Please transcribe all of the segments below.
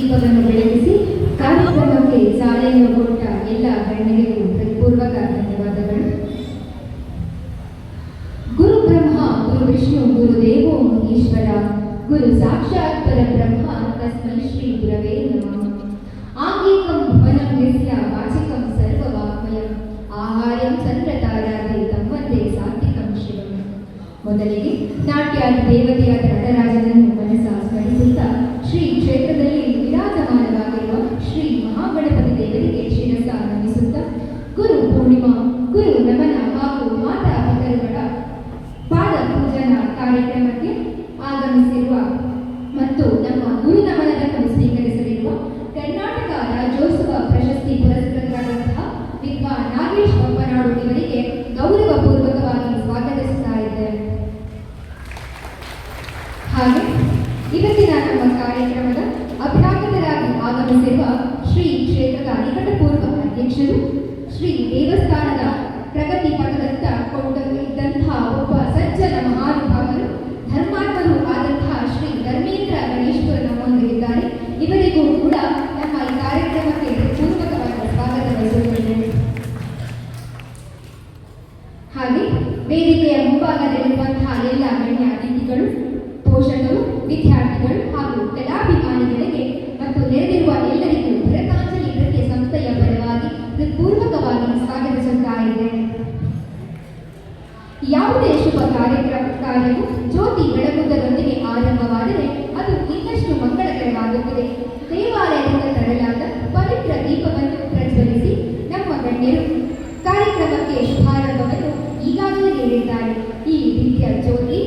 ದೀಪವನ್ನು ಬೆಳಗಿಸಿ ಕಾರ್ಯಕ್ರಮಕ್ಕೆ ಚಾಲನೆಯನ್ನು ಕೊಟ್ಟ ಎಲ್ಲ ಗಣ್ಯರಿಗೂ ಹೃತ್ಪೂರ್ವಕ ಧನ್ಯವಾದಗಳು. ಗುರು ಬ್ರಹ್ಮ ಗುರು ವಿಷ್ಣು ಗುರುದೇವೋ ಮಹೇಶ್ವರ ಗುರು ಸಾಕ್ಷಾತ್ ಪರಬ್ರಹ್ಮ ತಸ್ಮೈ ಶ್ರೀ ಗುರವೇ ನಮಃ. ಆಂಗಿಕಂ ಭುವನಂ ಯಸ್ಯ ವಾಚಿಕಂ ಸರ್ವವಾಗ್ಮಯಂ ಆಹಾರ್ಯಂ ಚಂದ್ರತಾರಾದಿ ತಮ್ಮಂತೆ ಸಾತ್ವಿಕಂ ಶಿವಂ. ಮೊದಲಿಗೆ ನಾಟ್ಯಾದಿ ದೇವತೆಯಾದ ನಟರಾಜನನ್ನು ಮನಸ ಸ್ಮರಿಸುತ್ತಾ ಶ್ರೀ ಕ್ಷೇತ್ರದಲ್ಲಿ ವಿರಾಜಮಾನವಾಗಿರುವ ಶ್ರೀ ಮಹಾಗಣಪತಿ ದೇವರಿಗೆ ಶಿರಸ ನಮಿಸುತ್ತಾ ಗುರು ಪೂರ್ಣಿಮಾ ಗುರು ನಮನ ಹಾಗೂ ಮಾತಾ ಪಿತರುಗಳ ಪಾದ ಪೂಜನ ಕಾರ್ಯಕ್ರಮಕ್ಕೆ ಆಗಮಿಸಿರುವ ಮತ್ತು ನಮ್ಮ ಗುರು ನಮನವನ್ನು ಸ್ವೀಕರಿಸಲಿರುವ ಕರ್ನಾಟಕ ರಾಜ್ಯೋತ್ಸವ ಪ್ರಶಸ್ತಿ ಪುರಸ್ಕೃತರಾದಂತಹ ವಿದ್ವಾನ್ ನಾಗೇಶ್ ಬಪ್ಪನಾಡು ಇವರಿಗೆ ಗೌರವಪೂರ್ವಕವಾಗಿ ಸ್ವಾಗತಿಸುತ್ತಾ ಇದ್ದೇವೆ. ಹಾಗೆ ಇವತ್ತಿನ ನಮ್ಮ ಕಾರ್ಯಕ್ರಮದ ಅಭ್ಯಾಗತರಾಗಿ ಆಗಮಿಸಿರುವ ಶ್ರೀ ಕ್ಷೇತ್ರದ ನಿಕಟಪೂರ್ವ ಅಧ್ಯಕ್ಷರು, ಶ್ರೀ ದೇವಸ್ಥಾನದ ಪ್ರಗತಿ ಪಥದತ್ತ ಕೊಂಡೊಯ್ದಂತಹ ಒಬ್ಬ ಸಜ್ಜನ ಮಹಾನುಭಾವರು, ಧರ್ಮಾತ್ಮರು ಆದಂತಹ ಶ್ರೀ ಧರ್ಮೇಂದ್ರ ಗಣೇಶ್ವರ ನಮ್ಮೊಂದಿಗಿದ್ದಾರೆ. ಇವರಿಗೂ ಕೂಡ ನಮ್ಮ ಈ ಕಾರ್ಯಕ್ರಮಕ್ಕೆ ಪೂರ್ವಕವಾದ ಸ್ವಾಗತ ಬಯಸುತ್ತೇವೆ. ಹಾಗೆ ವೇದಿಕೆಯ ಮುಂಭಾಗದಲ್ಲಿರುವಂತಹ ಎಲ್ಲ ಗಣ್ಯ ಅತಿಥಿಗಳು, ಪೋಷಕರು, ವಿದ್ಯಾರ್ಥಿಗಳು ಹಾಗೂ ಕಲಾಭಿಮಾನಿಗಳಿಗೆ ಮತ್ತು ನೆರೆದಿರುವ ಎಲ್ಲರಿಗೂ ಭರತಾಂಜಲಿ ನೃತ್ಯ ಸಂಸ್ಥೆಯ ಪರವಾಗಿ ಹೃತ್ಪೂರ್ವಕವಾಗಿ ಸ್ವಾಗತಿಸುತ್ತಾ ಇದ್ದೇನೆ. ಯಾವುದೇ ಶುಭ ಕಾರ್ಯವು ಜ್ಯೋತಿ ಬೆಳಗುವುದರೊಂದಿಗೆ ಆರಂಭವಾದರೆ ಅದು ಇನ್ನಷ್ಟು ಮಂಗಳಕರವಾಗುತ್ತದೆ. ದೇವಾಲಯದಿಂದ ತರಲಾದ ಪವಿತ್ರ ದೀಪವನ್ನು ಪ್ರಜ್ವಲಿಸಿ ನಮ್ಮ ಗಣ್ಯರು ಕಾರ್ಯಕ್ರಮಕ್ಕೆ ಶುಭಾರಂಭವನ್ನು ಈಗಾಗಲೇ ನೀಡಿದ್ದಾರೆ. ಈ ದಿವ್ಯ ಜ್ಯೋತಿ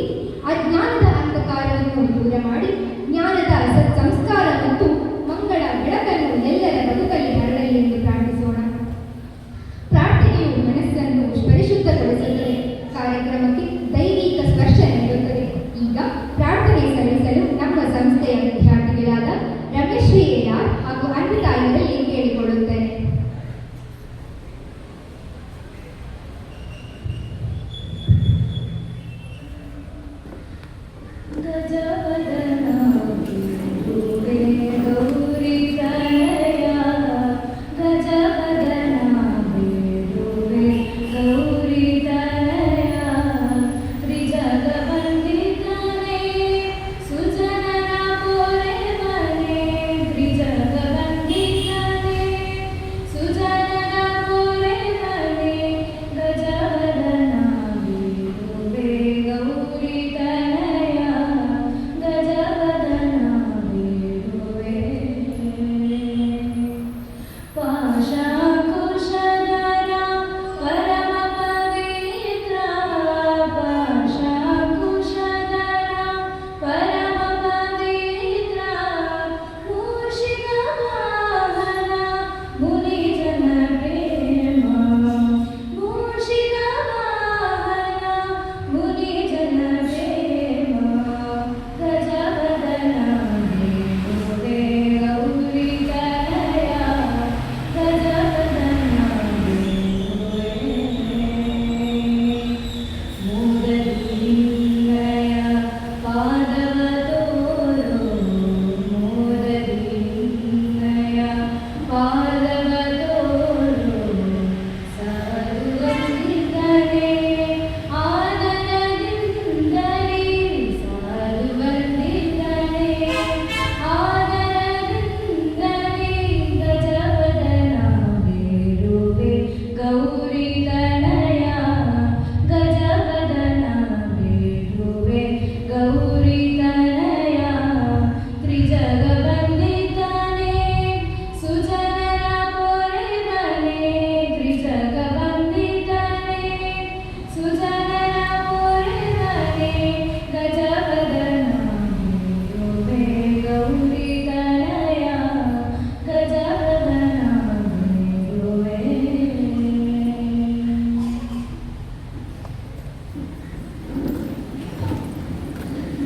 ಅಜ್ಞಾನದ ಅಂಧಕಾರವನ್ನು ದೂರ ಮಾಡಿ ಜ್ಞಾನದ ಸಂಸ್ಕಾರ ಮತ್ತು ಮಂಗಳ ಬೆಳಕನ್ನು ಎಲ್ಲರ ಬದುಕಲ್ಲಿ ಹರಡಲಿ ಎಂದು ಪ್ರಾರ್ಥಿಸೋಣ. ಪ್ರಾರ್ಥನೆಯು ಮನಸ್ಸನ್ನು ಪರಿಶುದ್ಧಗೊಳಿಸುತ್ತದೆ, ಕಾರ್ಯಕ್ರಮಕ್ಕೆ ದೈವಿಕ ಸ್ಪರ್ಶ ನೀಡುತ್ತದೆ. ಈಗ ಪ್ರಾರ್ಥನೆ ಸಲ್ಲಿಸಲು ನಮ್ಮ ಸಂಸ್ಥೆಯ ವಿದ್ಯಾರ್ಥಿಗಳಾದ ರಮೇಶ್ ಶ್ರೀ ಎಆರ್ ಹಾಗೂ ಅನ್ವಿತಾ ಇವರಲ್ಲಿ ಕೇಳಿಕೊಳ್ಳುತ್ತೇನೆ.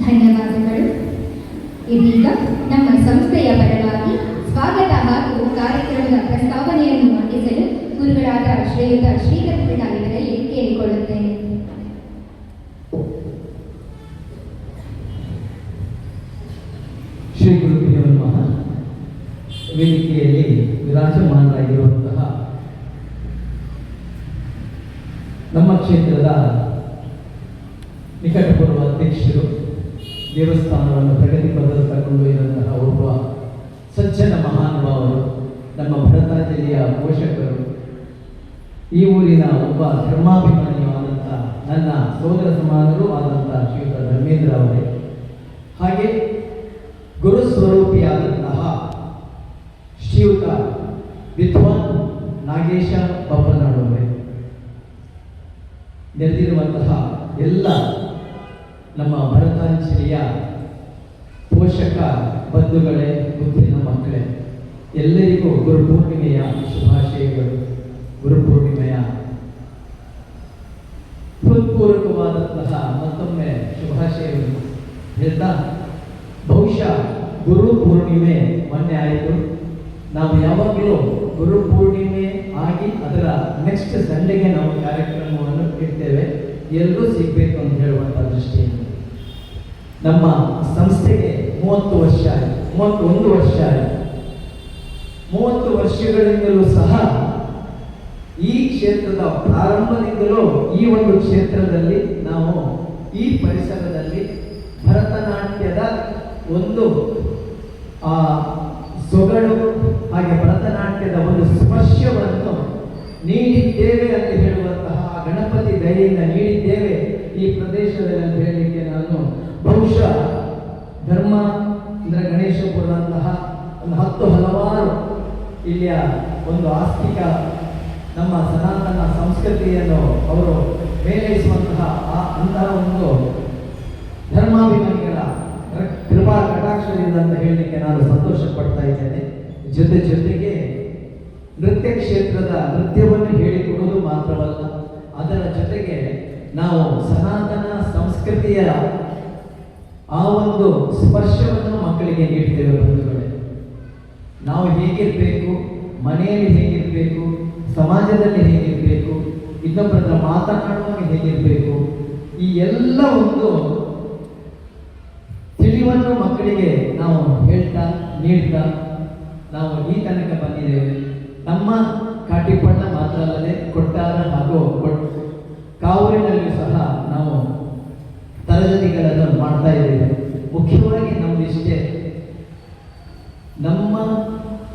ಧನ್ಯವಾದಗಳು. ಇದೀಗ ನಮ್ಮ ಸಂಸ್ಥೆಯ ಪರವಾಗಿ ಸ್ವಾಗತ ಹಾಗೂ ಕಾರ್ಯಕ್ರಮದ ಪ್ರಸ್ತಾವನೆಯನ್ನು ಮಂಡಿಸಲು ಗುರುಗಳಾದ ಶ್ರೀಯುತ ಶ್ರೀಧರ್ ಪೀಠ ಇವರಲ್ಲಿ ಕೇಳಿಕೊಳ್ಳುತ್ತೇನೆ. ಶ್ರೀ ಗುರುಭ್ಯೋ ನಮಃ. ವೇದಿಕೆಯಲ್ಲಿ ವಿರಾಜಮಾನರಾಗಿರುವಂತಹ ನಮ್ಮ ಕ್ಷೇತ್ರದ ನಿಕಟಪೂರ್ವ ಅಧ್ಯಕ್ಷರು, ದೇವಸ್ಥಾನವನ್ನು ಪ್ರಗತಿ ಪಥದಲ್ಲಿ ತಗೊಂಡೊಯ್ದಂತಹ ಒಬ್ಬ ಸಜ್ಜನ ಮಹಾನುಭಾವರು, ನಮ್ಮ ಭರತ ಜಿಲ್ಲೆಯ ಪೋಷಕರು, ಈ ಊರಿನ ಒಬ್ಬ ಧರ್ಮಾಭಿಮಾನಿಯೂ ಆದಂಥ ನನ್ನ ಸೋದರ ಸಮಾನರೂ ಆದಂಥ ಶ್ರೀಯುತ ಧರ್ಮೇಂದ್ರ ಅವರೇ, ಹಾಗೆ ಗುರುಸ್ವರೂಪಿಯಾದಂತಹ ಶ್ರೀಯುತ ವಿದ್ವಾನ್ ನಾಗೇಶ ಬಬ್ಬನಾಡವರೇ, ನೆರೆದಿರುವಂತಹ ಎಲ್ಲ ನಮ್ಮ ಭರತಾಂಜಲಿಯ ಪೋಷಕ ಬಂಧುಗಳೇ, ಮುದ್ದಿನ ಮಕ್ಕಳೇ, ಎಲ್ಲರಿಗೂ ಗುರುಪೂರ್ಣಿಮೆಯ ಶುಭಾಶಯಗಳು. ಗುರುಪೂರ್ಣಿಮೆಯ ಹೃತ್ಪೂರ್ವಕವಾದಂತಹ ಮತ್ತೊಮ್ಮೆ ಶುಭಾಶಯಗಳು ಹೇಳ್ತಾ, ಬಹುಶಃ ಗುರುಪೂರ್ಣಿಮೆ ಮೊನ್ನೆ ಆಯಿತು. ನಾವು ಯಾವಾಗಲೂ ಗುರುಪೂರ್ಣಿಮೆ ಆಗಿ ಅದರ ನೆಕ್ಸ್ಟ್ ಸಂಡೆಗೆ ನಾವು ಕಾರ್ಯಕ್ರಮವನ್ನು ಇಡ್ತೇವೆ, ಎಲ್ಲರೂ ಸಿಗಬೇಕು ಅಂತ ಹೇಳುವಂಥ ದೃಷ್ಟಿಯಿಂದ ನಮ್ಮ ಸಂಸ್ಥೆಗೆ 30 ವರ್ಷ ಆಯಿತು, 31 ವರ್ಷ ಆಯಿತು. 30 ವರ್ಷಗಳಿಂದಲೂ ಸಹ ಈ ಕ್ಷೇತ್ರದ ಪ್ರಾರಂಭದಿಂದಲೂ ಈ ಒಂದು ಕ್ಷೇತ್ರದಲ್ಲಿ ನಾವು ಈ ಪರಿಸರದಲ್ಲಿ ಭರತನಾಟ್ಯದ ಒಂದು ಸೊಗಡು ಹಾಗೆ ಭರತನಾಟ್ಯದ ಒಂದು ಸ್ಪರ್ಶವನ್ನು ನೀಡಿದ್ದೇವೆ ಅಂತ ಹೇಳುವಂತಹ ಗಣಪತಿ ದಯೆಯಿಂದ ನೀಡಿದ್ದೇವೆ ಈ ಪ್ರದೇಶದಲ್ಲಿ ಅಂತ ಹೇಳಲಿಕ್ಕೆ ನಾನು ಬಹುಶಃ ಧರ್ಮ ಅಂದರೆ ಗಣೇಶಪುರದಂತಹ ಒಂದು 10 ಹಲವಾರು ಇಲ್ಲಿಯ ಒಂದು ಆಸ್ತಿಕ ನಮ್ಮ ಸನಾತನ ಸಂಸ್ಕೃತಿಯನ್ನು ಅವರು ಮೇಲೈಸುವಂತಹ ಅಂತಹ ಒಂದು ಧರ್ಮಾಭಿಮಾನಿಗಳ ಕೃಪಾ ಕಟಾಕ್ಷದಿಂದ ಅಂತ ಹೇಳಲಿಕ್ಕೆ ನಾನು ಸಂತೋಷ ಪಡ್ತಾ ಇದ್ದೇನೆ. ಜೊತೆಗೆ ನೃತ್ಯ ಕ್ಷೇತ್ರದ ನೃತ್ಯವನ್ನು ಹೇಳಿಕೊಡುವುದು ಮಾತ್ರವಲ್ಲ, ಅದರ ಜೊತೆಗೆ ನಾವು ಸನಾತನ ಸಂಸ್ಕೃತಿಯ ಆ ಒಂದು ಸ್ಪರ್ಶವನ್ನು ಮಕ್ಕಳಿಗೆ ನೀಡ್ತೇವೆ. ಬಂಧುಗಳೇ, ನಾವು ಹೇಗಿರಬೇಕು, ಮನೆಯಲ್ಲಿ ಹೇಗಿರಬೇಕು, ಸಮಾಜದಲ್ಲಿ ಹೇಗಿರಬೇಕು, ಇನ್ನೊಬ್ಬರ ಮಾತನಾಡುವಾಗ ಹೇಗಿರಬೇಕು, ಈ ಎಲ್ಲ ಒಂದು ತಿಳಿವನ್ನು ಮಕ್ಕಳಿಗೆ ನಾವು ಹೇಳ್ತಾ ನೀಡ್ತಾ ನಾವು ಈ ತನಕ ಬಂದಿದ್ದೇವೆ. ನಮ್ಮ ಕಾಟಿಪಣ್ಣ ಮಾತ್ರ ಅಲ್ಲದೆ ಕೊಟ್ಟಾರ ಹಾಗೂ ಕಾವೂರಿನಲ್ಲಿಯೂ ಸಹ ನಾವು ತರಗತಿಗಳನ್ನು ಮಾಡ್ತಾ ಇದ್ದೇವೆ. ಮುಖ್ಯವಾಗಿ ನಮ್ಮದಿಷ್ಟೇ, ನಮ್ಮ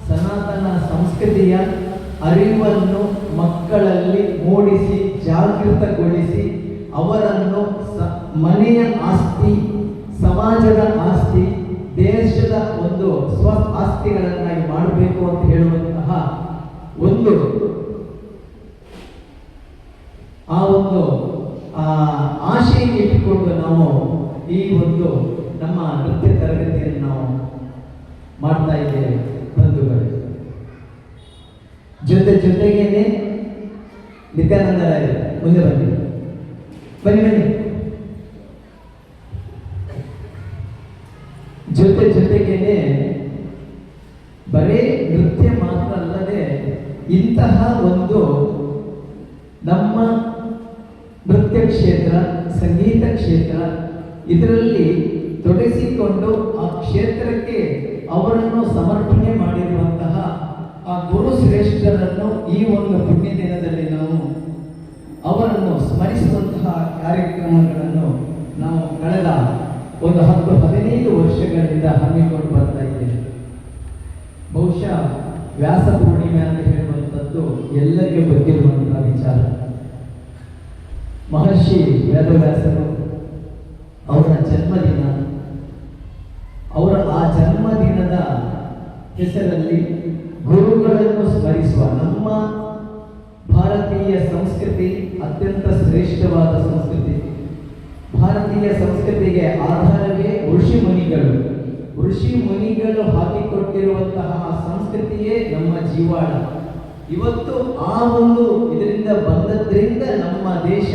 ಸನಾತನ ಸಂಸ್ಕೃತಿಯ ಅರಿವನ್ನು ಮಕ್ಕಳಲ್ಲಿ ಮೂಡಿಸಿ ಜಾಗೃತಗೊಳಿಸಿ ಅವರನ್ನು ಮನೆಯ ಆಸ್ತಿ, ಸಮಾಜದ ಆಸ್ತಿ, ದೇಶದ ಒಂದು ಸ್ವ ಆಸ್ತಿಗಳನ್ನಾಗಿ ಮಾಡಬೇಕು ಅಂತ ಹೇಳುವಂತಹ ಒಂದು ಆಶೆಯನ್ನು ಇಟ್ಟುಕೊಂಡು ನಾವು ಈ ಒಂದು ನಮ್ಮ ನೃತ್ಯ ತರಗತಿಯನ್ನು ನಾವು ಮಾಡ್ತಾ ಇದ್ದೇವೆ. ಬಂಧುಗಳು, ಜೊತೆಗೇನೆ ನಿತ್ಯಾನಂದ ರಾಯರು ಮುಂದೆ ಬನ್ನಿ. ಜೊತೆಗೇನೆ ಬರೇ ನೃತ್ಯ ಮಾತ್ರ ಅಲ್ಲದೆ ಇಂತಹ ಒಂದು ನಮ್ಮ ನೃತ್ಯ ಕ್ಷೇತ್ರ, ಸಂಗೀತ ಕ್ಷೇತ್ರ, ಇದರಲ್ಲಿ ತೊಡಗಿಸಿಕೊಂಡು ಆ ಕ್ಷೇತ್ರಕ್ಕೆ ಅವರನ್ನು ಸಮರ್ಪಣೆ ಮಾಡಿರುವಂತಹ ಆ ಗುರು ಶ್ರೇಷ್ಠರನ್ನು ಈ ಒಂದು ಪುಣ್ಯ ದಿನದಲ್ಲಿ ನಾವು ಅವರನ್ನು ಸ್ಮರಿಸುವಂತಹ ಕಾರ್ಯಕ್ರಮಗಳನ್ನು ನಾವು ಕಳೆದ ಒಂದು 10-15 ವರ್ಷಗಳಿಂದ ಹಮ್ಮಿಕೊಂಡು ಬರ್ತಾ ಇದ್ದೇವೆ. ಬಹುಶಃ ವ್ಯಾಸ ಪೂರ್ಣಿಮೆ ಅಂತ ಹೇಳುವಂಥದ್ದು ಎಲ್ಲರಿಗೂ ಗೊತ್ತಿರುವಂತಹ ವಿಚಾರ. ಮಹರ್ಷಿ ವೇದವ್ಯಾಸರು ಅವರ ಜನ್ಮದಿನ, ಅವರ ಆ ಜನ್ಮದಿನದ ಹೆಸರಲ್ಲಿ ಗುರುಗಳನ್ನು ಸ್ಮರಿಸುವ ನಮ್ಮ ಭಾರತೀಯ ಸಂಸ್ಕೃತಿ ಅತ್ಯಂತ ಶ್ರೇಷ್ಠವಾದ ಸಂಸ್ಕೃತಿ. ಭಾರತೀಯ ಸಂಸ್ಕೃತಿಗೆ ಆಧಾರವೇ ಋಷಿ ಮುನಿಗಳು ಹಾಕಿಕೊಟ್ಟಿರುವಂತಹ ಸಂಸ್ಕೃತಿಯೇ ನಮ್ಮ ಜೀವಾಳ. ಇವತ್ತು ಆ ಒಂದು ಇದರಿಂದ ಬಂದದ್ರಿಂದ ನಮ್ಮ ದೇಶ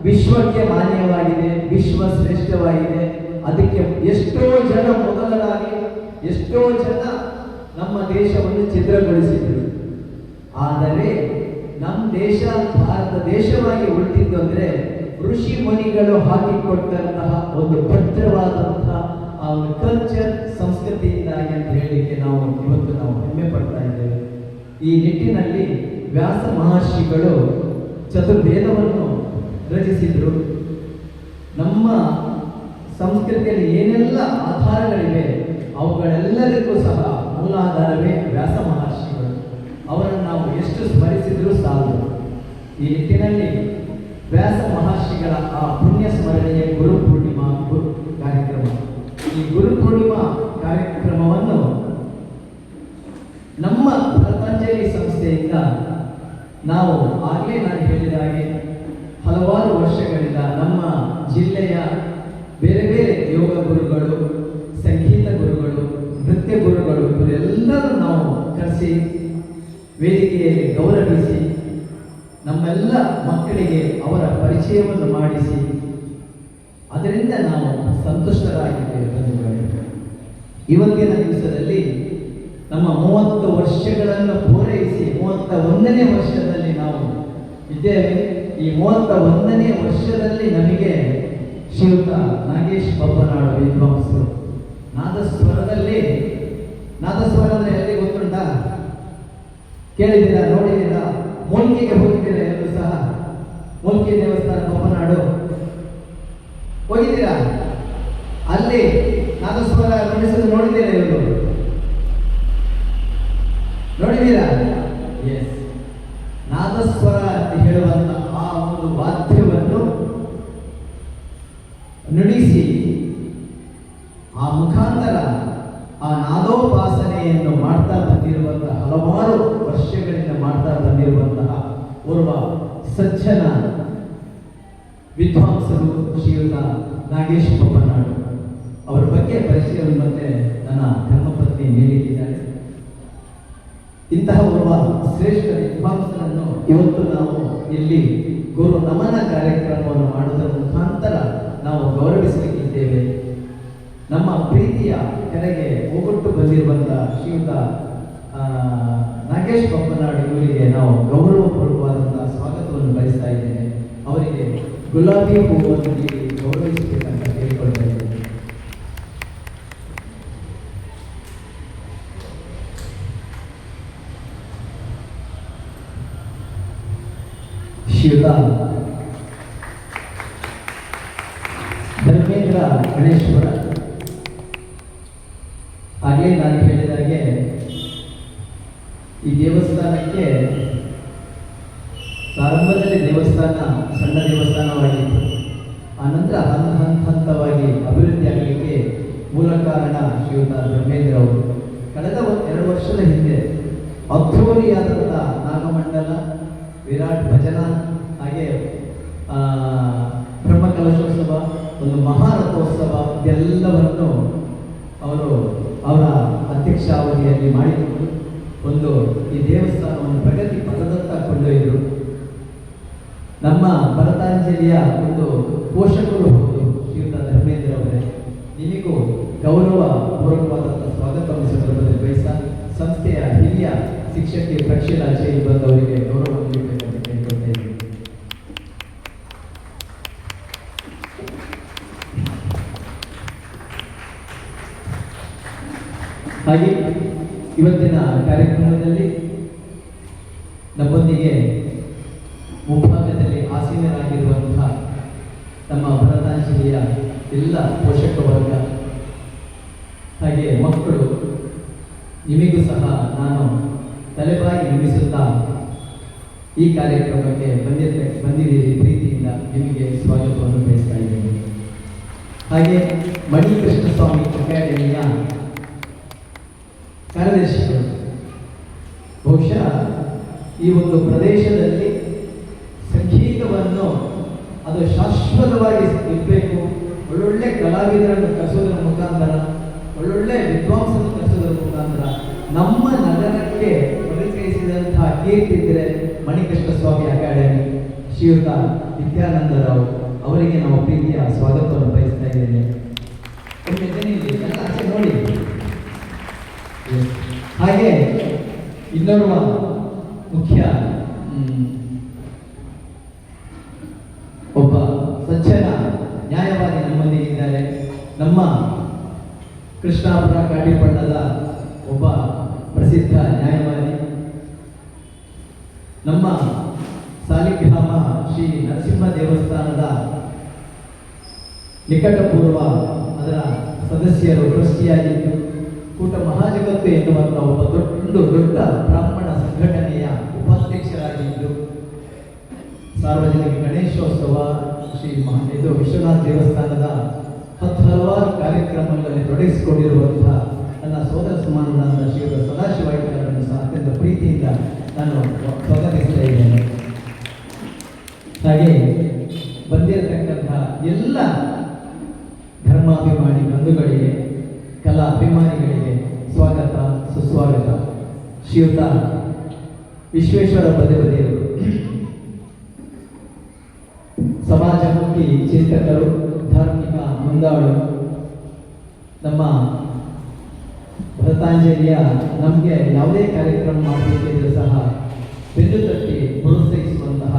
ವಿಶ್ವಕ್ಕೆ ಮಾನ್ಯವಾಗಿದೆ, ವಿಶ್ವ ಶ್ರೇಷ್ಠವಾಗಿದೆ. ಅದಕ್ಕೆ ಎಷ್ಟೋ ಜನ ಮೊದಲಾಗಿ ಎಷ್ಟೋ ಜನ ನಮ್ಮ ದೇಶವನ್ನು ಛಿದ್ರಗೊಳಿಸಿದರು. ಆದರೆ ನಮ್ಮ ದೇಶ ಭಾರತ ದೇಶವಾಗಿ ಉಳಿದಿದ್ದು ಅಂದರೆ ಋಷಿ ಮುನಿಗಳು ಹಾಕಿಕೊಟ್ಟಂತಹ ಒಂದು ಭದ್ರವಾದಂತಹ ಕಲ್ಚರ್ ಸಂಸ್ಕೃತಿಯಿಂದಾಗಿ ಅಂತ ಹೇಳಲಿಕ್ಕೆ ನಾವು ಇವತ್ತು ನಾವು ಹೆಮ್ಮೆ ಪಡ್ತಾ ಇದ್ದೇವೆ. ಈ ನಿಟ್ಟಿನಲ್ಲಿ ವ್ಯಾಸ ಮಹರ್ಷಿಗಳು ಚತುರ್ವೇದವನ್ನು ರಚಿಸಿದರು. ನಮ್ಮ ಸಂಸ್ಕೃತಿಯಲ್ಲಿ ಏನೆಲ್ಲ ಆಧಾರಗಳಿವೆ ಅವುಗಳೆಲ್ಲರಿಗೂ ಸಹ ಮೂಲಾಧಾರವೇ ವ್ಯಾಸ ಮಹರ್ಷಿಗಳು. ಅವರನ್ನು ನಾವು ಎಷ್ಟು ಸ್ಮರಿಸಿದರೂ ಸಾಲದು. ಈ ನಿಟ್ಟಿನಲ್ಲಿ ವ್ಯಾಸ ಮಹರ್ಷಿಗಳ ಆ ಪುಣ್ಯ ಸ್ಮರಣೆಯ ಗುರು ಪೂರ್ಣಿಮಾ ಕಾರ್ಯಕ್ರಮ. ಈ ಗುರು ಪೂರ್ಣಿಮಾ ಕಾರ್ಯಕ್ರಮವನ್ನು ನಮ್ಮ ಪತಂಜಲಿ ಸಂಸ್ಥೆಯಿಂದ ನಾವು ಆಗಲೇ ನಾನು ಹೇಳಿದ ಹಾಗೆ ಹಲವಾರು ವರ್ಷಗಳಿಂದ ನಮ್ಮ ಜಿಲ್ಲೆಯ ಬೇರೆ ಬೇರೆ ಯೋಗ ಗುರುಗಳು, ಸಂಗೀತ ಗುರುಗಳು, ನೃತ್ಯ ಗುರುಗಳು ಇವರೆಲ್ಲರೂ ನಾವು ಕರೆಸಿ ವೇದಿಕೆಯಲ್ಲಿ ಗೌರವಿಸಿ ನಮ್ಮೆಲ್ಲ ಮಕ್ಕಳಿಗೆ ಅವರ ಪರಿಚಯವನ್ನು ಮಾಡಿಸಿ ಅದರಿಂದ ನಾವು ಸಂತುಷ್ಟರಾಗಿದ್ದೇವೆ ಬಂಧುಗಳೇ. ಇವತ್ತಿನ ದಿವಸದಲ್ಲಿ ನಮ್ಮ 30 ವರ್ಷಗಳನ್ನು ಪೂರೈಸಿ 31ನೇ ವರ್ಷದಲ್ಲಿ ನಾವು ಇದ್ದೇವೆ. ಈ 31ನೇ ವರ್ಷದಲ್ಲಿ ನಮಗೆ ಶ್ರೀಯುತ ನಾಗೇಶ್ ಬಬ್ಬನಾಡು ವಿದ್ವಾಂಸರು ನಾದಸ್ವರದಲ್ಲಿ, ನಾದಸ್ವರ ಅಂದರೆ ಎಲ್ಲಿ ಗೊತ್ತುಂಟಾ? ಕೇಳಿದ್ದೀರಾ? ನೋಡಿದ್ದೀರಾ? ಮೂಲ್ಕಿಗೆ ಹೋಗಿದ್ದೀರಾ? ಎಲ್ಲರೂ ಸಹ ಮೂಲ್ಕಿ ದೇವಸ್ಥಾನ ಬಬ್ಬನಾಡು ಹೋಗಿದ್ದೀರಾ? ಅಲ್ಲಿ ನಾದಸ್ವರ ನುಡಿಸಲು ನೋಡಿದ್ದೀರಾ? ಇವರು ನೋಡಿದ್ದೀರಾ? ಎಸ್, ನಾದಸ್ವರ ಅಂತ ಹೇಳುವಂತ ಆ ಒಂದು ವಾದ್ಯವನ್ನು ನುಡಿಸಿ ಆ ಮುಖಾಂತರ ಆ ನಾದೋಪಾಸನೆಯನ್ನು ಮಾಡ್ತಾ ಬಂದಿರುವಂತಹ ಹಲವಾರು ವರ್ಷಗಳಿಂದ ಮಾಡ್ತಾ ಬಂದಿರುವಂತಹ ಓರ್ವ ಸಜ್ಜನ ವಿದ್ವಾಂಸರು ಶ್ರೀಯುತ ನಾಗೇಶ್ ಬಬ್ಬನಾಡು. ಅವರ ಬಗ್ಗೆ ಪರಿಚಯವನ್ನು ಮತ್ತೆ ನನ್ನ ಧರ್ಮಪತ್ನಿ ನೀಡಿದ್ದಾರೆ. ಇಂತಹ ಒಬ್ಬ ಶ್ರೇಷ್ಠ ವಿದ್ವಾಂಸರನ್ನು ಇವತ್ತು ನಾವು ಇಲ್ಲಿ ಗುರು ನಮನ ಕಾರ್ಯಕ್ರಮವನ್ನು ಮಾಡುವುದರ ಮುಖಾಂತರ ನಾವು ಗೌರವಿಸಲಿಕ್ಕಿದ್ದೇವೆ. ನಮ್ಮ ಪ್ರೀತಿಯ ಕೆರೆಗೆ ಹೋಗೊಟ್ಟು ಬಂದಿರುವಂತಹ ಶ್ರೀಯುತ ನಾಗೇಶ್ ಬಬ್ಬನಾಡು ಇವರಿಗೆ ನಾವು ಗೌರವಪೂರ್ವಕವಾದಂತಹ ಸ್ವಾಗತವನ್ನು ಬಯಸ್ತಾ ಇದ್ದೇನೆ. ಅವರಿಗೆ ಗುಲಾಬಿ ಹೂವನ್ನು ನೀಡಿ ಗೌರವಿಸಬೇಕಂತ ಕೇಳಿಕೊಳ್ತಾ ಇದ್ದೇನೆ. ಶ್ರೀಯುತ ಧರ್ಮೇಂದ್ರ ಗಣೇಶ್ವರ, ಹಾಗೆ ನಾನು ಹೇಳಿದಾಗೆ ಈ ದೇವಸ್ಥಾನಕ್ಕೆ ಪ್ರಾರಂಭದಲ್ಲಿ ದೇವಸ್ಥಾನ ಸಣ್ಣ ದೇವಸ್ಥಾನವಾಗಿತ್ತು. ಆನಂತರ ಹಂತವಾಗಿ ಅಭಿವೃದ್ಧಿ ಆಗಲಿಕ್ಕೆ ಮೂಲ ಕಾರಣ ಶ್ರೀಯುತ ಧರ್ಮೇಂದ್ರ ಅವರು. ಕಳೆದ 2 ವರ್ಷದ ಹಿಂದೆ ಅದ್ಧೂರಿಯಾದಂಥ ನಾಗಮಂಡಲ, ವಿರಾಟ್ ಭಜನ, ಹಾಗೆ ಬ್ರಹ್ಮಕಲಶೋತ್ಸವ, ಒಂದು ಮಹಾರಥೋತ್ಸವ ಇದೆಲ್ಲವನ್ನು ಅವರು ಅವರ ಅಧ್ಯಕ್ಷಾವಧಿಯಲ್ಲಿ ಮಾಡಿಕೊಂಡು ಒಂದು ಈ ದೇವಸ್ಥಾನವನ್ನು ಪ್ರಗತಿ ಪಥದತ್ತ ಕೊಂಡೊಯ್ದರು. ನಮ್ಮ ಪತಂಜಲಿಯ ಒಂದು ಪೋಷಕರು ಹೌದು ಶ್ರೀಯುತ ಧರ್ಮೇಂದ್ರ ಅವರೇ. ನಿಮಗೂ ಗೌರವ ಪೂರ್ವಕವಾದಂಥ ಸ್ವಾಗತವನ್ನು ಸಂದರ್ಭದಲ್ಲಿ ಬಯಸ ಸಂಸ್ಥೆಯ ಹಿರಿಯ ಶಿಕ್ಷಕಿ ಪ್ರಕ್ಷಿಲಾಚೆಯಲ್ಲಿ ಬಂದವರಿಗೆ ಗೌರವ ನೀಡಬೇಕಂತ ಕೇಳ್ಕೊಳ್ತಾ ಇದ್ದೀನಿ. ಹಾಗೆ ಇವತ್ತಿನ ಕಾರ್ಯಕ್ರಮದಲ್ಲಿ ನಮ್ಮೊಂದಿಗೆ ಮುಂಭಾಗದಲ್ಲಿ ಆಸೀನರಾಗಿರುವಂತಹ ನಮ್ಮ ಪತಂಜಲಿಯ ಎಲ್ಲ ಪೋಷಕ ವರ್ಗ ಹಾಗೆ ಮಕ್ಕಳು, ನಿಮಗೂ ಸಹ ನಾನು ತಲೆಬಾಗಿ ನಮಿಸುತ್ತಾ ಈ ಕಾರ್ಯಕ್ರಮಕ್ಕೆ ಬಂದಿದ್ದೀರಿ ಪ್ರೀತಿಯಿಂದ ನಿಮಗೆ ಸ್ವಾಗತವನ್ನು ಬಯಸ್ತಾ ಇದ್ದೇನೆ. ಹಾಗೆ ಮಣಿಕೃಷ್ಣ ಸ್ವಾಮಿ ಅಕಾಡೆಮಿಯ ಕಾರ್ಯದರ್ಶಿಗಳು, ಬಹುಶಃ ಈ ಒಂದು ಪ್ರದೇಶದಲ್ಲಿ ಸಂಗೀತವನ್ನು ಅದು ಶಾಶ್ವತವಾಗಿ ಇರಬೇಕು, ಒಳ್ಳೊಳ್ಳೆ ಕಲಾವಿದರನ್ನು ಕರೆಸೋದರ ಮುಖಾಂತರ, ಒಳ್ಳೊಳ್ಳೆ ವಿದ್ವಾಂಸರನ್ನು ಕರೆಸೋದರ ಮುಖಾಂತರ ನಮ್ಮ ನಗರಕ್ಕೆ ಪರಿಚಯಿಸಿದಂತಹ ಕೀರ್ತಿ ಇದ್ದರೆ ಮಣಿಕೃಷ್ಣ ಸ್ವಾಮಿ ಅಕಾಡೆಮಿ ಶ್ರೀಯುತ ವಿದ್ಯಾನಂದರಾವ್ ಅವರಿಗೆ ನಾವು ಪ್ರೀತಿಯ ಸ್ವಾಗತವನ್ನು ಬಯಸ್ತಾ ಇದ್ದೇನೆ. ನೋಡಿ, ಹಾಗೆ ಇನ್ನೋರ್ವ ಮುಖ್ಯ ಒಬ್ಬ ಸಜ್ಜನ ನ್ಯಾಯವಾದಿ ನಮ್ಮೊಂದಿಗಿದ್ದಾರೆ. ನಮ್ಮ ಕೃಷ್ಣಾಪುರ ಕಾಟಿಪಟ್ಟಣದ ಒಬ್ಬ ಪ್ರಸಿದ್ಧ ನ್ಯಾಯವಾದಿ, ನಮ್ಮ ಸಾಲಿಗ್ರಾಮ ಶ್ರೀ ನರಸಿಂಹ ದೇವಸ್ಥಾನದ ನಿಕಟಪೂರ್ವ ಅದರ ಸದಸ್ಯರು ಟ್ರಸ್ಟಿಯಾಗಿದ್ದು, ಕೂಟ ಮಹಾಜಗತ್ತು ಎನ್ನುವಂಥ ಒಬ್ಬ ದೊಡ್ಡ ಬ್ರಾಹ್ಮಣ ಸಂಘಟನೆಯ ಉಪಾಧ್ಯಕ್ಷರಾಗಿದ್ದು, ಸಾರ್ವಜನಿಕ ಗಣೇಶೋತ್ಸವ, ಇದು ವಿಶ್ವನಾಥ ದೇವಸ್ಥಾನದ ಹಲವಾರು ಕಾರ್ಯಕ್ರಮಗಳಲ್ಲಿ ತೊಡಗಿಸಿಕೊಂಡಿರುವಂತಹ ನನ್ನ ಸೋದರ ಸಮಾನನಾದ ಶ್ರೀಯುತ ಸದಾಶಿವೈದ್ಯರನ್ನು ಸಹ ಅತ್ಯಂತ ಪ್ರೀತಿಯಿಂದ ನಾನು ಸ್ವಾಗತಿಸ್ತಾ ಇದ್ದೇನೆ. ಹಾಗೆ ಬಂದಿರತಕ್ಕಂತಹ ಎಲ್ಲ ಧರ್ಮಾಭಿಮಾನಿ ಬಂಧುಗಳಿಗೆ, ಕಲಾ ಅಭಿಮಾನಿಗಳಿಗೆ ಸ್ವಾಗತ, ಸುಸ್ವಾಗತ. ಶ್ರೀಯುತ ವಿಶ್ವೇಶ್ವರ ಬದೆಬದಿಯವರು ಸಮಾಜಮುಖಿ ಚಿಂತಕರು, ಧಾರ್ಮಿಕ ಮುಂದಾಳು, ನಮ್ಮ ಭರತಾಂಜಲಿಯ ನಮಗೆ ಯಾವುದೇ ಕಾರ್ಯಕ್ರಮ ಮಾಡಬೇಕಿದ್ರೂ ಸಹ ಬೆನ್ನು ತಟ್ಟಿ ಪ್ರೋತ್ಸಾಹಿಸುವಂತಹ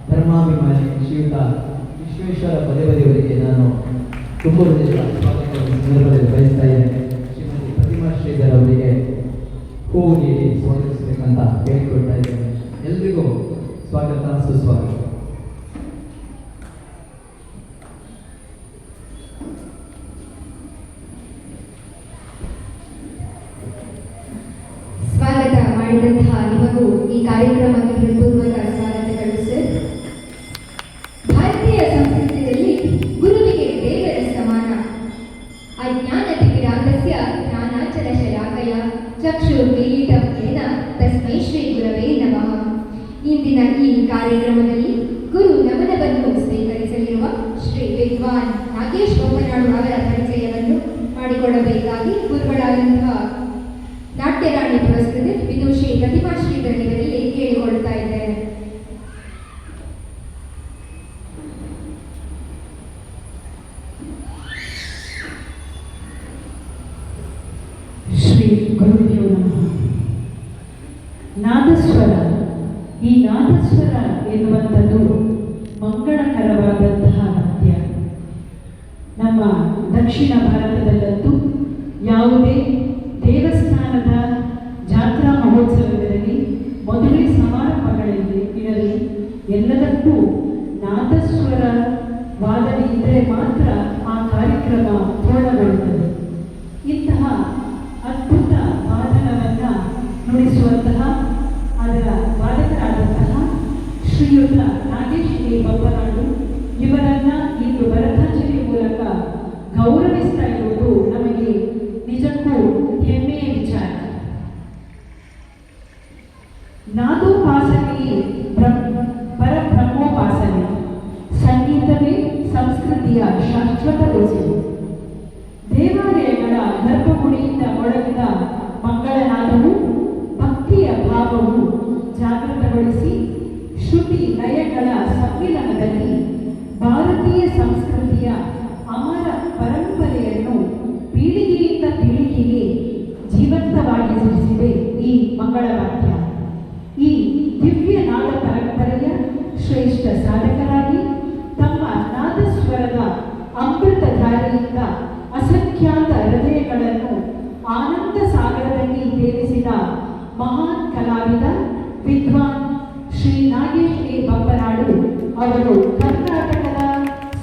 ಧರ್ಮಾಭಿಮಾನಿ ಶ್ರೀಯುತ ವಿಶ್ವೇಶ್ವರ ಬದೆಬದಿಯವರಿಗೆ ನಾನು ತುಂಬ ಹೃದಯದ ಸ್ವಾಗತವನ್ನು ಸಂದರ್ಭದಲ್ಲಿ ಬಯಸ್ತಾ ಇದ್ದೇನೆ. ಶ್ರೀಮತಿ ಪ್ರತಿಮಾ ಶ್ರೀಧರ್ ಅವರಿಗೆ ಹೂವು ನೀಡಿ ಸ್ವಾಗತಿಸಬೇಕಂತ ಕೇಳಿಕೊಳ್ತಾ ಇದ್ದೇನೆ. ಎಲ್ರಿಗೂ ಸ್ವಾಗತ, ಸುಸ್ವಾಗತ. ಸ್ವಾಗತ ಮಾಡಿದಂತಹ ನಿಮಗೂ ಈ ಕಾರ್ಯಕ್ರಮಕ್ಕೆ ಹೃತ್ಪೂರ್ವಕ ಸ್ವಾಗತಗಳು ಸರ್. ಭಾರತೀಯ ಸಂಸ್ಕೃತಿಯಲ್ಲಿ ಗುರುವಿಗೆ ದೇವರ ಸಮಾನ. ಅಜ್ಞಾನತಿಮಿರಾಂಧಸ್ಯ ಜ್ಞಾನಾಚಲ ಶಲಾಕಯ ಚಕ್ಷುರ್ಮೀಲಿತಂ ಯೇನ ತಸ್ಮೈ ಶ್ರೀ ಗುರವೇ ನಮಃ. ಇಂದಿನ ಈ ಕಾರ್ಯಕ್ರಮದಲ್ಲಿ ಗುರು ನಮನವನ್ನು ಸ್ವೀಕರಿಸಲಿರುವ ಶ್ರೀ ವಿದ್ವಾನ್ ನಾಗೇಶ್ ಬೊಮ್ಮನಾಡು ಅವರ ಪರಿಚಯವನ್ನು ಮಾಡಿಕೊಡಬೇಕಾಗಿ ಗುರುಗಳಾದಂತಹ ನಾಟ್ಯರಾಣಿ ಪುರಸ್ಕೃತ ವಿದುಷಿ ಪ್ರತಿಮಾ ಶ್ರೀಧರ್ ಇವರಲ್ಲಿ ಕೇಳಿಕೊಳ್ಳುತ್ತಾ ಇದ್ದೇನೆ. ಶ್ರೀ ಗುರುದೇವ ನಮಃ. ನಾದಸ್ವರ, ಈ ನಾದಸ್ವರ ಎನ್ನುವಂಥದ್ದು ಮಂಗಳಕರವಾದಂತಹ ನೃತ್ಯ. ನಮ್ಮ ದಕ್ಷಿಣ ಭಾರತದಲ್ಲಂತೂ ಯಾವುದೇ ದೇವಸ್ಥಾನದ ಜಾತ್ರಾ ಮಹೋತ್ಸವಗಳಲ್ಲಿ, ಮದುವೆ ಸಮಾರಂಭಗಳಲ್ಲಿ ಇರಲಿ, ಎಲ್ಲದಕ್ಕೂ ನಾದಸ್ವರ ವಾದನೆ ಇದ್ದರೆ ಮಾತ್ರ ಆ ಕಾರ್ಯಕ್ರಮ ಪೂರ್ಣಗೊಳ್ಳುತ್ತದೆ. ಇಂತಹ ಅದ್ಭುತ ವಾದನವನ್ನು ನುಡಿಸುವಂತಹ ಅದರ ವಾದಕರಾದಂತಹ ಶ್ರೀಯುತ ನಾಗೇಶ್ ಬೊಮ್ಮನಾಡು ಇವರನ್ನ ಇಂದು ಭರತಾಂಜಲಿ ಮೂಲಕ ಗೌರವಿಸ್ತಾ ಇರುವುದು ನಮಗೆ ನಿಜಕ್ಕೂ ಹೆಮ್ಮೆಯ ವಿಚಾರ. ನಾದೋಪಾಸನೆಯೇ ಪರಬ್ರಹ್ಮೋಪಾಸನೆ. ಸಂಗೀತವೇ ಸಂಸ್ಕೃತಿಯ ಶಾಶ್ವತ ರುಜುವು. ದೇವಾಲಯಗಳ ಗರ್ಭಗುಡಿಯಿಂದ ಮೊಳಗಿದ ಮಂಗಳನಾದವು ಭಕ್ತಿಯ ಭಾವವು ಜಾಗೃತಗೊಳಿಸಿ ಶ್ರುತಿ ಲಯಗಳ ಸಮ್ಮಿಲನದಲ್ಲಿ ಭಾರತೀಯ ಸಂಸ್ಕೃತಿಯ ಅಮರ ಪರಂಪರೆಯನ್ನು ಪೀಳಿಗೆಯಿಂದ ಪೀಳಿಗೆಗೆ ಜೀವಂತವಾಗಿರಿಸಿದೆ ಈ ಮಂಗಳವಾದ್ಯ. ಈ ದಿವ್ಯ ನಾದ ಪರಂಪರೆಯ ಶ್ರೇಷ್ಠ ಸಾಧಕರಾಗಿ ತಮ್ಮ ನಾದಸ್ವರದ ಅಮೃತಧಾರೆಯಿಂದ ಅಸಂಖ್ಯಾತ ಹೃದಯಗಳನ್ನು ಆನಂದ ಸಾಗರದಲ್ಲಿ ತೇಲಿಸಿದ ಮಹಾನ್ ಕಲಾವಿದ ವಿದ್ವಾನ್ ಶ್ರೀ ನಾಗೇಶ್ ಬೊಮ್ಮನಾಡು ಅವರು ಕರ್ನಾಟಕದ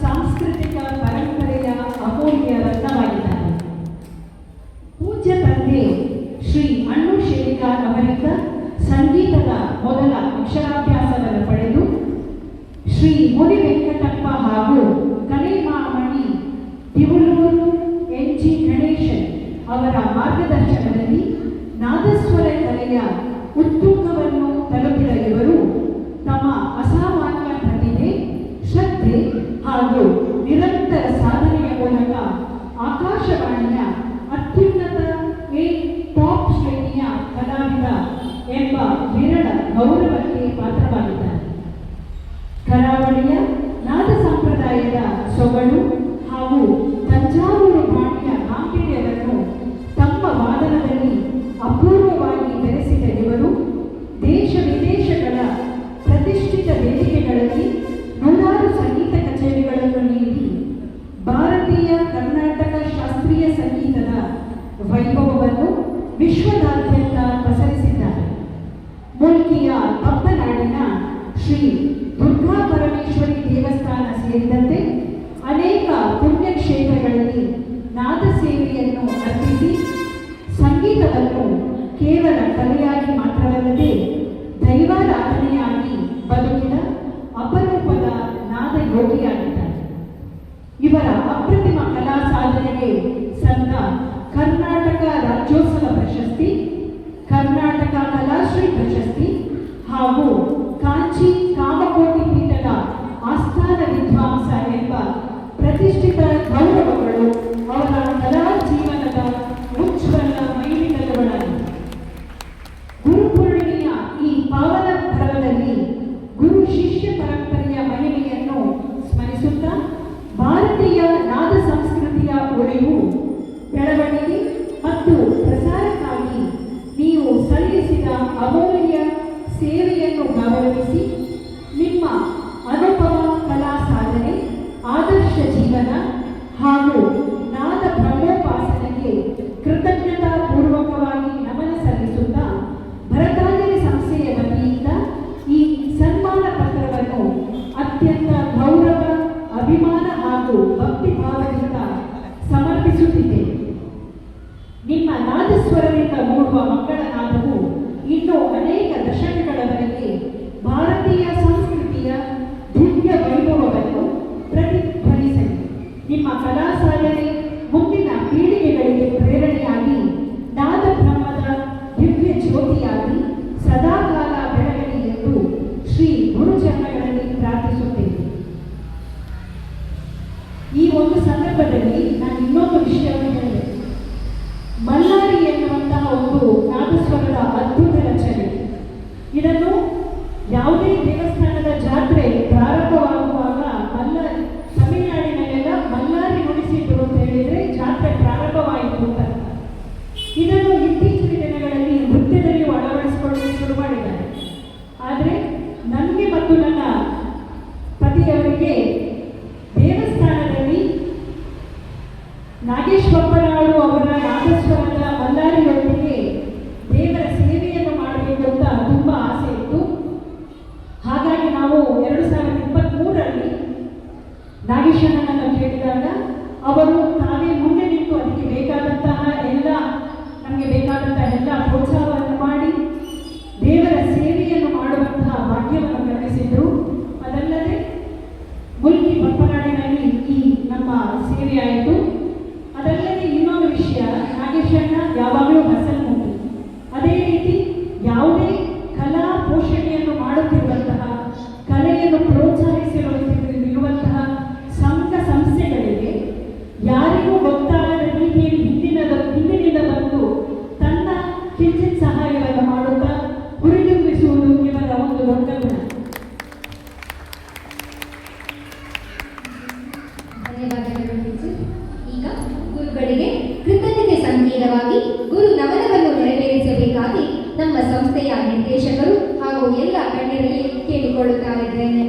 ಸಾಂಸ್ಕೃತಿಕ ಪರಂಪರೆಯ ಅಮೂಲ್ಯ ರತ್ನವಾಗಿದ್ದಾರೆ. ಪೂಜ್ಯ ತಂದೆ ಶ್ರೀ ಅಣ್ಣು ಶೇರಿಗಾರ್ ಅವರಿಂದ ಸಂಗೀತದ ಮೊದಲ ಅಕ್ಷರಾಭ್ಯಾಸವನ್ನು ಪಡೆದು ಶ್ರೀ ಮುನಿ ವೆಂಕಟಪ್ಪ ಹಾಗೂ ಕಲೆಮಾಮಣಿ ತಿರುಳೂರು ಎನ್.ಜಿ. ಗಣೇಶನ್ ಅವರ ಮಾರ್ಗದರ್ಶನದಲ್ಲಿ ನಾದಸ್ವರ ಕಲೆಯ ಉತ್ತುಂಗವನ್ನು ತಲುಪಿದ ಇವರು ತಮ್ಮ ಅಸಾಮಾನ್ಯ ಪ್ರತಿಭೆ, ಶ್ರದ್ಧೆ ಹಾಗೂ ನಿರಂತರ ಸಾಧನೆಯ ಮೂಲಕ ಆಕಾಶವಾಣಿಯ ಅತ್ಯುನ್ನತ ಟಾಪ್ ಶ್ರೇಣಿಯ ಕಲಾವಿದ ಎಂಬ ವಿರಳ ಗೌರವಕ್ಕೆ ಪಾತ್ರವಾಗಿದ್ದಾರೆ. ಕರಾವಳಿಯ ನಾದ ಸಂಪ್ರದಾಯದ ಸೊಗಡು ಹಾಗೂ ತಂಜಾವೂರು ಬಾಣಿಯ ಗಾಂಭೀರ್ಯವನ್ನು ತಮ್ಮ ವಾದನದಲ್ಲಿ ಅಪೂರ್ವವಾಗಿ ಬೆರೆಸಿದ ಇವರು ದೇಶ ವಿದೇಶಗಳ ಪ್ರತಿಷ್ಠಿತ ವೇದಿಕೆಗಳಲ್ಲಿ ನೂರಾರು ಸಂಗೀತ ಕಚೇರಿಗಳನ್ನು ನೀಡಿ ಭಾರತೀಯ ಕರ್ನಾಟಕ ಶಾಸ್ತ್ರೀಯ ಸಂಗೀತದ ವೈಭವವನ್ನು ವಿಶ್ವದಾದ್ಯಂತ ಶ್ರೀ ದುರ್ಗಾ ಪರಮೇಶ್ವರಿ ದೇವಸ್ಥಾನ ಸೇರಿದಂತೆ ಅನೇಕ ಪುಣ್ಯಕ್ಷೇತ್ರಗಳಲ್ಲಿ ನಾದ ಸೇವೆಯನ್ನು ಅರ್ಪಿಸಿ ಸಂಗೀತವನ್ನು ಕೇವಲ ಕಲೆಯಾಗಿ ಮಾತ್ರವಲ್ಲದೆ ದೈವಾರಾಧನೆಯಾಗಿ ಬದುಕಿದ ಅಪರೂಪದ ನಾದ ಯೋಗಿಯಾಗಿದ್ದಾರೆ. ಇವರ ಅಪ್ರತಿಮ ಕಲಾ ಸಾಧನೆಗೆ ಸಂದ ಕರ್ನಾಟಕ ರಾಜ್ಯೋತ್ಸವ ಪ್ರಶಸ್ತಿ, ಕರ್ನಾಟಕ ಕಲಾಶ್ರೀ ಪ್ರಶಸ್ತಿ ಹಾಗೂ ಕಾಂಚಿ ಕಾಮಕೋಟಿ ಪೀಠದ ಆಸ್ಥಾನ ವಿದ್ವಾಂಸ ಎಂಬ ಪ್ರತಿಷ್ಠಿತ ಗೌರವಗಳು ಅವರ ಕಲಾ ಜೀವನದ ಉಜ್ವಲ ಮೈಲಿಗಲ್ಲುಗಳಾಗಿವೆ. ಗುರುಪೂರ್ಣಿಮೆಯ ಈ ಪಾವನ ಪರ್ವದಲ್ಲಿ ಗುರು ಶಿಷ್ಯ ಪರಂಪರೆಯ ಮಹಿಮೆಯನ್ನು ಸ್ಮರಿಸುತ್ತಾ ಭಾರತೀಯ ನಾದ ಸಂಸ್ಕೃತಿಯ ಉಳಿವು, ಬೆಳವಣಿಗೆ ಮತ್ತು ಪ್ರಸಾರಕ್ಕಾಗಿ ನೀವು ಸಲ್ಲಿಸಿದ ಅಮೂಲ್ಯ ಸೇವೆಯನ್ನು ಗೌರವಿಸಿ ನಿಮ್ಮ ಅನುಪಮ ಕಲಾ ಸಾಧನೆ, ಆದರ್ಶ ಜೀವನ ಹಾಗೂ ನಾದ ಬ್ರಹ್ಮೋಪಾಸನೆಗೆ ಕೃತಜ್ಞತಾ ಪೂರ್ವಕವಾಗಿ ನಮನ ಸಲ್ಲಿಸುತ್ತಾ ಭರತಾಂಜಲಿ ಸಂಸ್ಥೆಯ ವತಿಯಿಂದ ಈ ಸನ್ಮಾನ ಪತ್ರವನ್ನು ಅತ್ಯಂತ ಗೌರವ, ಅಭಿಮಾನ ಹಾಗೂ ಭಕ್ತಿ ಭಾವದಿಂದ ಸಮರ್ಪಿಸುತ್ತಿದ್ದೇನೆ. ನಿಮ್ಮ ನಾದಸ್ವರದಿಂದ ಮೂಡುವ ಮಂಗಳನಾದವು ಇನ್ನೂ ಅನೇಕ ದಶಕಗಳವರೆಗೆ ಭಾರತೀಯ ಸಂಸ್ಕೃತಿಯ ದಿವ್ಯ ವೈಭವವನ್ನು ಪ್ರತಿಧ್ವನಿಸಲಿ. ನಿಮ್ಮ ಕಲಾ ಸಾಧನೆ ಮುಂದಿನ ಪೀಳಿಗೆಗಳಿಗೆ ಪ್ರೇರಣೆಯಾಗಿ ನಾದ ಬ್ರಹ್ಮದ ದಿವ್ಯ ಜ್ಯೋತಿಯಾಗಿ ಸದಾಕಾಲ ಬೆಳಗಲಿ ಎಂದು ಶ್ರೀ ಗುರುಚರಣಗಳಲ್ಲಿ ಪ್ರಾರ್ಥಿಸುತ್ತೇನೆ. ಈ ಒಂದು ಸಂದರ್ಭದಲ್ಲಿ ನಾನು ಇನ್ನೊಂದು ವಿಷಯವನ್ನು ಹೇಳಿದೆ. ಮಲ್ಲಾರಿ ಎನ್ನುವಂತಹ ಒಂದು ನಾದಸ್ವರದ ಅದ್ಭುತ ರಚನೆ. ಇದನ್ನು ಯಾವುದೇ ದೇವಸ್ಥಾನದ ಜಾತ್ರೆ ಪ್ರಾರಂಭವಾಗುವಾಗ ತಮಿಳುನಾಡಿನಲ್ಲೆಲ್ಲ ಮಲ್ಲಾರಿ ನುಡಿಸಿದ್ರು ಅಂತ ಹೇಳಿದ್ರೆ ಜಾತ್ರೆ ಪ್ರಾರಂಭವಾಯಿತು ಅಂತ. ಇದನ್ನು ಇತ್ತೀಚಿನ ದಿನಗಳಲ್ಲಿ ನೃತ್ಯದಲ್ಲಿ ಅಳವಡಿಸಿಕೊಳ್ಳಲು ಶುರು ಮಾಡಿದ್ದಾರೆ. ಆದರೆ ನನಗೆ ಮತ್ತು ನನ್ನ ಪತಿಯವರಿಗೆ ದೇವಸ್ಥಾನದಲ್ಲಿ ನಾಗೇಶ್ವರರಾವ್ ಅವರ ನಾದಸ್ವರದ ಮಲ್ಲಾರಿಯೊಂದಿಗೆ ದೇವರ ಸೇವೆಯನ್ನು ಮಾಡಬೇಕು ಅಂತ ತುಂಬ ಆಸೆ ಇತ್ತು. ಹಾಗಾಗಿ ನಾವು 2023ರಲ್ಲಿ ನಾಗೇಶಣ್ಣನನ್ನು ಕೇಳಿದಾಗ ಅವರು ತಾವೇ ಮುಂದೆ ನಿಂತು ಅದಕ್ಕೆ ಬೇಕಾದಂತಹ ನಮಗೆ ಬೇಕಾದಂತಹ ಎಲ್ಲ ಪ್ರೋತ್ಸಾಹವನ್ನು ಮಾಡಿ ದೇವರ ಸೇವೆಯನ್ನು ಮಾಡುವಂತಹ ಭಾಗ್ಯವನ್ನು ಕಲ್ಪಿಸಿದ್ರು. ಅದಲ್ಲದೆ ಮುಲ್ಕಿ ಬಪ್ಪನಾಡಿನಲ್ಲಿ ಈ ನಮ್ಮ ಸೇವೆಯಾಯಿತು. ಅದಲ್ಲದೆ ಇನ್ನೊಂದು ವಿಷಯ, ನಾಗೇಶಣ್ಣ ಯಾವಾಗಲೂ ಹಸನ್ಮುಖಿ. ಅದೇ ರೀತಿ ಯಾವುದೇ ಕಲಾ ಪೋಷಣೆಯನ್ನು ಮಾಡುತ್ತಿರುವಂತಹ, ಕಲೆಯನ್ನು ಪ್ರೋತ್ಸಾಹಿಸಿರುವಂತಹ ಸಂಘ ಸಂಸ್ಥೆಗಳಿಗೆ ಯಾರಿಗೂ ಗೊತ್ತಾಗದ ರೀತಿಯಲ್ಲಿ ಹಿಂದಿನಿಂದ ಬಂದು ತನ್ನ ಕಿಂಚಿತ್ ಸಹಾಯವನ್ನು ಮಾಡುತ್ತಾ ಹುರಿದುಂಬಿಸುವುದು ಇವರ ಒಂದು ದೊಡ್ಡ ಗುಣ. ಧನ್ಯವಾದಗಳು ಟೀಚರ್. ಈಗ ಗುರುಗಳಿಗೆ ಕೃತಜ್ಞತೆ ಸಂಕೇತವಾಗಿ ಗುರು ನಮನವನ್ನು ನೆರವೇರಿಸಬೇಕಾಗಿ ನಮ್ಮ ಸಂಸ್ಥೆಯ ನಿರ್ದೇಶಕರು ಹಾಗೂ ಎಲ್ಲ ಗಣ್ಯರಲ್ಲಿ ಕೇಳಿಕೊಳ್ಳುತ್ತಾ ಇದ್ದೇನೆ.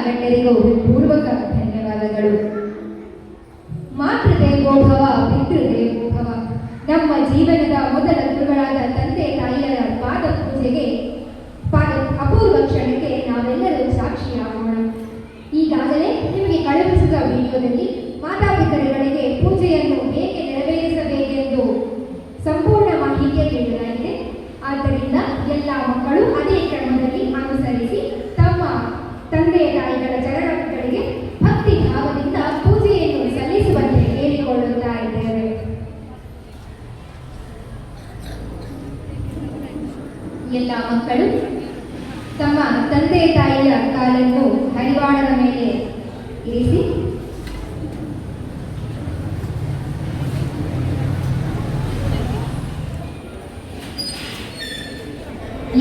ಗಣ್ಯರಿಗೂ ಪೂರ್ವಕ ಧನ್ಯವಾದಗಳು. ಮಾತೃದೇವೋಭವ ಪಿತೃದೇವೋಭವ. ನಮ್ಮ ಜೀವನದ ಮೊದಲ ಗುರುಗಳಾದ ತಂದೆ ತಾಯಿಯರ ಪಾದ ಪೂಜೆಗೆ ಅಪೂರ್ವ ಕ್ಷಣಕ್ಕೆ ನಾವೆಲ್ಲರೂ ಸಾಕ್ಷಿಯಾಗೋಣ. ಈಗಾಗಲೇ ನಿಮಗೆ ಕಳುಹಿಸಿದ ವಿಡಿಯೋದಲ್ಲಿ ಮಾತಾಪಿತರುಗಳಿಗೆ ಪೂಜೆಯನ್ನು ಹೇಗೆ ನೆರವೇರಿಸ ಮಕ್ಕಳು ಅದೇ ಕ್ರಮದಲ್ಲಿ ಅನುಸರಿಸಿ ತಮ್ಮ ತಂದೆ ತಾಯಿಗಳ ಚರಣಗಳಿಗೆ ಭಕ್ತಿ ಭಾವದಿಂದ ಪೂಜೆಯನ್ನು ಸಲ್ಲಿಸುವಂತೆ ಕೇಳಿಕೊಳ್ಳುತ್ತಾ ಇದ್ದೇವೆ. ಎಲ್ಲ ಮಕ್ಕಳು ತಮ್ಮ ತಂದೆ ತಾಯಿಯ ಕಾಲನ್ನು ಹರಿವಾಣದ ಮೇಲೆ ಇರಿಸಿ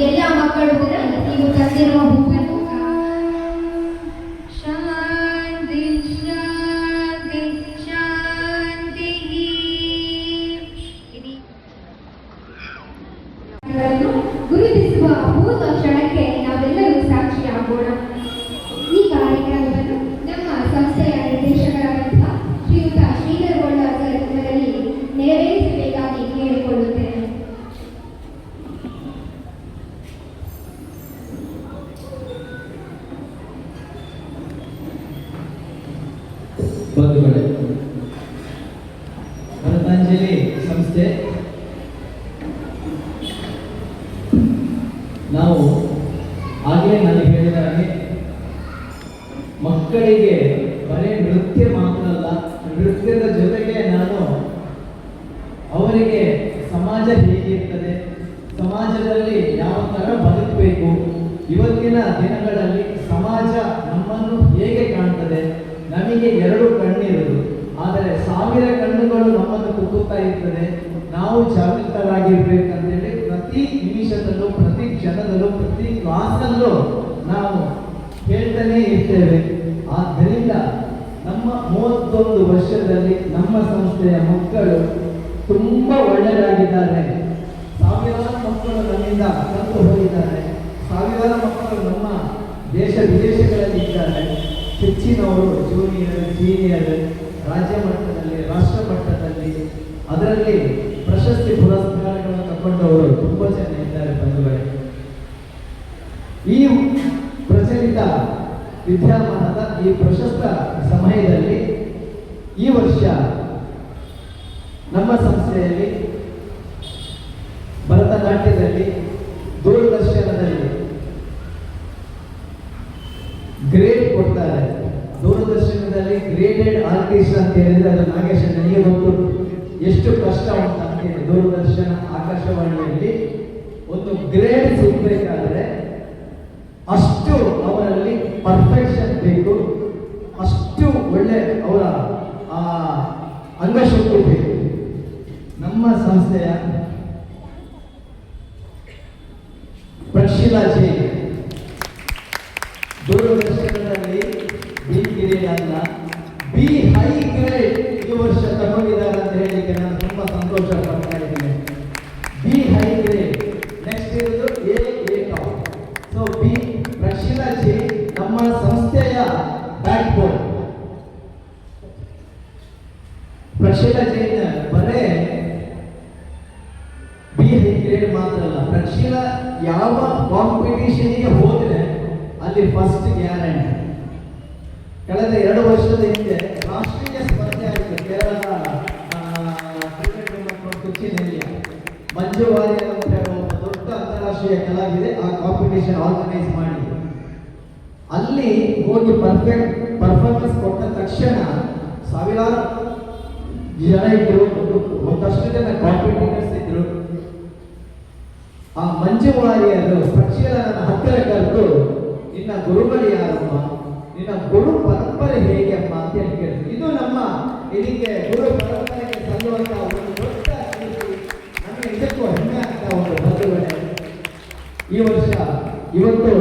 ಎಲ್ಲ ಮಕ್ಕಳು ಕೂಡ ನೀವು ತಂದಿರುವ ಹೂವನ್ನು ಶಾಂತಿ ಶಾಂತಿ ಶಾಂತಿ ಗುರುತಿಸುವ ಅಪೂರ್ವ ಕ್ಷಣಕ್ಕೆ ನಾವೆಲ್ಲರೂ ಸಾಕ್ಷಿಯಾಗೋಣ. ಈ ಕಾರ್ಯಕ್ರಮವನ್ನು ನಮ್ಮ ಸಂಸ್ಥೆಯ ನಿರ್ದೇಶಕರಾದಂತಹ ಶ್ರೀಯುತ ಶ್ರೀಧರಗೌಡ ಸರ್ ಇವರಲ್ಲಿ ನೆರವೇರಿಸಬೇಕಾಗಿ ಕೇಳಿಕೊಳ್ಳುತ್ತೇನೆ. ಬಂಧುಗಳೇ, ಪತಂಜಲಿ ಸಂಸ್ಥೆ ನಾವು ಆಗಲೇ ನಾನು ಹೇಳಿದ ಹಾಗೆ ಮಕ್ಕಳಿಗೆ ಬರೀ ನೃತ್ಯ ಮಾತ್ರ ಅಲ್ಲ, ನೃತ್ಯದ ಜೊತೆಗೆ ನಾನು ಅವರಿಗೆ ಸಮಾಜ ಹೇಗಿರ್ತದೆ, ಸಮಾಜದಲ್ಲಿ ಯಾವ ಥರ ಬದುಕಬೇಕು, ಇವತ್ತಿನ ದಿನಗಳಲ್ಲಿ ಸಮಾಜ ನಮ್ಮನ್ನು ಹೇಗೆ ಕಾಣ್ತದೆ. ನಮಗೆ 2 ಕಣ್ಣಿರುವುದು, ಆದರೆ 1000 ಕಣ್ಣುಗಳು ನಮ್ಮನ್ನು ಕುಕ್ಕುತ್ತಾ ಇರ್ತದೆ. ನಾವು ಜಾಗೃತರಾಗಿರ್ಬೇಕಂತೇಳಿ ಪ್ರತಿ ನಿಮಿಷದಲ್ಲೂ, ಪ್ರತಿ ಕ್ಷಣದಲ್ಲೂ, ಪ್ರತಿ ಕ್ಲಾಸಲ್ಲೂ ನಾವು ಹೇಳ್ತಾನೆ ಇರ್ತೇವೆ. ಆದ್ದರಿಂದ ನಮ್ಮ 31 ವರ್ಷದಲ್ಲಿ ನಮ್ಮ ಸಂಸ್ಥೆಯ ಮಕ್ಕಳು ತುಂಬ ಒಳ್ಳೆಯದಾಗಿದ್ದಾರೆ. ಸಾವಿರಾರು ಮಕ್ಕಳು ನಮ್ಮಿಂದ ಕಲಿತು ಹೋಗಿದ್ದಾರೆ. ಸಾವಿರಾರು ಮಕ್ಕಳು ನಮ್ಮ ದೇಶ ವಿದೇಶಗಳಲ್ಲಿ ಇದ್ದಾರೆ. ಹೆಚ್ಚಿನವರು ಜೂನಿಯರ್, ಸೀನಿಯರ್, ರಾಜ್ಯ ಮಟ್ಟದಲ್ಲಿ, ರಾಷ್ಟ್ರ ಮಟ್ಟದಲ್ಲಿ, ಅದರಲ್ಲಿ ಪ್ರಶಸ್ತಿ ಪುರಸ್ಕಾರಗಳನ್ನು ತಗೊಂಡವರು ತುಂಬ ಜನ ಇದ್ದಾರೆ ಬಂಧುಗಳೇ. ಈ ಪ್ರಚಲಿತ ವಿದ್ಯಮಾನದ ಈ ಪ್ರಶಸ್ತ ಸಮಯದಲ್ಲಿ ಈ ವರ್ಷ ನಮ್ಮ ಸಂಸ್ಥೆಯಲ್ಲಿ ಭರತನಾಟ್ಯದಲ್ಲಿ, ದೂರದರ್ಶನದಲ್ಲಿ ಗ್ರೇಡ್ ಕೊಡ್ತಾರೆ. ದೂರದರ್ಶನದಲ್ಲಿ ಗ್ರೇಡೆಡ್ ಆರ್ಟಿಸ್ಟ್ ಅಂತ ಹೇಳಿದ್ರೆ ಅದು ನಾಗೇಶ್ ನನಗೆ ಗೊತ್ತು ಎಷ್ಟು ಕಷ್ಟ ಉಂಟು ಅಂತ ಹೇಳಿ. ದೂರದರ್ಶನ, ಆಕಾಶವಾಣಿಯಲ್ಲಿ ಒಂದು ಗ್ರೇಡ್ ಸಿಗಬೇಕಾದ್ರೆ ಅಷ್ಟು ಅವರಲ್ಲಿ ಪರ್ಫೆಕ್ಷನ್ ಬೇಕು, ಅಷ್ಟು ಒಳ್ಳೆ ಅವರ ಅಂಗಶಕ್ತಿ ಬೇಕು. ನಮ್ಮ ಸಂಸ್ಥೆಯ ಪ್ರಕ್ಷಿಲಾ ಜಿ ದೂರದರ್ಶನದಲ್ಲಿ ಬಿ ಗ್ರೇಡ್ ಅಲ್ಲ, ಬಿ ಹೈ ಗ್ರೇಡ್ ಈ ವರ್ಷ ತಗೊಂಡಿದ್ದಾರೆ ಅಂತ ಹೇಳಿಕ್ಕೆ ನಾನು ತುಂಬ ಸಂತೋಷ ಪಡ್ತಾ ಇದ್ದೇನೆ. ಬಿ ಹೈ ಗ್ರೇಡ್, ನೆಕ್ಸ್ಟ್ ಇರೋದು ಎ ಟಾಪ್. ಸೊ ಬಿ ಪ್ರಕ್ಷಿಲಾ ಜಿ ನಮ್ಮ ಸಂಸ್ಥೆಯ ಬ್ಯಾಕ್ ಬೋನ್. ಪ್ರಕ್ಷಿಲಾ ಜೈನ್ ಬರೇ ಬಿ ಹೈ ಗ್ರೇಡ್ ಮಾತ್ರ ಅಲ್ಲ, ಪ್ರಕ್ಷಿಲಾ ಯಾವ ಕಾಂಪಿಟಿಷನ್ಗೆ ಹೋದ್ರೆ ಅಲ್ಲಿ ಫಸ್ಟ್ ಗ್ಯಾರಂಟಿ. ಕಳೆದ 2 ವರ್ಷದ ಹಿಂದೆ ರಾಷ್ಟ್ರೀಯ ಸ್ಪರ್ಧೆ ಆಯಿತು ಕೇರಳದ ಕೊಚ್ಚಿನಲ್ಲಿ. ಮಂಜು ವಾರಿಯರ್ ಅಂತ ಒಬ್ಬ ದೊಡ್ಡ ಅಂತಾರಾಷ್ಟ್ರೀಯ ಕಲಾವಿದೆ ಆ ಕಾಂಪಿಟೇಷನ್ ಆರ್ಗನೈಸ್ ಮಾಡಿ ಅಲ್ಲಿ ಹೋಗಿ ಪರ್ಫಾರ್ಮೆನ್ಸ್ ಕೊಟ್ಟ ತಕ್ಷಣ ಸಾವಿರಾರು ಜನ ಇದ್ರು, ಒಂದಷ್ಟು ಜನ ಕಾಂಪಿಟೇಟರ್ಸ್ ಇದ್ರು. ಆ ಮಂಜು ವಾರಿಯರು ಪ್ರಕ್ಷಿಲನ ಹತ್ತಿರ ಕರೆದು, ನಿನ್ನ ಗುರುಗಳು ಯಾರಮ್ಮ, ನಿನ್ನ ಗುರು ಪರಂಪರೆ ಹೇಗೆ ಅಮ್ಮ ಅಂತ ಹೇಳಿ ಕೇಳಿದ್ರು. ಇದು ನಮ್ಮ ಇದಕ್ಕೆ ಗುರು ಪರಂಪರೆಗೆ ಸಲ್ಲುವಂತಹ ಒಂದು ದೊಡ್ಡ ಕೀರ್ತಿ. ನಮಗೆ ಇದಕ್ಕೂ ಹೆಮ್ಮೆ ಆಗ್ತಾ ಒಂದು ಬಂಧುಗಳೇ. ಈ ವರ್ಷ ಇವತ್ತು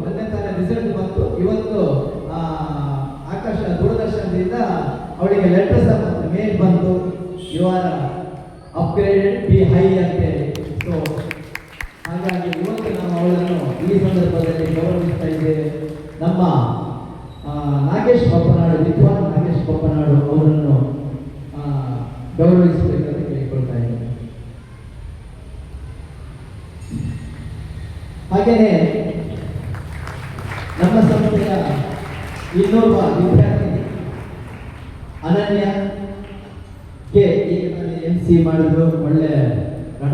ಮೊನ್ನೆ ತಾನೇ ರಿಸಲ್ಟ್ ಬಂತು. ಇವತ್ತು ದೂರದರ್ಶನದಿಂದ ಅವಳಿಗೆ ಲೆಟರ್ಸ್ ಮೇಲ್ ಬಂತು, you are upgraded B high ಅಂತೇಳಿ. ಸೊ ಹಾಗಾಗಿ ಇವತ್ತು ನಾವು ಅವಳನ್ನು ಈ ಸಂದರ್ಭದಲ್ಲಿ ಗೌರವಿಸ್ತಾ ಇದ್ದೇವೆ. ನಮ್ಮ ನಾಗೇಶ್ ಬಪ್ಪನಾಡು, ವಿದ್ವಾನ್ ನಾಗೇಶ್ ಬಪ್ಪನಾಡು ಅವರನ್ನು ಗೌರವಿಸಬೇಕಂತ ಕೇಳಿಕೊಳ್ತಾ ಇದ್ದೇನೆ. ಹಾಗೆಯೇ ನಮ್ಮ ಸಂಸ್ಥೆಯ ಇನ್ನೊಬ್ಬ ವಿದ್ಯಾರ್ಥಿ ಅನನ್ಯ ಕೆ ಈಗ MC ಮಾಡಿದ್ರು. ಒಳ್ಳೆ ನಟ.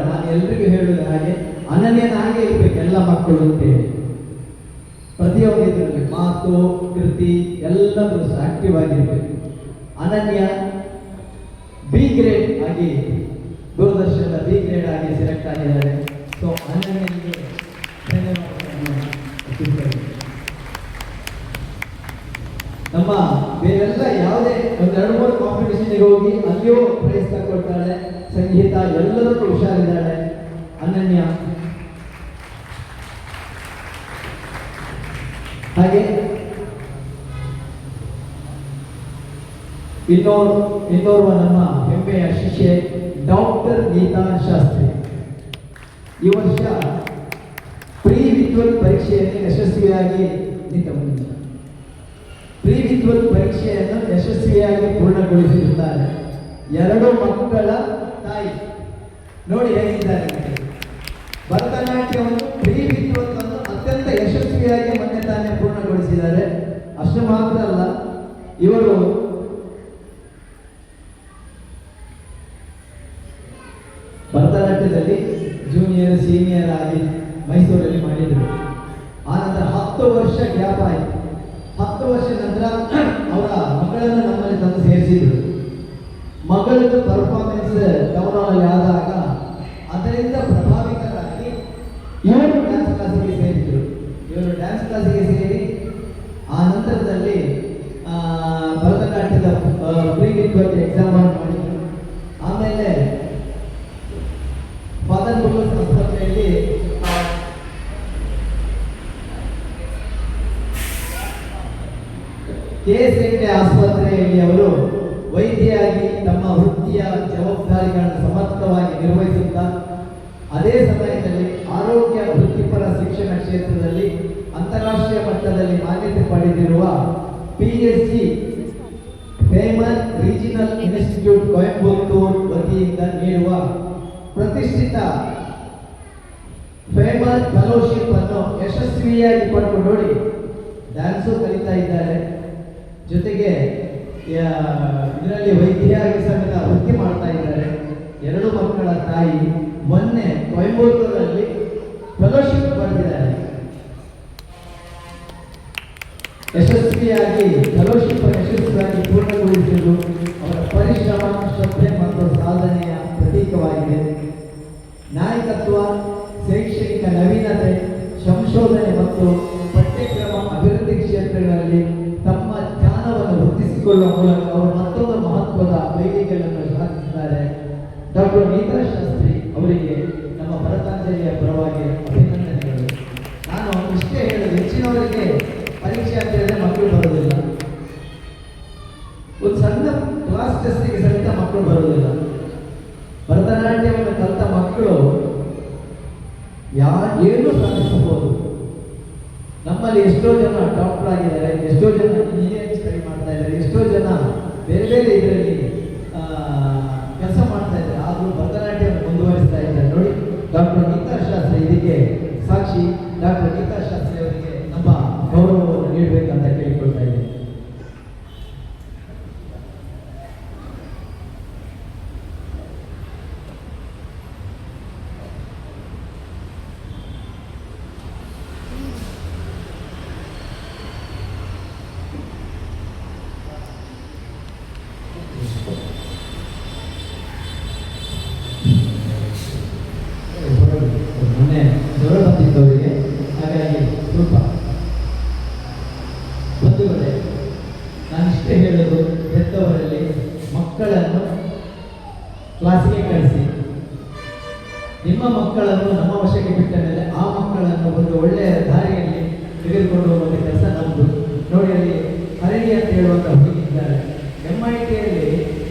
ನಾನು ಎಲ್ರಿಗೂ ಹೇಳುವುದು ಹಾಗೆ ಅನನ್ಯನಾಗೆ ಇರ್ಬೇಕು ಎಲ್ಲ ಮಕ್ಕಳು ಅಂತೇಳಿ. ಪ್ರತಿಯೊಂದು ಇದರಲ್ಲಿ ಮಾತು, ಕೃತಿ ಎಲ್ಲದೂ ಆಕ್ಟಿವ್ ಆಗಿರ್ಬೇಕು. ಅನನ್ಯ ಬಿ ಗ್ರೇಡ್ ಆಗಿ ದೂರದರ್ಶನದ ಬಿ ಗ್ರೇಡ್ ಆಗಿ ಸೆಲೆಕ್ಟ್ ಆಗಿದ್ದಾರೆ. ಸೊ ಅನನ್ಯನಿಗೆ ಧನ್ಯವಾದಗಳನ್ನು ಅರ್ಪಿಸ್ತೇನೆ. ನಮ್ಮ ಬೇರೆಲ್ಲ ಯಾವುದೇ ಒಂದು 2-3 ಕಾಂಪಿಟೇಷನ್ಗೆ ಹೋಗಿ ಅಲ್ಲಿಯೂ ಪ್ರೈಸ್ ತಗೊಳ್ತಾಳೆ. ಸಂಗೀತ ಎಲ್ಲದಕ್ಕೂ ಹುಷಾರಿದ್ದಾಳೆ ಅನನ್ಯ. ಹಾಗೆ ಇನ್ನೋರ್ವ ನಮ್ಮ ಹೆಮ್ಮೆಯ ಶಿಷ್ಯೆ ಡಾಕ್ಟರ್ ಗೀತಾ ಶಾಸ್ತ್ರಿ. ಈ ವರ್ಷ ಪ್ರೀ ವಿದ್ವತ್ ಪರೀಕ್ಷೆಯನ್ನು ಯಶಸ್ವಿಯಾಗಿ ಪೂರ್ಣಗೊಳಿಸಿರುತ್ತಾರೆ. 2 ಮಕ್ಕಳ ತಾಯಿ ನೋಡಿ ಹೇಗಿದ್ದಾರೆ. ಭರತನಾಟ್ಯವನ್ನು ಪ್ರೀ ವಿದ್ವತ್ತನ್ನು ಅತ್ಯಂತ ಯಶಸ್ವಿಯಾಗಿ ಮೊನ್ನೆ ತಾನೇ ಪೂರ್ಣಗೊಳಿಸಿದ್ದಾರೆ. ಅಷ್ಟು ಮಾತ್ರ ಅಲ್ಲ, ಇವರು ಭರತನಾಟ್ಯದಲ್ಲಿ ಜೂನಿಯರ್ ಸೀನಿಯರ್ ಆಗಿ ಮೈಸೂರಲ್ಲಿ ಮಾಡಿದರು. ಆನಂತರ 10 ವರ್ಷ ಗ್ಯಾಪ್ ಆಯಿತು. 10 ವರ್ಷ ನಂತರ ಅವರ ಮಕ್ಕಳನ್ನು ನಮ್ಮಲ್ಲಿ ತಂದು ಸೇರಿಸಿದರು. ಮಗಳದ್ದು ಪರ್ಫಾರ್ಮೆನ್ಸ್ ಡೌನಲ್ಲಿ ಆದಾಗ ಅದರಿಂದ ಪ್ರಭಾವಿತರಾಗಿ ಇವರು ಡ್ಯಾನ್ಸ್ ಕ್ಲಾಸಿಗೆ ಸೇರಿದರು. ಸೇರಿ ಆ ನಂತರದಲ್ಲಿ ಭರತನಾಟ್ಯದ ಪ್ರೀ ವಿದ್ವತ್ ಎಕ್ಸಾಮ್ ಮಾಡಿದರು. ಆಮೇಲೆ ಫಾದರ್ ಬುಲ್ಲಸ್ ಆಸ್ಪತ್ರೆಯಲ್ಲಿ KS ಆಸ್ಪತ್ರೆಯಲ್ಲಿ ಅವರು ವೈದ್ಯರಾಗಿ ತಮ್ಮ ವೃತ್ತಿಯ ಜವಾಬ್ದಾರಿಗಳನ್ನು ಸಮರ್ಥವಾಗಿ ನಿರ್ವಹಿಸುತ್ತಾ ಅದೇ ಸಮಯದಲ್ಲಿ ಆರೋಗ್ಯ ವೃತ್ತಿಪರ ಶಿಕ್ಷಣ ಕ್ಷೇತ್ರದಲ್ಲಿ ಅಂತಾರಾಷ್ಟ್ರೀಯ ಮಟ್ಟದಲ್ಲಿ ಮಾನ್ಯತೆ ಪಡೆದಿರುವ PSG famous regional institute Coimbatore ವತಿಯಿಂದ ನೀಡುವ ಪ್ರತಿಷ್ಠಿತ ಫೇಮಸ್ ಫೆಲೋಶಿಪ್ ಅನ್ನು ಯಶಸ್ವಿಯಾಗಿ ಪಡೆದು ನೋಡಿ ಡ್ಯಾನ್ಸು ಕಲಿತಾ ಇದ್ದಾರೆ. ಜೊತೆಗೆ ಇದರಲ್ಲಿ ವೈದ್ಯರಾಗಿ ಸಮೇತ ವೃತ್ತಿ ಮಾಡ್ತಾ ಇದ್ದಾರೆ. 2 ಮಕ್ಕಳ ತಾಯಿ ಮೊನ್ನೆ ಕೊಯಂಬತ್ತೂರಲ್ಲಿ ಫೆಲೋಶಿಪ್ ಪಡೆದಿದ್ದಾರೆ. ಯಶಸ್ವಿಯಾಗಿ ಪೂರ್ಣಗೊಳಿಸಲು ಅವರ ಪರಿಶ್ರಮ, ಶ್ರದ್ಧೆ ಮತ್ತು ಸಾಧನೆಯ ಪ್ರತೀಕವಾಗಿದೆ. ನಾಯಕತ್ವ, ಶೈಕ್ಷಣಿಕ ನವೀನತೆ, ಸಂಶೋಧನೆ ಮತ್ತು ಪಠ್ಯಕ್ರಮ ಅಭಿವೃದ್ಧಿ ಕ್ಷೇತ್ರಗಳಲ್ಲಿ ತಮ್ಮ ಜ್ಞಾನವನ್ನು ವೃದ್ಧಿಸಿಕೊಳ್ಳುವ ಮೂಲಕ ಅವರು ಮತ್ತೊಂದು ಮಹತ್ವದ ವೇದಿಕೆಯನ್ನು ಸಾಧಿಸಿದ್ದಾರೆ. ಡಾಕ್ಟರ್ ಗೀತಾ ಶಾಸ್ತ್ರಿ ಅವರಿಗೆ ನಮ್ಮ ಭರತಾಂಜಲಿಯ ಪರವಾಗಿ ಅಭಿನಂದನೆಗಳು. ನಾನು ಇಷ್ಟೇ ಹೇಳೋದು, ಹೆಚ್ಚಿನವರಿಗೆ ಪರೀಕ್ಷೆ ಅಂತ ಹೇಳಿದ್ರೆ ಮಕ್ಕಳು ಬರೋದಿಲ್ಲ. ಒಂದು ಸಣ್ಣ ಕ್ಲಾಸ್ ಟೆಸ್ಟಿಗೆ ಸಹಿತ ಮಕ್ಕಳು ಬರೋದಿಲ್ಲ. ಭರತನಾಟ್ಯವನ್ನು ಕಲಿತ ಮಕ್ಕಳು ಏನು ಸಾಧಿಸಬಹುದು. ನಮ್ಮಲ್ಲಿ ಎಷ್ಟೋ ಜನ ಡಾಕ್ಟರ್ ಆಗಿದ್ದಾರೆ, ಎಷ್ಟೋ ಜನ ಇಂಜಿನಿಯರಿಂಗ್ ಸ್ಟಡಿ ಮಾಡ್ತಾ ಇದ್ದಾರೆ, ಎಷ್ಟೋ ಜನ ಬೇರೆ ಬೇರೆ ಇದರಲ್ಲಿ ಕೆಲಸ ಮಾಡ್ತಾ ಇದ್ದಾರೆ. ಆದರೂ ಭರತನಾಟ್ಯವನ್ನು ಮುಂದುವರಿಸ್ತಾ ಇದ್ದಾರೆ. ನೋಡಿ, ಡಾಕ್ಟರ್ ಗೀತಾ ಶಾಸ್ತ್ರಿ ಇದಕ್ಕೆ ಸಾಕ್ಷಿ. ಡಾಕ್ಟರ್ ಗೀತಾ ಶಾಸ್ತ್ರಿ ಅವರಿಗೆ ನಮ್ಮ ಗೌರವವನ್ನು ನೀಡಬೇಕಂತ ಕೇಳಿಕೊಳ್ತಾ ಇದ್ದೇನೆ. ಮೊನ್ನೆ ಜ್ವರ ಬಂದಿದ್ದವರಿಗೆ, ಹಾಗಾಗಿ ಸ್ವಲ್ಪ ಬಂಧುಗಳೇ, ನಾನಿಷ್ಟೇ ಹೇಳೋದು, ಹೆತ್ತವರಲ್ಲಿ ಮಕ್ಕಳನ್ನು ಕ್ಲಾಸಿಗೆ ಕಳಿಸಿ. ನಿಮ್ಮ ಮಕ್ಕಳನ್ನು ನಮ್ಮ ವಶಕ್ಕೆ ಬಿಟ್ಟ ಮೇಲೆ ಆ ಮಕ್ಕಳನ್ನು ಒಂದು ಒಳ್ಳೆಯ ದಾರಿಯಲ್ಲಿ ತೆಗೆದುಕೊಂಡು ಹೋಗುವ ಕೆಲಸ ನಮ್ಮದು. ನೋಡಿ, ಅಲ್ಲಿ ಹರಡಿ ಅಂತ ಹೇಳುವಂಥ ಹುಡುಗಿ ಇದ್ದಾರೆ. MITಯಲ್ಲಿ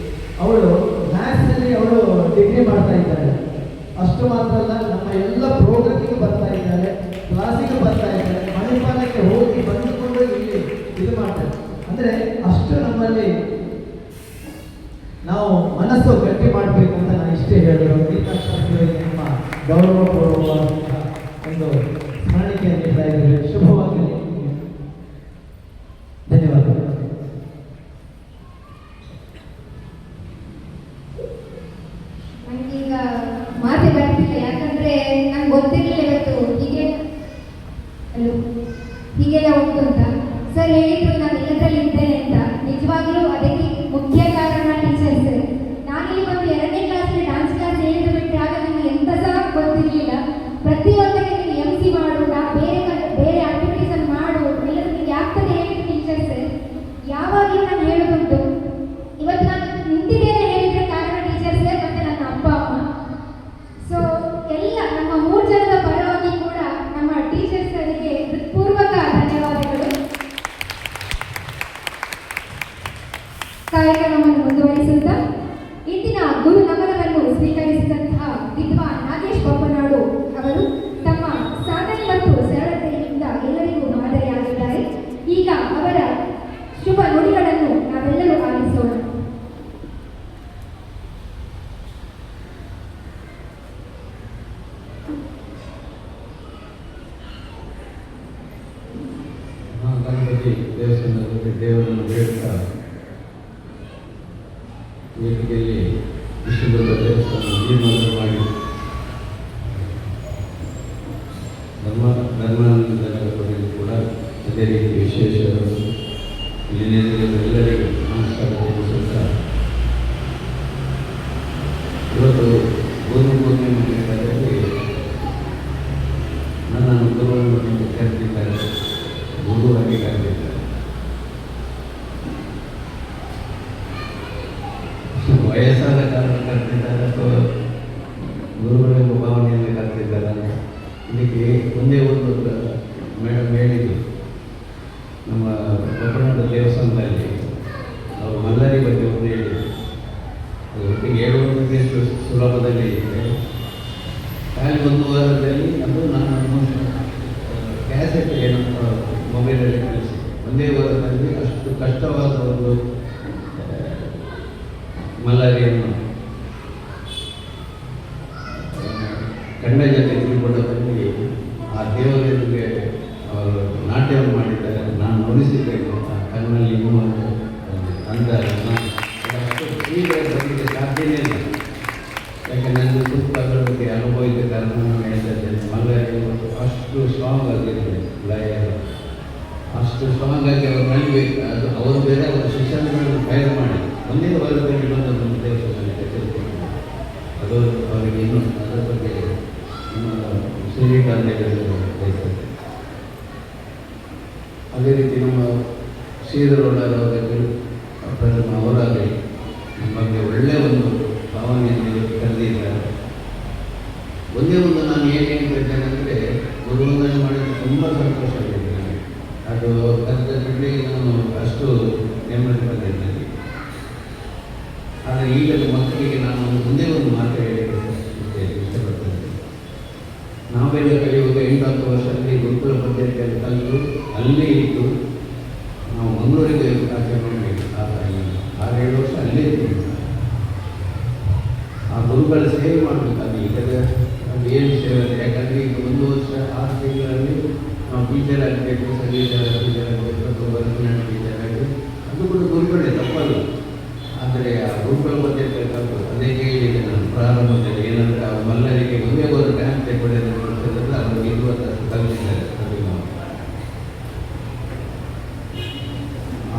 ಅವಳು ಮ್ಯಾಥ್ಸಲ್ಲಿ ಅವಳು ಡಿಗ್ರಿ ಮಾಡ್ತಾ ಇದ್ದಾಳೆ. ಅಷ್ಟು ಮಾತ್ರ ಅಲ್ಲ, ನಮ್ಮ ಎಲ್ಲ ಪ್ರೋಗ್ರಾಮಿಗೂ ಬರ್ತಾ ಇದ್ದಾರೆ, ಕ್ಲಾಸಿಗೂ ಬರ್ತಾ ಇದ್ದಾರೆ, ಮಣಿಪಾಲಕ್ಕೆ ಹೋಗಿ ಬಂದುಕೊಂಡು ಇಲ್ಲಿ ಇದು ಮಾಡ್ತಾರೆ. ಅಂದರೆ ಅಷ್ಟು ನಮ್ಮಲ್ಲಿ ನಾವು ಮನಸ್ಸು ಗಟ್ಟಿ ಮಾಡಬೇಕು ಅಂತ ನಾನು ಇಷ್ಟೇ ಹೇಳಿದ್ರು. ಗೀತಾ ಶಾಸ್ತ್ರಿ ನಿಮ್ಮ ಗೌರವಪೂರ್ವಕ ಸರ್ ಹೇಳಿದ್ರು ನಾನು ಎಲ್ಲದರಲ್ಲಿ ಇದ್ದೇನೆ ಅಂತ. ನಿಜವಾಗ್ಲೂ ಅದಕ್ಕೆ ಮುಖ್ಯ ಕಾರಣ ಟೀಚರ್ಸ್. ನಾನಿಲ್ಲಿ ಬಂದು 2ನೇ ಕ್ಲಾಸಲ್ಲಿ ಡ್ಯಾನ್ಸ್ ಕ್ಲಾಸ್ ಹೇಳಿದ್ರು ಬಿಟ್ಟರೆ ಆಗ ನನಗೆ ಎಂತ ಸಹ ಗೊತ್ತಿರಲಿಲ್ಲ. ಪ್ರತಿಯೊಂದಕ್ಕೆ ನೀವು MC ಮಾಡು, ಬೇರೆ ಆಕ್ಟಿವಿಟೀಸ್ ಅನ್ನು ಮಾಡು, ಎಲ್ಲರೂ ನಿಮಗೆ ಆಗ್ತದೆ ಹೇಳಿದ್ರು ಟೀಚರ್ಸ್. ಯಾವಾಗಲೂ ನಾನು ಹೇಳೋದುಂಟು, ಇವತ್ತು ನಾನು ನಿಂತಿದ್ದೇನೆ ಹೇಳಿದ್ರೆ ಕಾರಣ ಟೀಚರ್ಸ್ ಮತ್ತೆ ನನ್ನ ಅಪ್ಪ ಅಮ್ಮ. ಸೊ ಎಲ್ಲ ನಮ್ಮ 3 ಜನದ ಪರವಾಗಿ ಕೂಡ ನಮ್ಮ ಟೀಚರ್ಸ್ ಅವರಿಗೆ ಹೃತ್ಪೂರ್ವಕ ಧನ್ಯವಾದಗಳು. ಕಾರ್ಯಕ್ರಮವನ್ನು ಮುಂದುವರಿಸುತ್ತಾ ಇಂದಿನ ಗುರು ನಮನವನ್ನು ಸ್ವೀಕರಿಸಿದಂತಹ ವಿದ್ವಾನ್ ನಾಗೇಶ್ ಬೊಪ್ಪನಾಡು ಅವರು ತಮ್ಮ ಸಾಧನೆ ಮತ್ತು ಸರಳತೆಯಿಂದ ಎಲ್ಲರಿಗೂ ಮಾದರಿಯಾಗಿದ್ದಾರೆ. ಈಗ ಅವರ ಶುಭ ನುಡಿಗಳನ್ನು ನಾವೆಲ್ಲರೂ ಆಲಿಸೋಣ. ಗಣಪತಿ ದೇವಸ್ಥಾನದಲ್ಲಿ ದೇವರನ್ನು ಬೇಡ್ತಾ ವೇದಿಕೆಯಲ್ಲಿ ವಿಶ್ವದೊಡ್ಡ ದೇವಸ್ಥಾನ ಜೀರ್ಣೋದ್ಧಾರ ಮಾಡಿ ಧರ್ಮಾನಂದರ ಬಗೆಗೂ ಕೂಡ ಅದೇ ರೀತಿ ವಿಶೇಷ ಇಲ್ಲಿ ನೆರೆದಿರುವ ಎಲ್ಲರಿಗೂ ನಮಸ್ಕಾರ ತಿಳಿಸುತ್ತಾ, ಇವತ್ತು ಗುರು ಪೂರ್ಣಿಮೆ ಬೇಕಾದಲ್ಲಿ ನನ್ನನ್ನು ಗುರುವನ್ನು ಕರೆದಿದ್ದಾರೆ, ಗುರುವಾಗಿ ಕರೆದಿದ್ದಾರೆ. ವಯಸ್ಸಾದ ಕಾರಣ ಕರೆದಿದ್ದಾರೆ ಅಥವಾ ಗುರುಗಳ ಭಾವನೆಯಲ್ಲಿ ಕರೆದಿದ್ದಾರೆ. ಇದಕ್ಕೆ ಒಂದೇ ಒಂದು ಮೇಡಮ್ ಹೇಳಿದ್ರು, ನಮ್ಮ ಬೊಪ್ಪನಾಡು ದೇವಸ್ಥಾನದಲ್ಲಿ ಅವರು ಮಲ್ಲರಿ ಬಗ್ಗೆ ಒಂದು ಹೇಳಿದರು. ಅದು ಒಟ್ಟಿಗೆ ಹೇಳುವುದಕ್ಕೆ ಸುಲಭದಲ್ಲಿ ಇದೆ. ಖಾಲಿ 1 ವಾರದಲ್ಲಿ ಅದು ನಾನು ಕ್ಯಾಸೆಟ್ ಏನು ಮೊಬೈಲಲ್ಲಿ ಕಳಿಸಿ ಒಂದೇ ವಾರದಲ್ಲಿ ಅಷ್ಟು ಕಷ್ಟವಾದ ಒಂದು ಮಲ್ಲರಿಯನ್ನು ಕಣ್ಣ ಜೊತೆ ತಿಳ್ಕೊಂಡಲ್ಲಿ ಆ ದೇವರಿಗೆ ಅವರು ನಾಟ್ಯವನ್ನು ಮಾಡಿದ್ದಾರೆ. ನಾನು ನುಡಿಸಿದ್ದೇನೆ ಕಣ್ಣಲ್ಲಿ ಇನ್ನೂ ಅಂತ ಅಷ್ಟು ಈಗ ಬರಲಿಕ್ಕೆ ಸಾಧ್ಯವೇ ಇಲ್ಲ. ಯಾಕೆ ನನ್ನ ಸುತ್ತ ಅದರ ಬಗ್ಗೆ ಅನುಭವಿಸಿದ ಕಾರಣ ನಾನು ಹೇಳ್ತಾ ಇದ್ದೇನೆ. ಮಲ್ಲರಿ ಅಷ್ಟು ಸ್ಟ್ರಾಂಗ್ ಆಗಿರ್ತದೆ, ಲಯ ಅಷ್ಟು ಸ್ಟ್ರಾಂಗ್ ಆಗಿ ಅವರು ನಡಿಬೇಕು. ಅದು ಅವರು ಬೇರೆ ಅವರ ಶಿಕ್ಷಣಗಳನ್ನು ತಯಾರು ಮಾಡಿ ಒಂದೇ ವಾರದಲ್ಲಿ ಬಂದು ನಮ್ಮ ದೇವಸ್ಥಾನಕ್ಕೆ ತಿಳ್ಕೊಂಡು ಅದು ಅವರಿಗೆ ಇನ್ನೂ ಅದರ ಬಗ್ಗೆ ಇನ್ನೂ ಸೀರಿಯಸ್ ಅಂತ ಬಯಸ್ತದೆ. ಅದೇ ರೀತಿ ನಮ್ಮ ಶ್ರೀಧರೊಳ್ಳವರಾಗಲಿ ಪ್ರಥಮ ಅವರಾಗಲಿ ನಮ್ಮ ಬಗ್ಗೆ ಒಳ್ಳೆಯ ಒಂದು ಭಾವನೆಯನ್ನು ಕರೆದಿದ್ದಾರೆ. ಒಂದೇ ಒಂದು ನಾನು ಏನು ಹೇಳ್ತೇನೆ ಅಂದರೆ, ಗುರುವಂದನೆ ಮಾಡಿದ್ರೆ ತುಂಬ ಸಂತೋಷ ಆಗಿದೆ ನನಗೆ. ಅದು ಕರೆದಲ್ಲಿ ನಾನು ಅಷ್ಟು ನೆಮ್ಮದಿ ಬಂದಿದ್ದೇನೆ. ಆದರೆ ಈಗದ ಮಕ್ಕಳಿಗೆ ನಾನು ಒಂದೇ ಒಂದು ಮಾತು ಹೇಳಿಕ್ಕೆ ಇಷ್ಟಪಡ್ತೇನೆ. ನಾವೆಲ್ಲ ಕಲಿಯುವಾಗ 8-10 ವರ್ಷದಲ್ಲಿ ಗುರುಕುಲ ಪದ್ಧತಿಯಲ್ಲಿ ಕಲಿತು ಅಲ್ಲೇ ಇದ್ದು ನಾವು ಮಂಗಳೂರಿಗೆ ಆಚರಣೆ ಮಾಡಿ 6-7 ವರ್ಷ ಅಲ್ಲೇ ಇದ್ದೀವಿ. ಆ ಗುರುಗಳ ಸೇವೆ ಮಾಡಬೇಕಾದ್ರೆ ಈಗದ ಅದು ಏನು ಸೇವೆ ಅಂದರೆ, ಯಾಕಂದರೆ ಈಗ 1 ವರ್ಷ 6 ತಿಂಗಳಲ್ಲಿ ನಾವು ಟೀಚರ್ ಆಗಬೇಕು, ಸಂಗೀತ ಟೀಚರ್ ಆಗಬೇಕು ಅಥವಾ ಭರತನಾಟ್ಯ ಟೀಚರ್ ಆಗಬೇಕು, ಅದು ಕೂಡ ಗುರುಗಳೇ ತಪ್ಪಲ್ಲ. ಆದರೆ ಆ ಗುರುಗಳ ಪದ್ಧತಿ ಕಲಿತು ಅದೇ ಹೇಳಿದೆ ನಾನು ಪ್ರಾರಂಭದಲ್ಲಿ ಏನಂದರೆ, ಆ ಮಲ್ಲರಿಗೆ ಒಂದೇ ಒಂದು ಡ್ಯಾನ್ಸ್ ತೆಗೊಳ್ಳೋದು ಕೊಡ್ತಿದ್ರಲ್ಲ, ಅವ್ರಿಗೆ 20 ಕಲಿತಿದ್ದಾರೆ.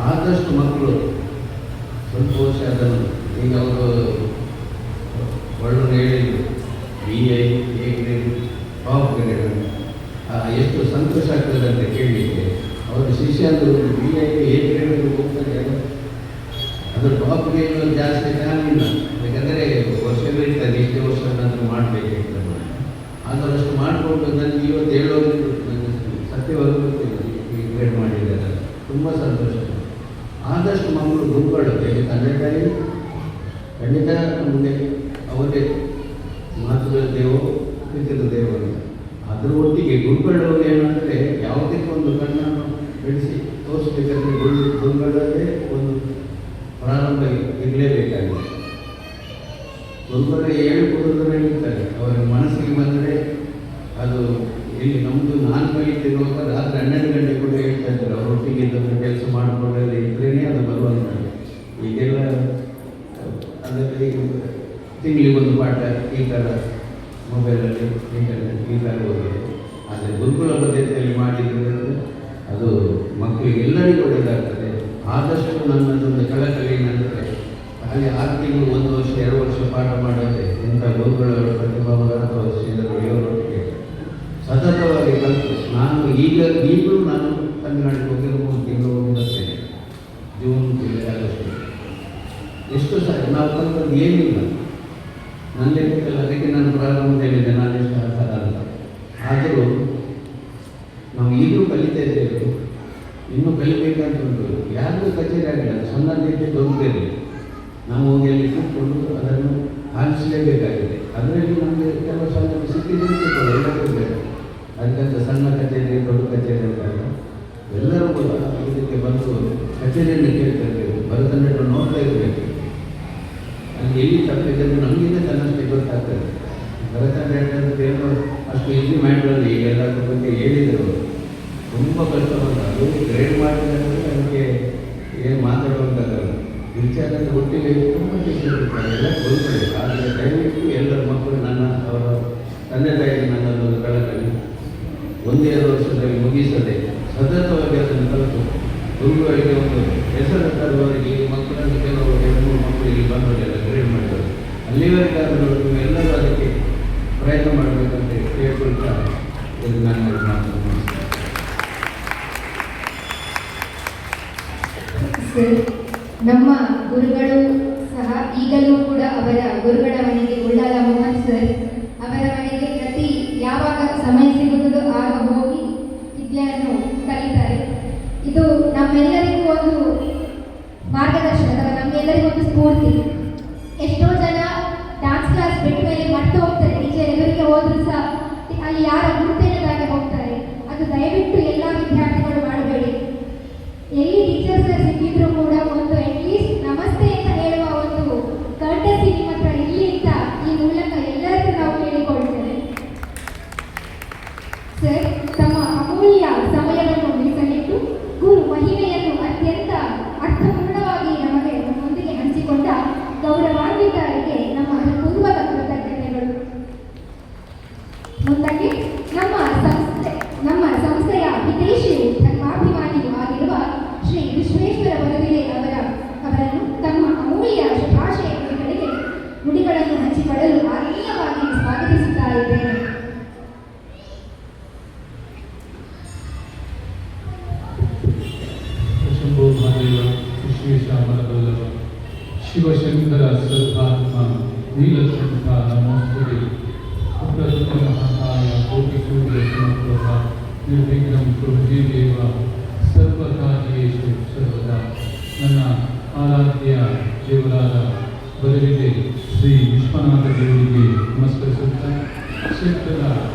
ಆದಷ್ಟು ಮಕ್ಕಳು ಸ್ವಲ್ಪ ವರ್ಷ ಅದನ್ನು ಈಗ ಅವರು ಒಳ್ಳೆ ಹೇಳಿದ್ರು BA A grade top grade ಎಷ್ಟು ಸಂತೋಷ ಆಗ್ತದೆ ಅಂತ ಕೇಳಲಿಕ್ಕೆ. ಅವರು ಶಿಷ್ಯಂದರು BA A ಗ್ರೇಡ್ ಹೋಗ್ತಾರೆ, ಅದು ಟಾಪ್ ಗ್ರೇಡ್ ಜಾಸ್ತಿ ಇಲ್ಲ. ಯಾಕಂದರೆ ವರ್ಷವೇ ಇರ್ತದೆ, ಇಷ್ಟೇ ವರ್ಷ ನಾನು ಮಾಡಬೇಕಿರ್ತದೆ. ಆದರೂ ಅಷ್ಟು ಮಾಡಿಕೊಂಡು ನನಗೆ ಇವತ್ತು ಹೇಳೋದು ನನಗೆ ಸತ್ಯವಾಗಿ ಗೊತ್ತಿಲ್ಲ, ಈ ಗ್ರೇಡ್ ಮಾಡಿದ್ದಾರೆ. ತುಂಬ ಸಂತೋಷ. ಆದಷ್ಟು ಮಕ್ಕಳು ಗುರುಗಳು ತಂದೆ ತಾಯಿ ಖಂಡಿತ ನಮಗೆ ಅವರೇ ಮಾತೃ ದೇವ ಪಿತೃ ದೇವರು. ಅದರ ಒಟ್ಟಿಗೆ ಗುರುಗಳು ಏನಂದರೆ ಯಾವುದಕ್ಕೆ ಒಂದು ಕಣ್ಣನ್ನು ಬೆಳೆಸಿ ತೋರಿಸ್ಬೇಕಾದ್ರೆ ಗುರುಗಳಲ್ಲೇ ಒಂದು ಪ್ರಾರಂಭ ಇರಲೇಬೇಕಾಗಿದೆ. ಗುರುಗಳು ಹೇಳಿಕೊಡೋದನ್ನು ಹೇಳ್ತಾರೆ, ಅವರ ಮನಸ್ಸಿಗೆ ಬಂದರೆ ಅದು ಇಲ್ಲಿ ನಮ್ಮದು ನಾನು ಕಲಿತಿರುವಾಗ ರಾತ್ರಿ 12 ಗಂಟೆ ಕೂಡ ಹೇಳ್ತಾ ಇದ್ದಾರೆ. ಅವರೊಟ್ಟಿಗೆ ಇದನ್ನು ಕೆಲಸ ಮಾಡಿಕೊಂಡಲ್ಲಿ ಇದ್ರೇ ಅದು ಬರುವಂಥ. ಈಗೆಲ್ಲ ಅದರಲ್ಲಿ ತಿಂಗಳಿಗೊಂದು ಪಾಠ ಈ ಥರ ಮೊಬೈಲಲ್ಲಿ ಇಂಟರ್ನೆಟ್ ಈ ಥರ ಹೋಗಿದೆ. ಆದರೆ ಗುರುಕುಲ ಪದ್ಧತಿಯಲ್ಲಿ ಮಾಡಿದರೆ ಅದು ಮಕ್ಕಳಿಗೆ ಎಲ್ಲರಿಗೂ ಒಳ್ಳೆಯದಾಗ್ತದೆ. ಆದಷ್ಟು ನನ್ನದೊಂದು ಕಳಕಳಿ ಏನಂದರೆ ಅಲ್ಲಿ 6 ತಿಂಗಳು 1 ವರ್ಷ 2 ವರ್ಷ ಪಾಠ ಮಾಡೋದೇ ಇಂಥ ಗುರುಗಳು ಪ್ರತಿಭಾವರ ಅಥವಾ ಶ್ರೀಧರು ಇವರೊಟ್ಟಿಗೆ ಸತತವಾಗಿ ಕಲಿತು ನಾನು ಈಗಲೂ ನಾನು ತಮಿಳುನಾಡಿಗೆ ಹೋಗಿರೋ 3 ತಿಂಗಳು ಹೋಗಿ ಬರ್ತೇನೆ. ಜೂನ್ ಜುಲೈ ಆಗಸ್ಟ್ ಎಷ್ಟು ಸಾರಿ ನಾವು ಕಲಿತದ್ದು ಏನಿಲ್ಲ ನನ್ನ ಲೆಕ್ಕದಲ್ಲಿ. ಅದಕ್ಕೆ ನಾನು ಪ್ರಾರಂಭ ಹೇಳಿದ್ದೆ ನಾನು ಎಷ್ಟು ಆಧಾರ ಅಂತ. ಆದರೂ ನಾವು ಈಗಲೂ ಕಲಿತಾ ಇದ್ದೇವೆ, ಇನ್ನೂ ಕಲಿಬೇಕಂತ ಉಂಟು. ಯಾರಿಗೂ ಕಚೇರಿ ಆಗಿಲ್ಲ, ಸಣ್ಣದಿದ್ದೇ ದೊಡ್ಡದಿರಲಿ ನಾವು ಹೋಗಿ ಅಲ್ಲಿ ಕೂತ್ಕೊಂಡು ಅದನ್ನು ಆಲಿಸಲೇಬೇಕಾಗಿದೆ. ಅದರಲ್ಲಿ ನಮಗೆ ಕೆಲವು ಸಣ್ಣ ಸಿಕ್ಕಿದ್ರೆ ಎಲ್ಲರಿಗೂ ಬೇಕು. ಅದಕ್ಕಂತ ಸಣ್ಣ ಕಚೇರಿ ದೊಡ್ಡ ಕಚೇರಿ ಅಂತಲ್ಲ, ಎಲ್ಲರೂ ಕೂಡ ಇದಕ್ಕೆ ಬಂದು ಕಚೇರಿಯನ್ನು ಕೇಳ್ತಿರ್ಬೇಕು, ಭರತನಾಟ್ಯ ನೋಡ್ತಾ ಇರಬೇಕು. ಅಲ್ಲಿ ಎಲ್ಲಿ ತಪ್ಪಿದ್ರೆ ನಮಗಿಂತ ಚೆನ್ನಾಗಿ ಗೊತ್ತಾಗ್ತದೆ. ಭರತನಾಟ್ಯ ಅಂತ ಏನೋ ಅಷ್ಟು ಈಸಿ ಮಾಡಿರೋದು ಈಗ ಎಲ್ಲರ ಬಗ್ಗೆ ಹೇಳಿದರು, ತುಂಬ ಕಷ್ಟವಂತ. ಅದು ಗ್ರೇಡ್ ಮಾಡಿದ್ರೆ ಅದಕ್ಕೆ ಏನು ಮಾತಾಡುವಂಥದ್ದಲ್ಲ. ವಿಚಾರದ ಒಟ್ಟಿಗೆ ತುಂಬ ಟೀಚರ್ ಇರ್ತಾರೆ, ಎಲ್ಲ ಕೊಡ್ತಾರೆ. ಆದರೆ ದಯವಿಟ್ಟು ಎಲ್ಲರ ಮಕ್ಕಳು ಅವರ ತಂದೆ ತಾಯಿಗೆ ನನ್ನದೊಂದು ಕಳಕಳಿ 1-2 ವರ್ಷದಲ್ಲಿ ಮುಗಿಸದೆ ಸತತವಾಗಿ ಅದನ್ನು ಕಲಿತು ಗುರುಗಳಿಗೆ ಒಂದು ಹೆಸರು ತರುವವರಿಗೆ ಮಕ್ಕಳನ್ನು ಕೆಲವು 2-3 ಮಕ್ಕಳಿಗೆ ಬಂದವರೆಲ್ಲ ಗ್ರೇಡ್ ಮಾಡಿದರು. ಅಲ್ಲಿವರೆಗಾದರೂ ಎಲ್ಲರೂ ಅದಕ್ಕೆ ಪ್ರಯತ್ನ ಮಾಡಬೇಕಂತ ಕೇಳ್ಕೊಳ್ತಾ ಇದು ನನ್ನ ಮಾತು. ಸರ್, ನಮ್ಮ ಗುರುಗಳು ಸಹ ಈಗಲೂ ಕೂಡ ಅವರ ಗುರುಗಳ ಮನೆಗೆ ಉಳ್ಳಾಲ ಮೋಹನ್ ಸರ್ ಅವರ ಮನೆಗೆ ಯಾವಾಗ ಸಮಯ ಸಿಗುತ್ತದೋ ಆಗ ಹೋಗಿ ವಿದ್ಯೆಯನ್ನು ಕಲಿತಾರೆ. ಇದು ನಮ್ಮೆಲ್ಲರಿಗೂ ಒಂದು ಮಾರ್ಗದರ್ಶನ ಅಥವಾ ನಮ್ಮೆಲ್ಲರಿಗೂ ಒಂದು ಸ್ಫೂರ್ತಿ. ಎಷ್ಟೋ ಜನ ಡಾನ್ಸ್ ಕ್ಲಾಸ್ ಬಿಟ್ಟ ಮೇಲೆ ಮತ್ತೆ ಹೋಗ್ತಾರೆ, ಟೀಚರ್ ಎದುರಿಗೆ ಹೋದ್ರೂ ಸಹ ಅಲ್ಲಿ ಯಾರ ಗುರುತಿಲ್ಲದಾಗೆ ಹೋಗ್ತಾರೆ. ಅದು ದಯವಿಟ್ಟು ಎಲ್ಲ ವಿದ್ಯಾರ್ಥಿಗಳು ಮಾಡಬೇಡಿ. ಎಲ್ಲಿ ಟೀಚರ್ಸ್ ಸಿಕ್ಕಿದ್ರು ಕೂಡ ಒಂದು ಅಟ್ಲೀಸ್ಟ್ ನಮಸ್ತೆ ಅಂತ ಹೇಳುವ ಒಂದು ಕರ್ಟಸಿ ನಿಮ್ಮ ಹತ್ರ ಇರಲಿ ಅಂತ ಈ ಮೂಲಕ ಎಲ್ಲರಿಗೂ ನಾವು ಕೇಳಿಕೊಳ್ತೇವೆ. ಸರ್, ತಮ್ಮ ಅಮೂಲ್ಯ ಸಮಯವನ್ನು ಮೀಸಲಿಟ್ಟು ಗುರು ಮಹಿಮೆಯನ್ನು ಅತ್ಯಂತ ಅರ್ಥಪೂರ್ಣವಾಗಿ ನಮ್ಮೊಂದಿಗೆ ಹಂಚಿಕೊಂಡ ಗೌರವಾನ್ವಿತರಿಗೆ ನಮ್ಮ ಪೂರ್ವದ ಕೃತಜ್ಞತೆಗಳು. ಮುಂದಕ್ಕೆ ನಮ್ಮ ಸಂಸ್ಥೆಯ ಹಿತೈಷಿಯು ಧರ್ಮಾಭಿಮಾನಿಯೂ ಆಗಿರುವ ಶ್ರೀ ವಿಶ್ವೇಶ್ವರ ವರದಿಗೆ ಅವರನ್ನು ತಮ್ಮ ಅಮೂಲ್ಯ ಶುಭಾಶಯ ನುಡಿಗಳನ್ನು ಹಂಚಿಕೊಳ್ಳಲು ಆತ್ಮೀಯವಾಗಿ ಸ್ವಾಗತಿಸುತ್ತಾ ಇದ್ದೇನೆ. ಶಂಭೋ ಮಹಾದೇವ ವಿಶ್ವೇಶಾಮರಬಲ್ಲವ ಶಿವಶಂಕರ ಸರ್ವಾತ್ಮ ನೀಲಕಂಠ ನಮೋಸ್ತುತೆ. ಅಪ್ರತಿಮಹಾಕಾಯ ಕೋಟಿ ಸೂರ್ಯ ಸಮಪ್ರಭ ನಿರ್ವಿಘ್ನಂ ಕುರುತೆ ದೇವ ಸರ್ವಕಾರ್ಯೇಷು ಸರ್ವದಾ. ನನ್ನ ಆರಾಧ್ಯ ದೇವರಾದ ಬದಲಿಗೆ ಶ್ರೀ ವಿಶ್ವನಾಥ ದೇವರಿಗೆ ನಮಸ್ಕರಿಸುತ್ತಾ, ಕ್ಷೇತ್ರದ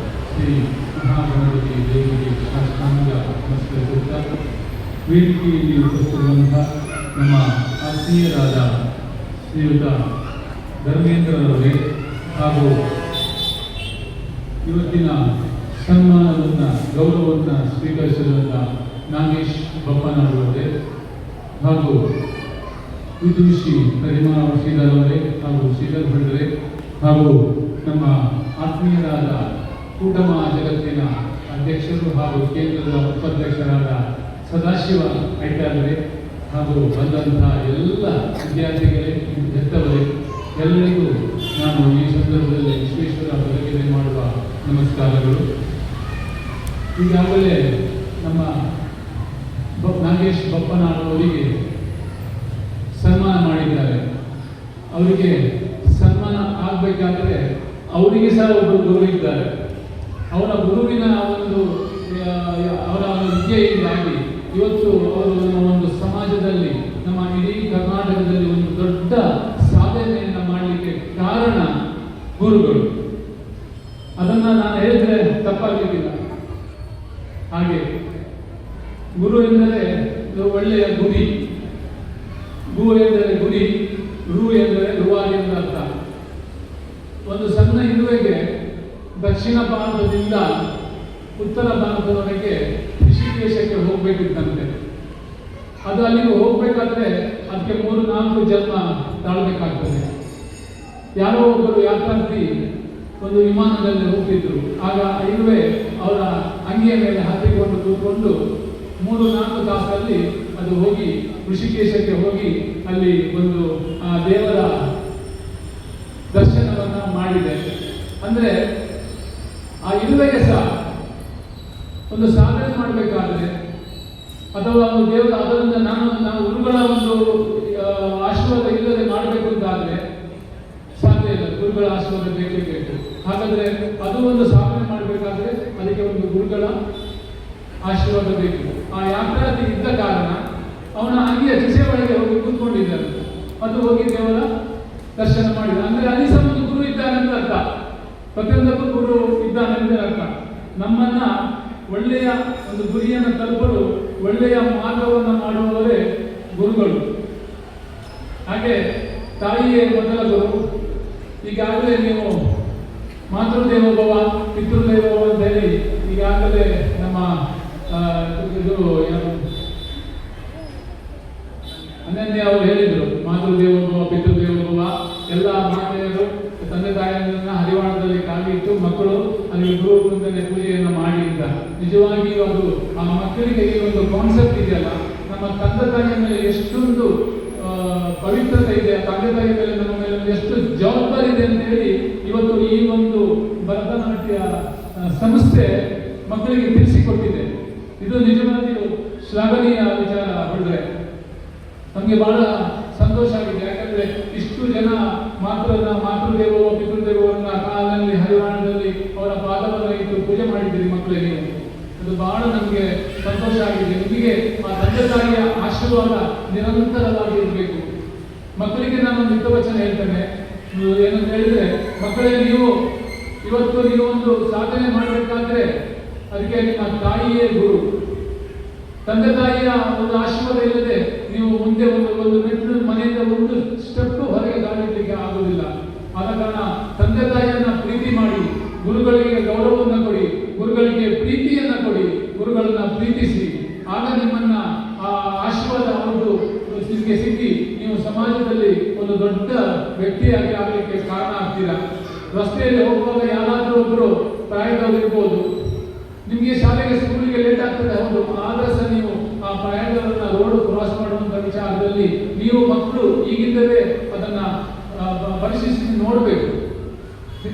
ಶ್ರೀ ಮಹಾಗಣಪತಿ ದೇವರಿಗೆ ಸಾಷ್ಟಾಂಗ ನಮಸ್ಕರಿಸುತ್ತಾ, ವೇದಿಕೆಯಲ್ಲಿ ಉಪಸ್ಥಿತಿರುವಂಥ ನಮ್ಮ ಆತ್ಮೀಯರಾದ ಶ್ರೀಯುತ ಧರ್ಮೇಂದ್ರರವರೇ ಹಾಗೂ ಇವತ್ತಿನ ಸನ್ಮಾನವನ್ನು ಗೌರವವನ್ನು ಸ್ವೀಕರಿಸಿರುವಂಥ ನಾಗೇಶ್ ಬಪ್ಪನವರೇ ಹಾಗೂ ವಿದುಷಿ ಪರಿಮಾ ಶ್ರೀಧರ್ ಅವರೇ ಹಾಗೂ ಶ್ರೀಧರ್ ಭಂಡ್ರೆ ಹಾಗೂ ನಮ್ಮ ಆತ್ಮೀಯರಾದ ಕೂಟಮ ಜಗತ್ತಿನ ಅಧ್ಯಕ್ಷರು ಹಾಗೂ ಕೇಂದ್ರದ ಉಪಾಧ್ಯಕ್ಷರಾದ ಸದಾಶಿವ ಐಟಾರರೇ ಹಾಗೂ ಬಂದಂತಹ ಎಲ್ಲ ವಿದ್ಯಾರ್ಥಿಗಳೇ, ಹೆತ್ತವರೇ, ಎಲ್ಲರಿಗೂ ನಾನು ಈ ಸಂದರ್ಭದಲ್ಲಿ ವಿಶ್ವೇಶ್ವರ ಬದಲಿಗೆ ಮಾಡುವ ನಮಸ್ಕಾರಗಳು. ಈಗಾಗಲೇ ನಮ್ಮ ನಾಗೇಶ್ ಬಪ್ಪನವರಿಗೆ ಸನ್ಮಾನ ಮಾಡಿದ್ದಾರೆ. ಅವರಿಗೆ ಸನ್ಮಾನ ಆಗಬೇಕಾದ್ರೆ ಅವರಿಗೆ ಸಹ ಒಬ್ಬರು ಗುರು ಇದ್ದಾರೆ. ಅವರ ಗುರುವಿನ ಅವರ ವಿದ್ಯೆಯಿಂದಾಗಿ ಇವತ್ತು ಅವರು ನಮ್ಮ ಒಂದು ಸಮಾಜದಲ್ಲಿ, ನಮ್ಮ ಇಡೀ ಕರ್ನಾಟಕದಲ್ಲಿ ಒಂದು ದೊಡ್ಡ ಸಾಧನೆಯನ್ನು ಮಾಡಲಿಕ್ಕೆ ಕಾರಣ ಗುರುಗಳು. ಅದನ್ನು ನಾನು ಹೇಳಿದ್ರೆ ತಪ್ಪಾಗಲಿಕ್ಕಿಲ್ಲ. ಹಾಗೆ ಗುರು ಎಂದರೆ ಒಳ್ಳೆಯ ಗುರಿ, ಗು ಎಂದರೆ ಗುರಿ, ರು ಎಂದರೆ ರುವಾಗಿ ಎಂದ ಅರ್ಥ. ಒಂದು ಸಣ್ಣ ಇರುವೆಗೆ ದಕ್ಷಿಣ ಭಾರತದಿಂದ ಉತ್ತರ ಭಾರತದವರೆಗೆ ಋಷಿಕೇಶಕ್ಕೆ ಹೋಗ್ಬೇಕಿತ್ತಂತೆ. ಅದು ಅಲ್ಲಿಗೆ ಹೋಗ್ಬೇಕಾದ್ರೆ ಅದಕ್ಕೆ 3-4 ಜನ್ಮ ತಾಳ್ಬೇಕಾಗ್ತದೆ. ಯಾರೋ ಒಬ್ಬರು ಯಾತ್ರಾರ್ಥಿ ಒಂದು ವಿಮಾನದಲ್ಲಿ ಹೋಗ್ತಿದ್ರು. ಆಗ ಇರುವೆ ಅವರ ಅಂಗಿಯ ಮೇಲೆ ಹತ್ತಿಕೊಂಡು ಕೂತ್ಕೊಂಡು 3-4 ತಾಸಲ್ಲಿ ಅದು ಹೋಗಿ ಋಷಿಕೇಶಕ್ಕೆ ಹೋಗಿ ಅಲ್ಲಿ ಒಂದು ದೇವರ ದರ್ಶನವನ್ನ ಮಾಡಿದೆ. ಅಂದ್ರೆ ಆ ಇರುವೆಗೆ ಸಹ ಒಂದು ಸಾಧನೆ ಮಾಡಬೇಕಾದ್ರೆ ಅಥವಾ ಒಂದು ದೇವರ ಅದರಿಂದ ನಾವು ಗುರುಗಳ ಒಂದು ಆಶೀರ್ವಾದ ಇಲ್ಲದೆ ಮಾಡಬೇಕು ಅಂತಾದ್ರೆ ಸಾಧ್ಯ ಇಲ್ಲ. ಗುರುಗಳ ಆಶೀರ್ವಾದ ಬೇಕೇ ಬೇಕು. ಹಾಗಾದ್ರೆ ಅದು ಒಂದು ಸಾಧನೆ ಮಾಡಬೇಕಾದ್ರೆ ಅದಕ್ಕೆ ಒಂದು ಗುರುಗಳ ಆಶೀರ್ವಾದ ಬೇಕು. ಆ ಯಾತ್ರಾರ್ಥಿ ಇದ್ದ ಕಾರಣ ಅವನ ಅಂಗಿಯ ಕಿಸೆ ಒಳಗೆ ಹೋಗಿ ಕೂತ್ಕೊಂಡಿದ್ದಾನೆ. ಅದು ಹೋಗಿ ದೇವರ ದರ್ಶನ ಮಾಡಿದ. ಅಂದ್ರೆ ಅಲ್ಲಿ ಸಹ ಒಂದು ಗುರು ಇದ್ದಾನೆ ಅಂತ ಅರ್ಥ. ಪ್ರತಿಯೊಂದಕ್ಕೂ ಗುರು ಇದ್ದಾನೆ ಅಂತ ಅರ್ಥ. ನಮ್ಮನ್ನ ಒಳ್ಳೆಯ ಒಂದು ಗುರಿಯನ್ನು ತಲುಪಲು ಒಳ್ಳೆಯ ಮಾರ್ಗವನ್ನು ಮಾಡುವವರೇ ಗುರುಗಳು. ಹಾಗೆ ತಾಯಿಯೇ ಮೊದಲ ಗುರು. ಈಗಾಗಲೇ ನೀವು ಮಾತೃದೇವೋಭವ ಪಿತೃದೇವೋಭವ ಅಂತ ಹೇಳಿ ಈಗಾಗಲೇ ನಮ್ಮ ಇದು ಅನನ್ಯ ಅವರು ಹೇಳಿದರು. ಮಾತೃದೇವೋಭವ ಪಿತೃದೇವೋಭವ ಎಲ್ಲ ಮಾತೆಯರು ತಂದೆ ತಾಯಿಯನ್ನ ಹರಿವಾಣದಲ್ಲಿ ಕಾಲಿಟ್ಟು ಮಕ್ಕಳು ಅಲ್ಲಿ ಗುರು ಮುಂದೆ ಪೂಜೆಯನ್ನು ಮಾಡಿ ಅಂತ. ನಿಜವಾಗಿಯೂ ಅದು ಆ ಮಕ್ಕಳಿಗೆ ಈ ಒಂದು ಕಾನ್ಸೆಪ್ಟ್ ಇದೆಯಲ್ಲ, ನಮ್ಮ ತಂದೆ ತಾಯಿಯ ಮೇಲೆ ಎಷ್ಟೊಂದು ಪವಿತ್ರತೆ ಇದೆ, ತಂದೆ ತಾಯಿಯ ಮೇಲೆ ನಮ್ಮ ಮೇಲೆ ಎಷ್ಟು ಜವಾಬ್ದಾರಿ ಇದೆ ಅಂತ ಹೇಳಿ ಇವತ್ತು ಈ ಒಂದು ಭರತನಾಟ್ಯ ಸಂಸ್ಥೆ ಮಕ್ಕಳಿಗೆ ತಿಳಿಸಿಕೊಟ್ಟಿದೆ. ಇದು ನಿಜವಾಗಿಯೂ ಶ್ಲಾಘನೀಯ ವಿಚಾರ. ಬಿಡ್ರೆ ನಮಗೆ ಬಹಳ ಸಂತೋಷ ಆಗಿದೆ. ಯಾಕಂದ್ರೆ ಇಷ್ಟು ಜನ ಮಾತೃದೇವೋ ಪಿತೃದೇವರನ್ನ ಕಾಲದಲ್ಲಿ ಹರಿವಾಣದಲ್ಲಿ ಅವರ ಪಾದವನ್ನು ಇಟ್ಟು ಪೂಜೆ ಮಾಡಿದ್ದೀರಿ ಮಕ್ಕಳಿಗೆ. ಅದು ಬಹಳ ನಮಗೆ ಸಂತೋಷ ಆಗಿದೆ. ನಿಮಗೆ ಆ ತಂದೆ ತಾಯಿಯ ಆಶೀರ್ವಾದ ನಿರಂತರವಾಗಿ ಇರಬೇಕು. ಮಕ್ಕಳಿಗೆ ನಾನೊಂದು ಹಿತವಚನ ಹೇಳ್ತೇನೆ. ಏನಂತ ಹೇಳಿದ್ರೆ, ಮಕ್ಕಳೇ ನೀವು ಇವತ್ತು ಒಂದು ಸಾಧನೆ ಮಾಡಬೇಕಾದ್ರೆ ಅದಕ್ಕೆ ನಿಮ್ಮ ತಾಯಿಯೇ ಗುರು. ತಂದೆ ತಾಯಿಯ ಒಂದು ಆಶೀರ್ವಾದ ಇಲ್ಲದೆ ನೀವು ಮುಂದೆ ಒಂದು ಮೆಟ್ಟಿಲು ಮನೆಯಿಂದ ಒಂದು ಸ್ಟೆಪ್ ಹೊರಗೆ ದಾಟಲಿಕ್ಕೆ ಆಗುವುದಿಲ್ಲ. ಆದ ಕಾರಣ ತಂದೆ ತಾಯಿಯನ್ನ ಪ್ರೀತಿ ಮಾಡಿ, ಗುರುಗಳಿಗೆ ಗೌರವವನ್ನು ಕೊಡಿ, ಗುರುಗಳಿಗೆ ಪ್ರೀತಿಯನ್ನ ಕೊಡಿ, ಗುರುಗಳನ್ನ ಪ್ರೀತಿಸಿ. ಆಗ ನಿಮ್ಮನ್ನ ಆ ಆಶೀರ್ವಾದ ಅವರು ನಿಮಗೆ ಸಿಕ್ಕಿ ನೀವು ಸಮಾಜದಲ್ಲಿ ಒಂದು ದೊಡ್ಡ ವ್ಯಕ್ತಿಯಾಗಿ ಆಗಲಿಕ್ಕೆ ಕಾರಣ ಆಗ್ತೀರಾ. ರಸ್ತೆಯಲ್ಲಿ ಹೋಗುವಾಗ ಯಾರಾದರೂ ಒಬ್ಬರು ಪ್ರಾಯದವರು ಇರ್ಬೋದು, ನಿಮಗೆ ಶಾಲೆಗೆ ಸ್ಕೂಲಿಗೆ ಲೇಟ್ ಆಗ್ತದೆ, ಹೌದು. ಆದ್ರೆ ಸಹ ನೀವು ಆ ಪ್ರಾಯದವರನ್ನ ರೋಡ್ ಕ್ರಾಸ್ ಮಾಡುವಂತ ವಿಚಾರದಲ್ಲಿ ನೀವು ಮಕ್ಕಳು ಈಗಿಂದಲೇ ಅದನ್ನ ಪರಿಶೀಲಿಸಿ ನೋಡಬೇಕು.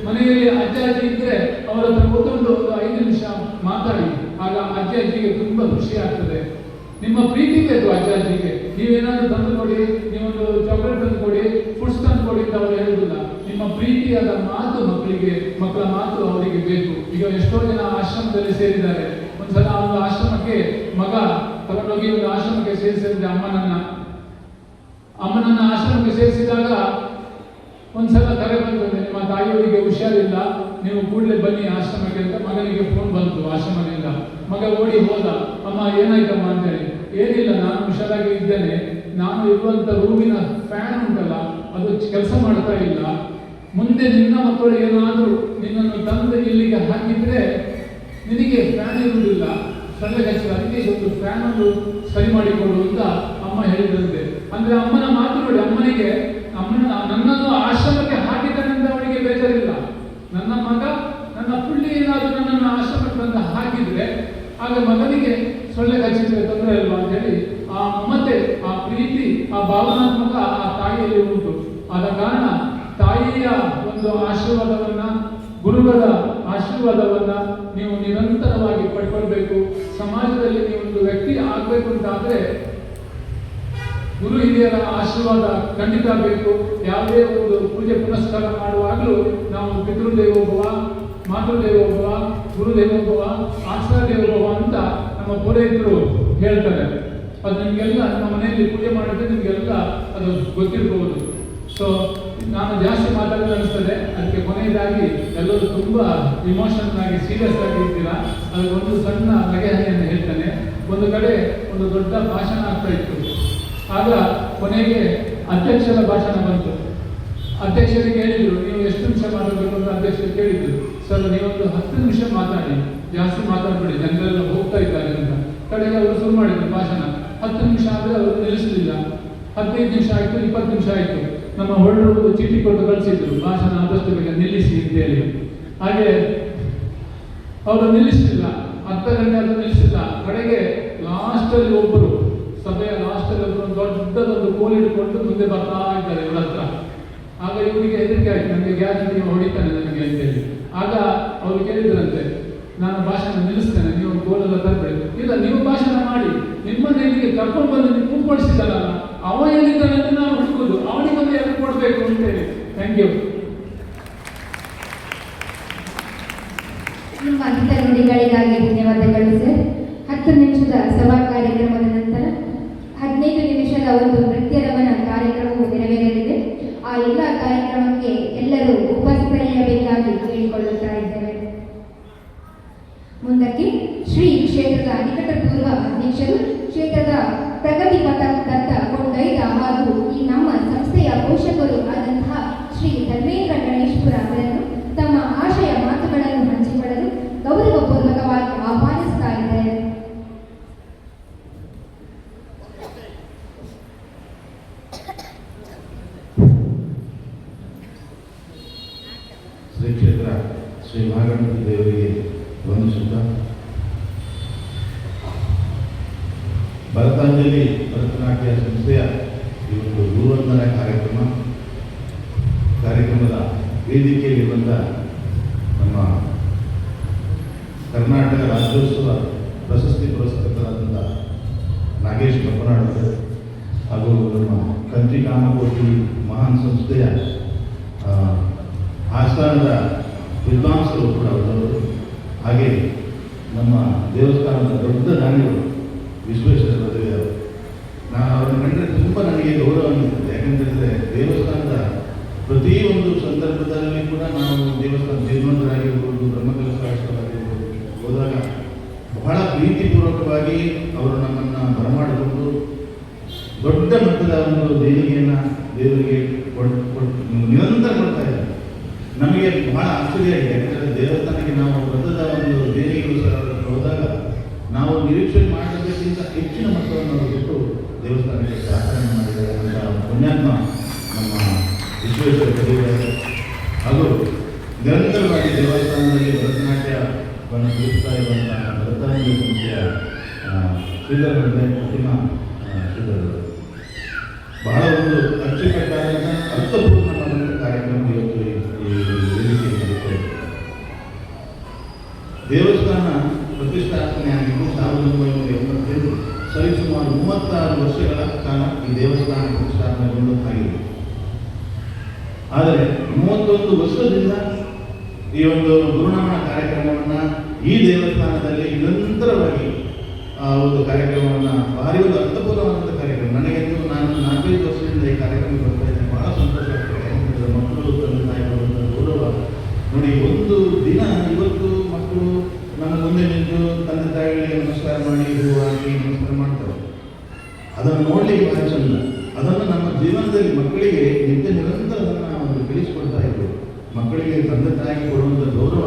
ಮನೆಯಲ್ಲಿ ಅಜ್ಜ ಅಜ್ಜಿ ಇದ್ರೆ ಅವರ ಹತ್ರ ಕೂತ್ಕೊಂಡು ಒಂದು 5 ನಿಮಿಷ ಮಾತಾಡಿ. ಆಗ ಅಜ್ಜ ಅಜ್ಜಿಗೆ ತುಂಬಾ ಖುಷಿ ಆಗ್ತದೆ. ನಿಮ್ಮ ಪ್ರೀತಿ ಬೇಕು ಅಜ್ಜ ಅಜ್ಜಿಗೆ. ನೀವೇನಾದ್ರೂ ತಂದು ಕೊಡಿ, ನೀವೊಂದು ಚಾಕ್ಲೇಟ್ ತಂದು ಕೊಡಿ, ಫುಡ್ಸ್ ತಂದು ಕೊಡಿ ಅಂತ ಅವರು ಹೇಳುವುದಿಲ್ಲ. ನಿಮ್ಮ ಪ್ರೀತಿಯಾದ ಮಾತು ಮಕ್ಕಳ ಮಾತು ಅವರಿಗೆ ಬೇಕು. ಈಗ ಎಷ್ಟೋ ಜನ ಆಶ್ರಮದಲ್ಲಿ ಸೇರಿದ್ದಾರೆ. ಒಂದ್ಸಲ ಒಂದು ಆಶ್ರಮಕ್ಕೆ ಮಗ ತಗೊಂಡೋಗಿ ಒಂದು ಆಶ್ರಮಕ್ಕೆ ಸೇರಿಸಿದ್ರೆ ಅಮ್ಮನನ್ನ ಆಶ್ರಮಕ್ಕೆ ಸೇರಿಸಿದಾಗ ಒಂದ್ಸಲ ಕರೆ ಬಂತು, ನಿಮ್ಮ ತಾಯಿಯವರಿಗೆ ಹುಷಾರಿಲ್ಲ, ನೀವು ಕೂಡಲೇ ಬನ್ನಿ ಆಶ್ರಮಕ್ಕೆ ಅಂತ. ಮಗನಿಗೆ ಫೋನ್ ಬಂತು ಆಶ್ರಮದಿಂದ. ಮಗ ಓಡಿ ಹೋದ. ಅಮ್ಮ ಏನಾಯ್ತಮ್ಮ ಅಂತೇಳಿ. ಏನಿಲ್ಲ, ನಾನು ಹುಷಾರಾಗಿ ಇದ್ದೇನೆ, ನಾನು ಇರುವಂತ ರೂಮಿನ ಫ್ಯಾನ್ ಉಂಟಲ್ಲ ಅದು ಕೆಲಸ ಮಾಡ್ತಾ ಇಲ್ಲ. ಮುಂದೆ ನಿನ್ನ ಮಕ್ಕಳು ಏನಾದರೂ ನಿನ್ನನ್ನು ತಂದು ಇಲ್ಲಿಗೆ ಹಾಕಿದ್ರೆ ನಿನಗೆ ಫ್ಯಾನ್ ಇರುವುದಿಲ್ಲ, ಸೊಳ್ಳೆ ಕಚ್ಚಿದ, ಅದಕ್ಕೆ ಒಂದು ಫ್ಯಾನ್ ಅನ್ನು ಸರಿ ಮಾಡಿಕೊಡು ಅಂತ ಅಮ್ಮ ಹೇಳಿದಂತೆ. ಅಂದ್ರೆ ಅಮ್ಮನ ಮಾತು ನೋಡಿ, ನನ್ನನ್ನು ಆಶ್ರಮಕ್ಕೆ ಹಾಕಿದ್ದಾನೆಂದ ಅವನಿಗೆ ಬೇಜಾರಿಲ್ಲ. ನನ್ನ ಮಗ ನನ್ನ ಪುಳ್ಳಿ ಏನಾದರೂ ನನ್ನನ್ನು ಆಶ್ರಮಕ್ಕೆ ಬಂದು ಹಾಕಿದ್ರೆ ಆಗ ಮಗನಿಗೆ ಸೊಳ್ಳೆ ಕಚ್ಚಿದ್ರೆ ತೊಂದರೆ ಇಲ್ವಾ ಅಂತ ಹೇಳಿ ಆ ಮಮತೆ, ಆ ಪ್ರೀತಿ, ಆ ಭಾವನಾತ್ಮಕ ಆ ತಾಯಿಯಲ್ಲಿ ಉಂಟು. ಆದ ಕಾರಣ ತಾಯಿಯ ಒಂದು ಆಶೀರ್ವಾದವನ್ನ, ಗುರುಗಳ ಆಶೀರ್ವಾದವನ್ನ ನೀವು ನಿರಂತರವಾಗಿ ಪಡ್ಕೊಳ್ಬೇಕು. ಸಮಾಜದಲ್ಲಿ ನೀವೊಂದು ವ್ಯಕ್ತಿ ಆಗ್ಬೇಕು ಅಂತಾದ್ರೆ ಗುರು ಹಿರಿಯರ ಆಶೀರ್ವಾದ ಖಂಡಿತ ಬೇಕು. ಯಾವುದೇ ಒಂದು ಪೂಜೆ ಪುನಸ್ಕಾರ ಮಾಡುವಾಗಲೂ ನಾವು ಪಿತೃದೇವೋಭವ, ಮಾತೃದೇವೋಭವ, ಗುರುದೇವೋಭವ, ಆಚಾರ್ಯ ದೇವೋಭವ ಅಂತ ನಮ್ಮ ಪೂರೈಕರು ಹೇಳ್ತಾರೆ. ಅದು ನಿಮಗೆಲ್ಲ ನಮ್ಮ ಮನೆಯಲ್ಲಿ ಪೂಜೆ ಮಾಡಿದ್ರೆ ನಿಮಗೆಲ್ಲ ಅದು ಗೊತ್ತಿರಬಹುದು. ಸೊ ನಾನು ಜಾಸ್ತಿ ಮಾತಾಡೋದು ಅನಿಸ್ತದೆ. ಅದಕ್ಕೆ ಕೊನೆಯದಾಗಿ ಎಲ್ಲರೂ ತುಂಬಾ ಇಮೋಷನಲ್ ಆಗಿ ಸೀರಿಯಸ್ ಆಗಿ ಇರ್ತೀರಾ. ಅದಕ್ಕೆ ಒಂದು ಸಣ್ಣ ಬಗೆಹರಿಯನ್ನು ಹೇಳ್ತಾನೆ. ಒಂದು ಕಡೆ ಒಂದು ದೊಡ್ಡ ಭಾಷಣ ಆಗ್ತಾ ಇತ್ತು. ಆಗ ಕೊನೆಗೆ ಅಧ್ಯಕ್ಷರ ಭಾಷಣ ಬಂತು. ಅಧ್ಯಕ್ಷರಿಗೆ ಹೇಳಿದ್ರು, ನೀವು ಎಷ್ಟು ನಿಮಿಷ ಮಾತಾಡಬೇಕು ಅಂತ ಅಧ್ಯಕ್ಷರು ಕೇಳಿದ್ರು. ಸರ್ ನೀವೊಂದು 10 ನಿಮಿಷ ಮಾತಾಡಿ, ಜಾಸ್ತಿ ಮಾತಾಡ್ಬೇಡಿ, ಜನರೆಲ್ಲ ಹೋಗ್ತಾ ಇದ್ದಾರೆ ಅಂತ. ಕಡೆಗೆ ಅವರು ಶುರು ಮಾಡಿದ್ರು ಭಾಷಣ. 10 ನಿಮಿಷ ಆದರೆ ಅವರು ನಿಲ್ಲಿಸಲಿಲ್ಲ. 15 ನಿಮಿಷ ಆಯಿತು, 20 ನಿಮಿಷ ಆಯಿತು. ನಮ್ಮ ಹೊರಡರು ಚೀಟಿ ಕೊಟ್ಟು ಕಳಿಸಿದ್ರು, ಭಾಷಣ ಆದಷ್ಟು ಬೇಗ ನಿಲ್ಲಿಸಿ ಅಂತೇಳಿ. ಹಾಗೆ ಅವರು ನಿಲ್ಲಿಸಲಿಲ್ಲ, 10 ಗಂಟೆ ಆದರೂ ನಿಲ್ಲಿಸಲಿಲ್ಲ. ಕಡೆಗೆ ಲಾಸ್ಟ್ ಲಾಸ್ಟಲ್ಲಿ ಒಬ್ಬರು ಸಭೆಯ ಲಾಸ್ಟಲ್ಲಿ ಒಬ್ಬರು ದೊಡ್ಡದೊಂದು ಕೋಲ್ ಹಿಡ್ಕೊಂಡು ಮುಂದೆ ಬರ್ತಾ ಇದ್ದಾರೆ ಇವರ ಹತ್ರ. ಆಗ ಇವರಿಗೆ ಹೆದರಿಕೆ ಆಯ್ತು, ನನಗೆ ಗ್ಯಾಸ್ ನೀವು ಹೊಡಿತಾನೆ ನನಗೆ ಅಂತೇಳಿ. ಆಗ ಅವರು ಕೇಳಿದ್ರಂತೆ, ನಾನು ಭಾಷಣ ನಿಲ್ಲಿಸ್ತೇನೆ, ನೀವು ಕೋಲೆಲ್ಲ ತರಬೇಡಿ. ಇಲ್ಲ, ನೀವು ಭಾಷಣ ಮಾಡಿ, ನಿಮ್ಮನ್ನು ಇಲ್ಲಿಗೆ ಕರ್ಕೊಂಡು ಬಂದು ನೀವು ಕೂತ್ಕೊಳಿಸಿದ್ದಾರಲ್ಲ, ಅವ ಎಲ್ಲಿದ್ದಾನೆ ಅಂತ ನಾವು ಹುಡುಕುದು, ಅವನಿಗೊಂದು ಎಲ್ಲ ಕೊಡಬೇಕು ಅಂತೇಳಿ. Thank you. ನಿಮ್ಮ ಹಿತ ನುಡಿಗಳಿಗಾಗಿ ಧನ್ಯವಾದಗಳು ಸರ್. 10 ನಿಮಿಷದ ಸಭಾ ಕಾರ್ಯಕ್ರಮದ ನಂತರ 15 ನಿಮಿಷದ ಒಂದು ನೃತ್ಯ ರಮಣ ಕಾರ್ಯಕ್ರಮವು ನೆರವೇರಲಿದೆ. ಆ ಎಲ್ಲ ಕಾರ್ಯಕ್ರಮಕ್ಕೆ ಎಲ್ಲರೂ ಉಪಸ್ಥಿತರಿರಬೇಕಾಗಿ ಕೇಳಿಕೊಳ್ಳುತ್ತಾ ಇದ್ದೇವೆ. ಮುಂದಕ್ಕೆ ಶ್ರೀ ಕ್ಷೇತ್ರದ ನಿಕಟಪೂರ್ವ ಅಧ್ಯಕ್ಷರು, ಕ್ಷೇತ್ರದ ಪ್ರಗತಿ ಪಥದತ್ತ ಕೊಂಡೊಯ್ದ ಹಾಗೂ ಈ ನಮ್ಮ ಸಂಸ್ಥೆಯ ಪೋಷಕರು ಆದಂತಹ ಶ್ರೀ ಧರ್ಮೇಂದ್ರ ಗಣೇಶ್ಪುರ ಅವರನ್ನು ತಮ್ಮ ಆಶಯ ಮಾತುಗಳನ್ನು ಹಂಚಿಕೊಳ್ಳಲು ಗೌರವಪೂರ್ವಕವಾಗಿ ಆಹ್ವಾನಿಸ್ತಾ ಇದ್ದಾರೆ. ಶ್ರೀ ಕ್ಷೇತ್ರ ಶ್ರೀ ಮಹಾಗಣಪತಿ ದೇವರಿಗೆ ವಂದಿಸುತ್ತಾ, ಭರತಾಂಜಲಿ ಭರತನಾಟ್ಯ ಸಂಸ್ಥೆಯ ಈ ಒಂದು ಗುರುವಂದನಾ ಕಾರ್ಯಕ್ರಮದ ವೇದಿಕೆಯಲ್ಲಿರುವಂಥ ನಮ್ಮ ಕರ್ನಾಟಕ ರಾಜ್ಯೋತ್ಸವ ಪ್ರಶಸ್ತಿ ಪುರಸ್ಕೃತರಾದಂಥ ನಾಗೇಶ್ ಕಪ್ಪನಾಡ್ ಹಾಗೂ ನಮ್ಮ ಕಂಚಿ ಕಾಮಕೋಟಿ ಮಹಾನ್ ಸಂಸ್ಥೆಯ ಆಸ್ಥಾನದ ವಿದ್ವಾಂಸರು ಕೂಡ ಅವರವರು, ಹಾಗೆ ನಮ್ಮ ದೇವಸ್ಥಾನದ ದೊಡ್ಡ ದಾನಿಗಳು ವಿಶ್ವೇಶ್ವರ ದೇವರು. ನಾನು ಅವರನ್ನು ಕಂಡ್ರೆ ತುಂಬ ನನಗೆ ಗೌರವ ಅನಿಸುತ್ತದೆ. ಯಾಕೆಂತಂದರೆ ದೇವಸ್ಥಾನದ ಪ್ರತಿಯೊಂದು ಸಂದರ್ಭದಲ್ಲಿ ಕೂಡ ನಾವು ದೇವಸ್ಥಾನ ಶ್ರೀಮಂತರಾಗಿರ್ಬೋದು, ಬ್ರಹ್ಮಕಲಶಾಗಿರ್ಬೋದು ಹೋದಾಗ ಬಹಳ ಪ್ರೀತಿಪೂರ್ವಕವಾಗಿ ಅವರು ನಮ್ಮನ್ನು ಬರಮಾಡಿಕೊಂಡು ದೊಡ್ಡ ಮಟ್ಟದ ಒಂದು ದೇಣಿಗೆಯನ್ನು ದೇವರಿಗೆ ನಿರಂತರ ಕೊಡ್ತಾ ಇದ್ದಾರೆ. ನಮಗೆ ಬಹಳ ಆಶ್ಚರ್ಯ ಆಗಿದೆ. ಯಾಕಂದರೆ ದೇವಸ್ಥಾನಕ್ಕೆ ನಾವು ವ್ರತದ ಒಂದು ದೇಣಿಗೆಗೋಸ್ಕರ ಹೋದಾಗ ನಾವು ನಿರೀಕ್ಷೆ ಮಾಡೋದಕ್ಕಿಂತ ಹೆಚ್ಚಿನ ಮಟ್ಟವನ್ನು ಅವರು ಬಿಟ್ಟು ದೇವಸ್ಥಾನಕ್ಕೆ ಪ್ರಾರ್ಥನೆ ಮಾಡಿದ್ದಾರೆ ಅಂತ ಪುಣ್ಯಾತ್ಮ ನಮ್ಮ ವಿಶ್ವೇಶ್ವರ ದೇವರು. ಹಾಗೂ ನಿರಂತರವಾಗಿ ದೇವಸ್ಥಾನದಲ್ಲಿ ಭರತನಾಟ್ಯವನ್ನು ತಿಳಿಸ್ತಾ ಇರುವಂತಹ ಭರತಾಂಜಲಿ ಸಂಸ್ಥೆಯ ಶ್ರೀಧರವರ್ಧೆ ಪ್ರತಿಮಾ ಶ್ರೀಧರವರು ಬಹಳ ಒಂದು ಅಚ್ಚುಕಟ್ಟಾದಂಥ ಅರ್ಥಪೂರ್ಣವಾದಂಥ ಕಾರ್ಯಕ್ರಮ ಇವತ್ತು ಈ ವೇದಿಕೆ ನಡೆಯುತ್ತದೆ. ದೇವಸ್ಥಾನ ಪ್ರತಿಷ್ಠಾಪನೆ ಆಗಿದ್ದು 1985, ಸರಿಸುಮಾರು 36 ವರ್ಷಗಳ ಕಾಲ ಈ ದೇವಸ್ಥಾನ ಪ್ರತಿಷ್ಠಾಪನೆಗೊಂಡಾಗಿದೆ. ಆದರೆ 31 ವರ್ಷದಿಂದ ಈ ಒಂದು ಗುರುನಮನ ಕಾರ್ಯಕ್ರಮವನ್ನು ಈ ದೇವಸ್ಥಾನದಲ್ಲಿ ನಿರಂತರವಾಗಿ ಒಂದು ಕಾರ್ಯಕ್ರಮವನ್ನು ಭಾರಿ ಒಂದು ಅರ್ಥಪೂರ್ಣವಾದಂಥ ಕಾರ್ಯಕ್ರಮ. ನನಗಂತೂ ನಾನು 4-5 ವರ್ಷದಿಂದ ಈ ಕಾರ್ಯಕ್ರಮ ಬರ್ತಾ ಇದ್ದೇನೆ. ಬಹಳ ಸಂತೋಷ ಆಗ್ತದೆ. ಮಕ್ಕಳು ತಂದೆ ತಾಯಿಗಳ ಗೌರವ ನೋಡಿ. ಒಂದು ದಿನ ಇವತ್ತು ಮಕ್ಕಳು ನಮ್ಮ ಮುಂದೆ ನಿಂತು ತಂದೆ ತಾಯಿಗಳಿಗೆ ನಮಸ್ಕಾರ ಮಾಡಿ ಹೂವಾಗಿ ನಮಸ್ಕಾರ ಮಾಡ್ತಾರೆ. ಅದನ್ನು ನೋಡಲಿಕ್ಕೆ ಬಹಳ ಚಂದ. ಅದನ್ನು ನಮ್ಮ ಜೀವನದಲ್ಲಿ ಮಕ್ಕಳಿಗೆ ನಿತ್ಯ ನಿರಂತರ ಅದನ್ನು ಒಂದು ತಿಳಿಸ್ಕೊಡ್ತಾ ಇದ್ರು. ಮಕ್ಕಳಿಗೆ ತಂದೆ ತಾಯಿಗೆ ಕೊಡುವಂಥ ಗೌರವ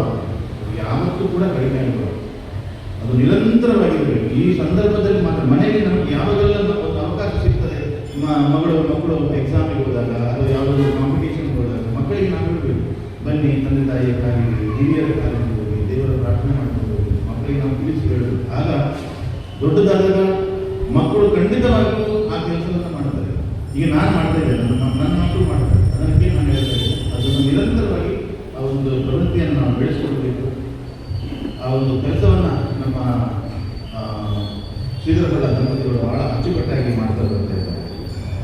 ಯಾವತ್ತೂ ಕೂಡ ಕಡಿಮೆ ಆಗಬಾರ್ದು. ಅದು ನಿರಂತರವಾಗಿರಬೇಕು. ಈ ಸಂದರ್ಭದಲ್ಲಿ ಮಾತ್ರ ಮನೆಯಲ್ಲಿ ನಮಗೆ ಯಾವಾಗೆಲ್ಲ ಒಂದು ಅವಕಾಶ ಸಿಗ್ತದೆ, ಮಕ್ಕಳು ಎಕ್ಸಾಮಿಗೆ ಹೋದಾಗ ಅಥವಾ ಯಾವುದಾದ್ರು ಕಾಂಪಿಟೇಷನ್ಗೆ ಹೋದಾಗ ಮಕ್ಕಳಿಗೆ ನಾವು ಹೇಳಬೇಕು, ಬನ್ನಿ ತಂದೆ ತಾಯಿಯ ಕಾಲಿಗೆ ಹಿರಿಯರ ಕಾಲಿಗೆ ಹೋಗಿ ದೇವರ ಪ್ರಾರ್ಥನೆ ಮಾಡ್ಕೊಂಡು ಹೋಗಿ ಮಕ್ಕಳಿಗೆ ನಾವು ತಿಳಿಸಿ ಹೇಳಬೇಕು. ಆಗ ದೊಡ್ಡದಾದಾಗ ಮಕ್ಕಳು ಖಂಡಿತವಾಗಿಯೂ ಆ ಕೆಲಸವನ್ನು ಮಾಡ್ತಾರೆ. ಈಗ ನಾನು ಮಾಡ್ತಾ ಇದ್ದೇನೆ, ನನ್ನ ಮಕ್ಕಳು ಮಾಡ್ತಾರೆ. ಅದಕ್ಕೆ ನಾನು ಹೇಳ್ತಾ ಇದ್ದೇನೆ, ಅದನ್ನು ನಿರಂತರವಾಗಿ ಆ ಒಂದು ಪ್ರವೃತ್ತಿಯನ್ನು ನಾವು ಬೆಳೆಸ್ಕೊಳ್ಬೇಕು. ಆ ಒಂದು ಕೆಲಸವನ್ನು ನಮ್ಮ ಶ್ರೀಧರಪಳ್ಳ ದಂಪತಿಗಳು ಬಹಳ ಅಚ್ಚುಕಟ್ಟಾಗಿ ಮಾಡ್ತಾ ಬರ್ತಾ ಇದ್ದಾರೆ.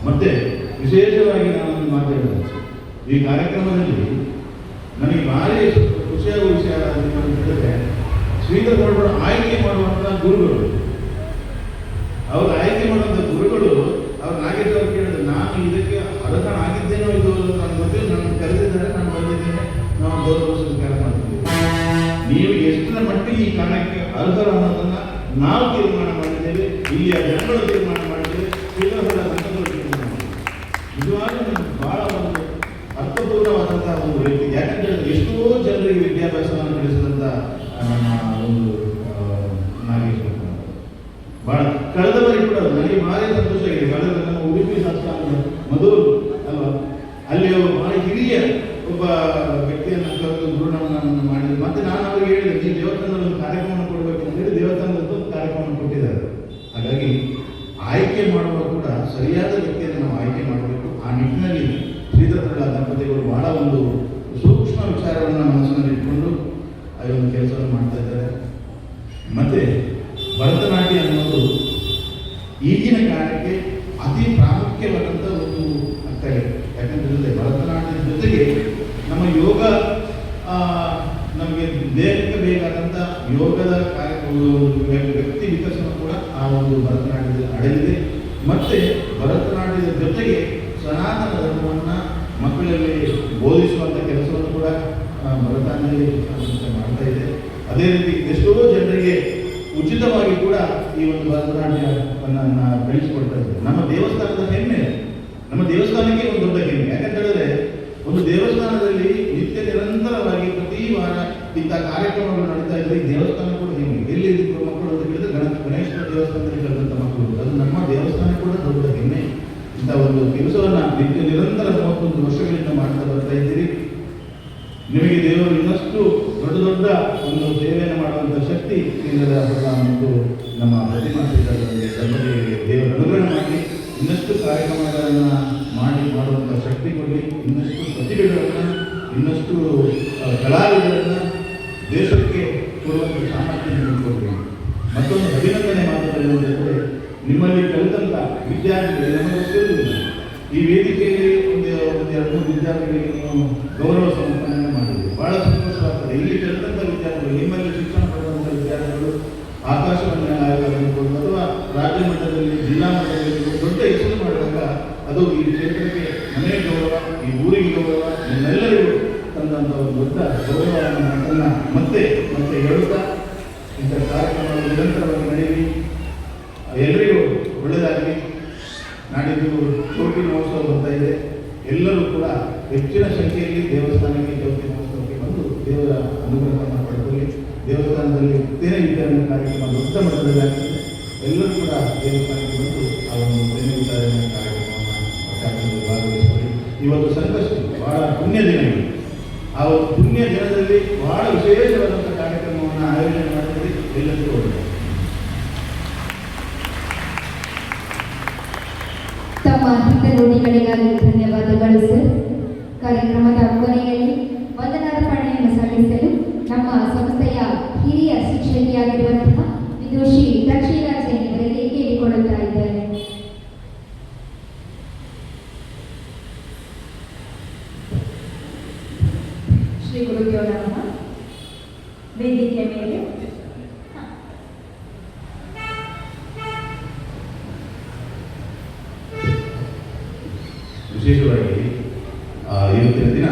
ಮತ್ತು ವಿಶೇಷವಾಗಿ ನಾನು ಮಾತಾಡಿದೆ ಈ ಕಾರ್ಯಕ್ರಮದಲ್ಲಿ ನನಗೆ ಭಾರಿ ಖುಷಿಯಾಗುವ ವಿಷಯ ಹೇಳಿದ್ರೆ, ಶ್ರೀಧರಪಳ್ಳ ಆಯ್ಕೆ ಮಾಡುವಂಥ ಗುರುಗಳು, ಅವರು ಆಯ್ಕೆ ಮಾಡುವಂಥ ಗುರುಗಳು ಅವ್ರು ನಾಗೇಶ್ ಅವರು ಕೇಳಿದ್ರು, ನಾನು ಇದಕ್ಕೆ ಅರ್ಹನ ಆಗಿದ್ದೇನೋ ಇದು ನನ್ನ ಗೊತ್ತಿಲ್ಲ, ನನ್ನ ಕರೆದಿದ್ದಾರೆ, ನಾನು ಬಂದಿದ್ದೇನೆ, ನಾವು ಗೌರವ ಸ್ವೀಕಾರ ಮಾಡ್ತೀವಿ. ನೀವು ಎಷ್ಟರ ಮಟ್ಟಿಗೆ ಈ ಕಾರಣಕ್ಕೆ ಅರ್ಹರ ಅನ್ನೋದನ್ನು ನಾವು ತೀರ್ಮಾನ ಮಾಡಿದ್ದೇವೆ, ಇಲ್ಲಿಯ ಜನಗಳು ತೀರ್ಮಾನ ಮಾಡಿದ್ದೇವೆ, ಶ್ರೀಧರಪಳ್ಳ ದಂಪತಿಗಳು ತೀರ್ಮಾನ ಮಾಡಿದ್ದೇವೆ. ನಿಜವಾಗ್ಲೂ ಬಹಳ ಒಂದು ಅರ್ಥಪೂರ್ಣವಾದಂತಹ ಒಂದು ವ್ಯಕ್ತಿ. ಯಾಕಂದ್ರೆ ಎಷ್ಟೋ ಜನರಿಗೆ ವಿದ್ಯಾಭ್ಯಾಸವನ್ನು ತಿಳಿಸಿದಂಥ ನಮ್ಮ ಒಂದು ನಾಗೇಶ್ ಬಹಳ ಕಳೆದ ಬಾರಿ ಕೂಡ ನನಗೆ ಭಾರಿ ಸಂತೋಷ ಆಗಿದೆ. ಕಳೆದ ನಮ್ಮ ಉಡುಪಿ ಸಂಸ್ಥಾನದ ಮಧುರು ಅಲ್ವಾ, ಅಲ್ಲಿ ಬಹಳ ಹಿರಿಯ ಒಬ್ಬ ವ್ಯಕ್ತಿಯನ್ನು ಕರೆದು ಗುರುನಮನವನ್ನು ಮಾಡಿದ್ರು. ಮತ್ತೆ ನಾನು ಅವರಿಗೆ ಹೇಳಿದೆ, ಈ ದೇವಸ್ಥಾನದ ಒಂದು ಕಾರ್ಯಕ್ರಮವನ್ನು ಕೊಡಬೇಕು ಅಂತ ಹೇಳಿ ದೇವಸ್ಥಾನದ ಒಂದು ಕಾರ್ಯಕ್ರಮವನ್ನು ಕೊಟ್ಟಿದ್ದಾರೆ. ಹಾಗಾಗಿ ಸರಿಯಾದ ವ್ಯಕ್ತಿಯನ್ನು ನಾವು ಆಯ್ಕೆ ಮಾಡಬೇಕು. ಆ ನಿಟ್ಟಿನಲ್ಲಿ ಶ್ರೀಧರ ದಂಪತಿಗಳು ಬಹಳ ಒಂದು ಸೂಕ್ಷ್ಮ ವಿಚಾರವನ್ನು ಮನಸ್ಸಿನಲ್ಲಿ ಇಟ್ಕೊಂಡು ಆ ಒಂದು ಕೆಲಸವನ್ನು ಮಾಡ್ತಾ ಇದ್ದಾರೆ. ಮತ್ತೆ ಭರತನಾಟ್ಯ ಅನ್ನೋದು ಈಗಿನ ಕಾಲಕ್ಕೆ ಅತಿ ಪ್ರಾಮುಖ್ಯವಾದಂಥ ಒಂದು ಕಲೆ. ಯಾಕಂತಂದರೆ ಭರತನಾಟ್ಯದ ಜೊತೆಗೆ ನಮ್ಮ ಯೋಗ ನಮಗೆ ದೇಹಕ್ಕೆ ಬೇಕಾದಂಥ ಯೋಗದ ವ್ಯಕ್ತಿ ವಿಕಸನ ಕೂಡ ಆ ಒಂದು ಭರತನಾಟ್ಯದಲ್ಲಿ ಅಡಗಿದೆ. ಮತ್ತು ಭರತನಾಟ್ಯದ ಜೊತೆಗೆ ಸನಾತನ ಧರ್ಮವನ್ನು ಮಕ್ಕಳಲ್ಲಿ ಬೋಧಿಸುವಂಥ ಕೆಲಸವನ್ನು ಕೂಡ ಭರತಾಂಜಲಿ ಮಾಡ್ತಾ ಇದೆ. ಅದೇ ರೀತಿ ಎಷ್ಟೋ ಜನರಿಗೆ ಉಚಿತವಾಗಿ ಕೂಡ ಈ ಒಂದು ಭರತನಾಟ್ಯವನ್ನು ಕಲಿಸಿಕೊಡ್ತಾ ಇದೆ. ನಮ್ಮ ದೇವಸ್ಥಾನದ ಹೆಮ್ಮೆ, ನಮ್ಮ ದೇವಸ್ಥಾನಕ್ಕೆ ಒಂದು ದೊಡ್ಡ ಹೆಮ್ಮೆ. ಯಾಕಂತ ಹೇಳಿದ್ರೆ ಒಂದು ದೇವಸ್ಥಾನದಲ್ಲಿ ನಿತ್ಯ ನಿರಂತರವಾಗಿ ಪ್ರತಿ ವಾರ ಇಂಥ ಕಾರ್ಯಕ್ರಮಗಳು ನಡೀತಾ ಇದ್ರೆ ಈ ದೇವಸ್ಥಾನ ಕೂಡ ಹೆಮ್ಮೆ. ಎಲ್ಲಿ ಮಕ್ಕಳು ಅಂತ ಹೇಳಿದ್ರೆ ಗಣೇಶ್ವರ ದೇವಸ್ಥಾನದಲ್ಲಿ ಕಲಿತಂಥ ಮಕ್ಕಳು, ಅದು ನಮ್ಮ ದೇವಸ್ಥಾನ ಕೂಡ ದೊಡ್ಡ ಹೆಮ್ಮೆ. ಇಂಥ ಒಂದು ಕೆಲಸವನ್ನು ನಿತ್ಯ ನಿರಂತರ 31 ವರ್ಷಗಳಿಂದ ಮಾಡ್ತಾ ಬರ್ತಾ ಇದ್ದೀರಿ. ನಿಮಗೆ ದೇವರು ಇನ್ನಷ್ಟು ದೊಡ್ಡ ದೊಡ್ಡ ಒಂದು ಸೇವೆಯನ್ನು ಮಾಡುವಂಥ ಶಕ್ತಿ ಮತ್ತು ನಮ್ಮ ಪ್ರತಿಮಾ ದಂಪತಿಗಳಿಗೆ ದೇವರ ಅನುಗ್ರಹ ಮಾಡಿ ಇನ್ನಷ್ಟು ಕಾರ್ಯಕ್ರಮಗಳನ್ನು ಮಾಡುವಂಥ ಶಕ್ತಿ ಕೊಡಲಿ. ಇನ್ನಷ್ಟು ಪ್ರತಿಭೆಗಳನ್ನು, ಇನ್ನಷ್ಟು ಕಲಾವಿದರನ್ನು ದೇಶಕ್ಕೆ ಕೊಡುವಂಥ ಸಾಮರ್ಥ್ಯ ಕೊಡಲಿ. ಮತ್ತೊಂದು ಅಭಿನಂದನೆ ಮಾತುಗಳು ಅಂತಂದರೆ ನಿಮ್ಮಲ್ಲಿ ಕಲಿತಂಥ ವಿದ್ಯಾರ್ಥಿಗಳಿಗೆ ನಮಗೆ ಗೊತ್ತಿರುವುದಿಲ್ಲ. ಈ ವೇದಿಕೆಯಲ್ಲಿ ಒಂದು 2-3 ವಿದ್ಯಾರ್ಥಿಗಳಿಗೆ ನೀವು ಗೌರವ ಸಮರ್ಪಣೆಯನ್ನು ಮಾಡಿದ್ದೀವಿ. ಬಹಳ ಸಂತೋಷವಾಗ್ತದೆ. ಇಲ್ಲಿ ಕಲಿತಂಥ ವಿದ್ಯಾರ್ಥಿಗಳು, ನಿಮ್ಮಲ್ಲಿ ಶಿಕ್ಷಣ ಪಡೆದಂಥ ವಿದ್ಯಾರ್ಥಿಗಳು ಆಕಾಶವಾಣಿ ಆಗಿರ್ಬೋದು ಅಥವಾ ರಾಜ್ಯ ಮಟ್ಟದಲ್ಲಿ, ಜಿಲ್ಲಾ ಮಟ್ಟದಲ್ಲಿ ದೊಡ್ಡ ಹೆಸರು ಮಾಡಿದಾಗ ಅದು ಈ ಕ್ಷೇತ್ರಕ್ಕೆ ಮನೆ ಗೌರವ, ಈ ಊರಿಗೆ ಗೌರವ, ನಿಮ್ಮೆಲ್ಲರಿಗೂ ತಂದಂಥ ಒಂದು ದೊಡ್ಡ ಗೌರವವನ್ನು ಮತ್ತೆ ಹೇಳುತ್ತಾ ಇಂಥ ಕಾರ್ಯಕ್ರಮಗಳು ನಿರಂತರವಾಗಿ ನಡೆಯಲಿ. ಎಲ್ಲರಿಗೂ ಒಳ್ಳೆಯದಾಗಲಿ. ನಾಡಿದ್ದು ಚೌತಿ ಮಹೋತ್ಸವ ಬರ್ತಾ ಇದೆ. ಎಲ್ಲರೂ ಕೂಡ ಹೆಚ್ಚಿನ ಸಂಖ್ಯೆಯಲ್ಲಿ ದೇವಸ್ಥಾನಕ್ಕೆ ಚೌತಿ ಮಹೋತ್ಸವಕ್ಕೆ ಬಂದು ದೇವರ ಅನುಗ್ರಹವನ್ನು ಪಡೆದುಕೊಳ್ಳಿ. ದೇವಸ್ಥಾನದಲ್ಲಿ ತೇನೆ ವಿತರಣೆ ಕಾರ್ಯಕ್ರಮ ದೊಡ್ಡ ಮಟ್ಟದಲ್ಲಿ ಆಗ್ತದೆ. ಎಲ್ಲರೂ ಕೂಡ ದೇವಸ್ಥಾನಕ್ಕೆ ಬಂದು ಆ ಒಂದು ತೇನೆ ವಿತರಣೆ ಕಾರ್ಯಕ್ರಮವನ್ನು ಭಾಗವಹಿಸಿಕೊಳ್ಳಿ. ಇವತ್ತು ಸಂಕಷ್ಟಿ ಬಹಳ ಪುಣ್ಯ ದಿನ ಇದೆ. ಆ ಒಂದು ಪುಣ್ಯ ದಿನದಲ್ಲಿ ಬಹಳ ವಿಶೇಷವಾದಂಥ ಕಾರ್ಯಕ್ರಮವನ್ನು ಆಯೋಜನೆ ಮಾಡಿದರೆ ಎಲ್ಲರಿಗೂ ಒಳ್ಳೆಯದು. ತಮ್ಮ ಹಿತ ನುಡಿಗಳಿಗಾಗಿ ಧನ್ಯವಾದಗಳು ಸರ್. ಕಾರ್ಯಕ್ರಮದ ಕೊನೆಯಲ್ಲಿ ವಂದನಾರ್ಪಣೆಯನ್ನು ಸಲ್ಲಿಸಲು ನಮ್ಮ ಸಂಸ್ಥೆಯ ಹಿರಿಯ ಶಿಕ್ಷಕಿಯಾಗಿರುವಂತಹ ವಿದುಷಿ ದಕ್ಷಿಣಾ ಜೈನ್ ಅವರಿಗೆ ಕೇಳಿಕೊಳ್ಳುತ್ತಾ ಇದ್ದಾರೆ. ಶ್ರೀ ಗುರುದೇವ ನಮಃ. ವೇದಿಕೆ ಮೇಲೆ ವಿಶೇಷವಾಗಿ ಇವತ್ತಿನ ದಿನ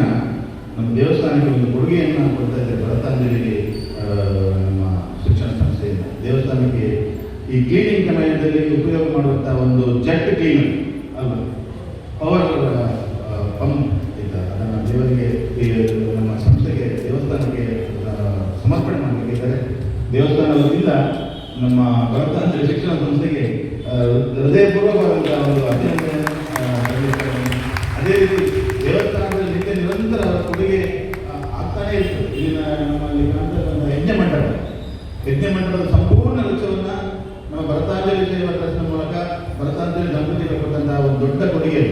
ನಮ್ಮ ದೇವಸ್ಥಾನಕ್ಕೆ ಒಂದು ಕೊಡುಗೆಯನ್ನು ಕೊಡ್ತಾ ಇದ್ದಾರೆ. ಭರತಾಂಜಲಿಗೆ ನಮ್ಮ ಶಿಕ್ಷಣ ಸಂಸ್ಥೆಯಿಂದ ದೇವಸ್ಥಾನಕ್ಕೆ ಈ ಕ್ಲೀನಿಂಗ್ ಸಮಯದಲ್ಲಿ ಉಪಯೋಗ ಮಾಡುವಂಥ ಒಂದು ಜೆಟ್ ಕ್ಲೀನರ್ ಅಲ್ಲ, ಪವರ್ ಪಂಪ್ ಇದೆ. ಅದನ್ನು ದೇವರಿಗೆ ನಮ್ಮ ಸಂಸ್ಥೆಗೆ ದೇವಸ್ಥಾನಕ್ಕೆ ಸಮರ್ಪಣೆ ಮಾಡಬೇಕಿದ್ದಾರೆ. ದೇವಸ್ಥಾನ ವತಿಯಿಂದ ನಮ್ಮ ಭರತಾಂಜಲಿ ಶಿಕ್ಷಣ ಸಂಸ್ಥೆಗೆ ಹೃದಯಪೂರ್ವಕವಾದಂಥ ಒಂದು ಅಭಿನಂದನೆ. ಅದೇ ರೀತಿ ದೇವಸ್ಥಾನದಲ್ಲಿ ನಿತ್ಯ ನಿರಂತರ ಕೊಡುಗೆ ಆಗ್ತಾನೇ ಇರ್ತದೆ. ಇಲ್ಲಿನ ನಮ್ಮಲ್ಲಿ ಕಾಣ್ತಕ್ಕಂಥ ಯಜ್ಞ ಮಂಟಪದ ಸಂಪೂರ್ಣ ವೆಚ್ಚವನ್ನು ನಮ್ಮ ಭರತಾಂಜಲಿ ಸೇವಾ ಟ್ರಸ್ಟ್ನ ಮೂಲಕ ಭರತಾಂಜಲಿ ದಂಪತಿಗಳು ಕೊಟ್ಟಂತಹ ಒಂದು ದೊಡ್ಡ ಕೊಡುಗೆ.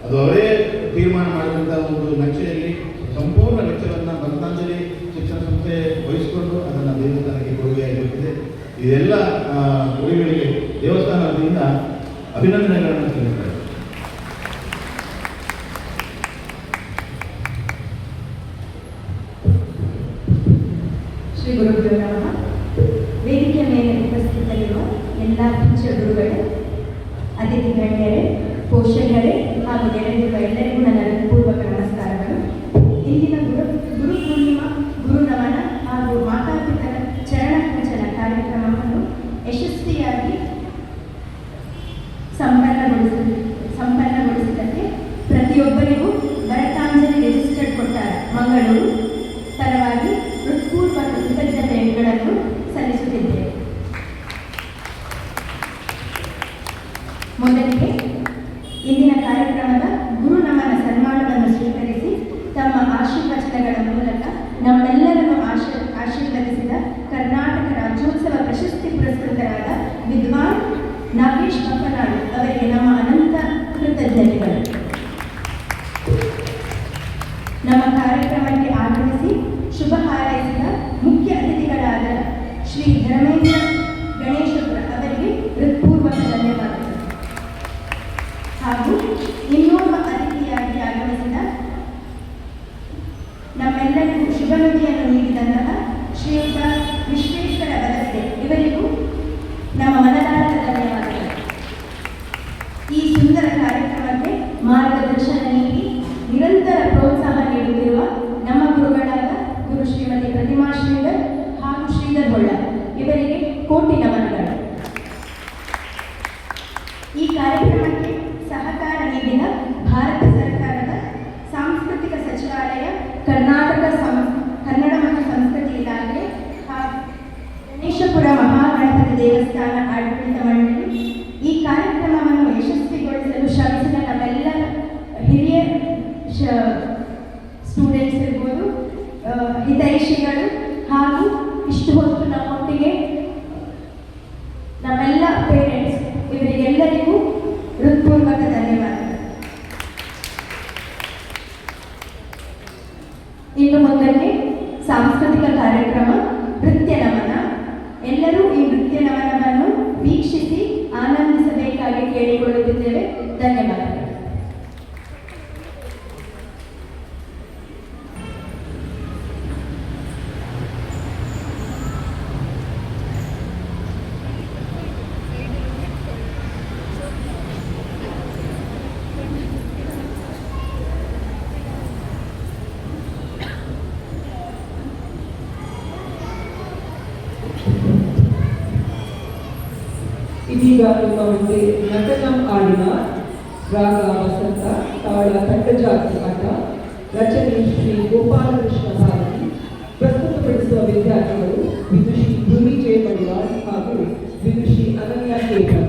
ಅದು ಅವರೇ ತೀರ್ಮಾನ ಮಾಡಿದಂಥ ಒಂದು ನಕ್ಷೆಯಲ್ಲಿ ಸಂಪೂರ್ಣ ವೆಚ್ಚವನ್ನು ಭರತಾಂಜಲಿ ಶಿಕ್ಷಣ ಸಂಸ್ಥೆ ವಹಿಸಿಕೊಂಡು ಅದನ್ನು ದೇವಸ್ಥಾನಕ್ಕೆ ಕೊಡುಗೆಯಾಗಿರುತ್ತದೆ. ಇದೆಲ್ಲ ಕೊಡುಗೆಗಳಿಗೆ ದೇವಸ್ಥಾನ ವತಿಯಿಂದ ಅಭಿನಂದನೆಗಳನ್ನು ಸಲ್ಲಿಸ್ತಾರೆ. ಶ್ರೀ ಗುರುದೇವ ನಮಃ. ವೇದಿಕೆ ಮೇಲೆ ಉಪಸ್ಥಿತರಿರುವ ಎಲ್ಲ ಪೂಜ್ಯ ಗುರುಗಳೇ, ಅತಿಥಿ ಗಣ್ಯರೇ, ಪೋಷಕರೇ ಹಾಗೂ ಗೆಳೆಯರಿರುವ ಎಲ್ಲರಿಗೂ ನನ್ನ ಪೂರ್ವಕ ನಮಸ್ಕಾರಗಳು. ಇಂದಿನ ಗುರು ಪೂರ್ಣಿಮಾ, ಗುರು ನಮನ ಹಾಗೂ ಮಾತಾಪಿತರ ಚರಣ ಪೂಜನ ಕಾರ್ಯಕ್ರಮವನ್ನು ಯಶಸ್ವಿಯಾಗಿ ಸಂಪನ್ನಗೊಳಿಸಿದ್ದಕ್ಕೆ ಪ್ರತಿಯೊಬ್ಬರಿಗೂ ಭರತಾಂಜಲಿ ರಿಜಿಸ್ಟರ್ಡ್ ಕೊಟ್ಟಾರ ಮಂಗಳೂರು ಪರವಾಗಿ ಹೃತ್ಪೂರ್ವಕ ಕೃತಜ್ಞತೆಗಳನ್ನು ಸಲ್ಲಿಸುತ್ತಿದ್ದೇವೆ. ಮೊದಲಿಗೆ ಇಂದಿನ ಕಾರ್ಯಕ್ರಮದ ಗುರು ನಮನ ಸನ್ಮಾನವನ್ನು ಸ್ವೀಕರಿಸಿ ತಮ್ಮ ಆಶೀರ್ವಚನಗಳ ಮೂಲಕ ನಮ್ಮೆಲ್ಲರನ್ನು ಆಶೀರ್ವದಿಸಿದ ಕರ್ನಾಟಕ ರಾಜ್ಯೋತ್ಸವ ಪ್ರಶಸ್ತಿ ಪುರಸ್ಕೃತರಾದ ವಿದ್ವಾನ್ ನಾಗೇಶ್ ಬಪ್ಪನಾಡು ಅವರಿಗೆ ನಮ್ಮ ಅನಂತ ಶ್ರೀ ಧರ್ಮೇಂದ್ರ ಗಣೇಶಪುರ ಅವರಿಗೆ ಹೃತ್ಪೂರ್ವಕ ಧನ್ಯವಾದಗಳು. ಹಾಗೂ ಇನ್ನೋರ್ವ ಅತಿಥಿಯಾಗಿ ಆಗಮಿಸಿದ ನಮ್ಮೆಲ್ಲರಿಗೂ ಶುಭನುಡಿಯನ್ನು ನೀಡಿದಂತಹ ಶ್ರೀಯುತ ವಿಶ್ವೇಶ್ವರ ಬದಲಿಗೆ ಇವರಿಗೂ ನಮ್ಮ ಮನದಾಳದ ಧನ್ಯವಾದಗಳು. ಈ ಸುಂದರ ಕಾರ್ಯಕ್ರಮಕ್ಕೆ ಮಾರ್ಗದರ್ಶನ ನೀಡಿ ನಿರಂತರ ಪ್ರೋತ್ಸಾಹ ನೀಡುತ್ತಿರುವ ನಮ್ಮ ಗುರುಗಳಾದ ಗುರು ಶ್ರೀಮತಿ ಪ್ರತಿಮಾ ಶ್ರೀಧರ್ ಹಾಗೂ ಶ್ರೀಧರ್ ಹೊಳ್ಳ ಇವರಿಗೆ ಕೋಟಿ ನಮನಗಳು. ಈ ಕಾರ್ಯಕ್ರಮಕ್ಕೆ ಸಹಕಾರ ನೀಡಿದ ಭಾರತ ಸರ್ಕಾರದ ಸಾಂಸ್ಕೃತಿಕ ಸಚಿವಾಲಯ, ಕರ್ನಾಟಕ ಕನ್ನಡ ಮತ್ತು ಸಂಸ್ಕೃತಿ ಇಲಾಖೆ ಹಾಗೂ ಗಣೇಶಪುರ ಮಹಾಗಣಪತಿ ದೇವಸ್ಥಾನ ಆಡಳಿತ ಮಂಡಳಿ, ಈ ಕಾರ್ಯಕ್ರಮವನ್ನು ಯಶಸ್ವಿಗೊಳಿಸಲು ಶ್ರಮಿಸಿದ ನಮ್ಮೆಲ್ಲ ಹಿರಿಯ ಸ್ಟೂಡೆಂಟ್ಸ್ ಇರ್ಬೋದು, ಹಿತೈಷಿಗಳು ಹಾಗೂ ಇಷ್ಟು ಹೊತ್ತು ನಮ್ಮೊಟ್ಟಿಗೆ ನಮ್ಮೆಲ್ಲ ಪೇರೆಂಟ್ಸ್ ಇವರಿಗೆಲ್ಲರಿಗೂ ಹೃತ್ಪೂರ್ವಕ ಧನ್ಯವಾದಗಳು. ಇನ್ನು ಮುಂದಕ್ಕೆ ಸಾಂಸ್ಕೃತಿಕ ಕಾರ್ಯಕ್ರಮ ನೃತ್ಯ ನಮನ. ಎಲ್ಲರೂ ಈ ನೃತ್ಯ ನಮನವನ್ನು ವೀಕ್ಷಿಸಿ ಆನಂದಿಸಬೇಕಾಗಿ ಕೇಳಿಕೊಳ್ಳುತ್ತಿದ್ದೇವೆ. ಧನ್ಯವಾದಗಳು. ಇದೀಗ ನಿಮ್ಮ ಮುಂದೆ ನಟನಂ ಆಡಿನ ರಾಗ ವಸಂತ, ತಾಳ ತಟ್ಟಜಾತಿ ಆಟ, ರಚನೆ ಶ್ರೀ ಗೋಪಾಲಕೃಷ್ಣ ಭಾರತಿ. ಪ್ರಸ್ತುತಪಡಿಸುವ ವಿದ್ಯಾರ್ಥಿಗಳು ವಿದುಷಿ ಭೂಮಿ ಜೆ ಮಡಿವಾಳ್ ಹಾಗೂ ವಿದುಷಿ ಅನನ್ಯ ಕೇಕರ್.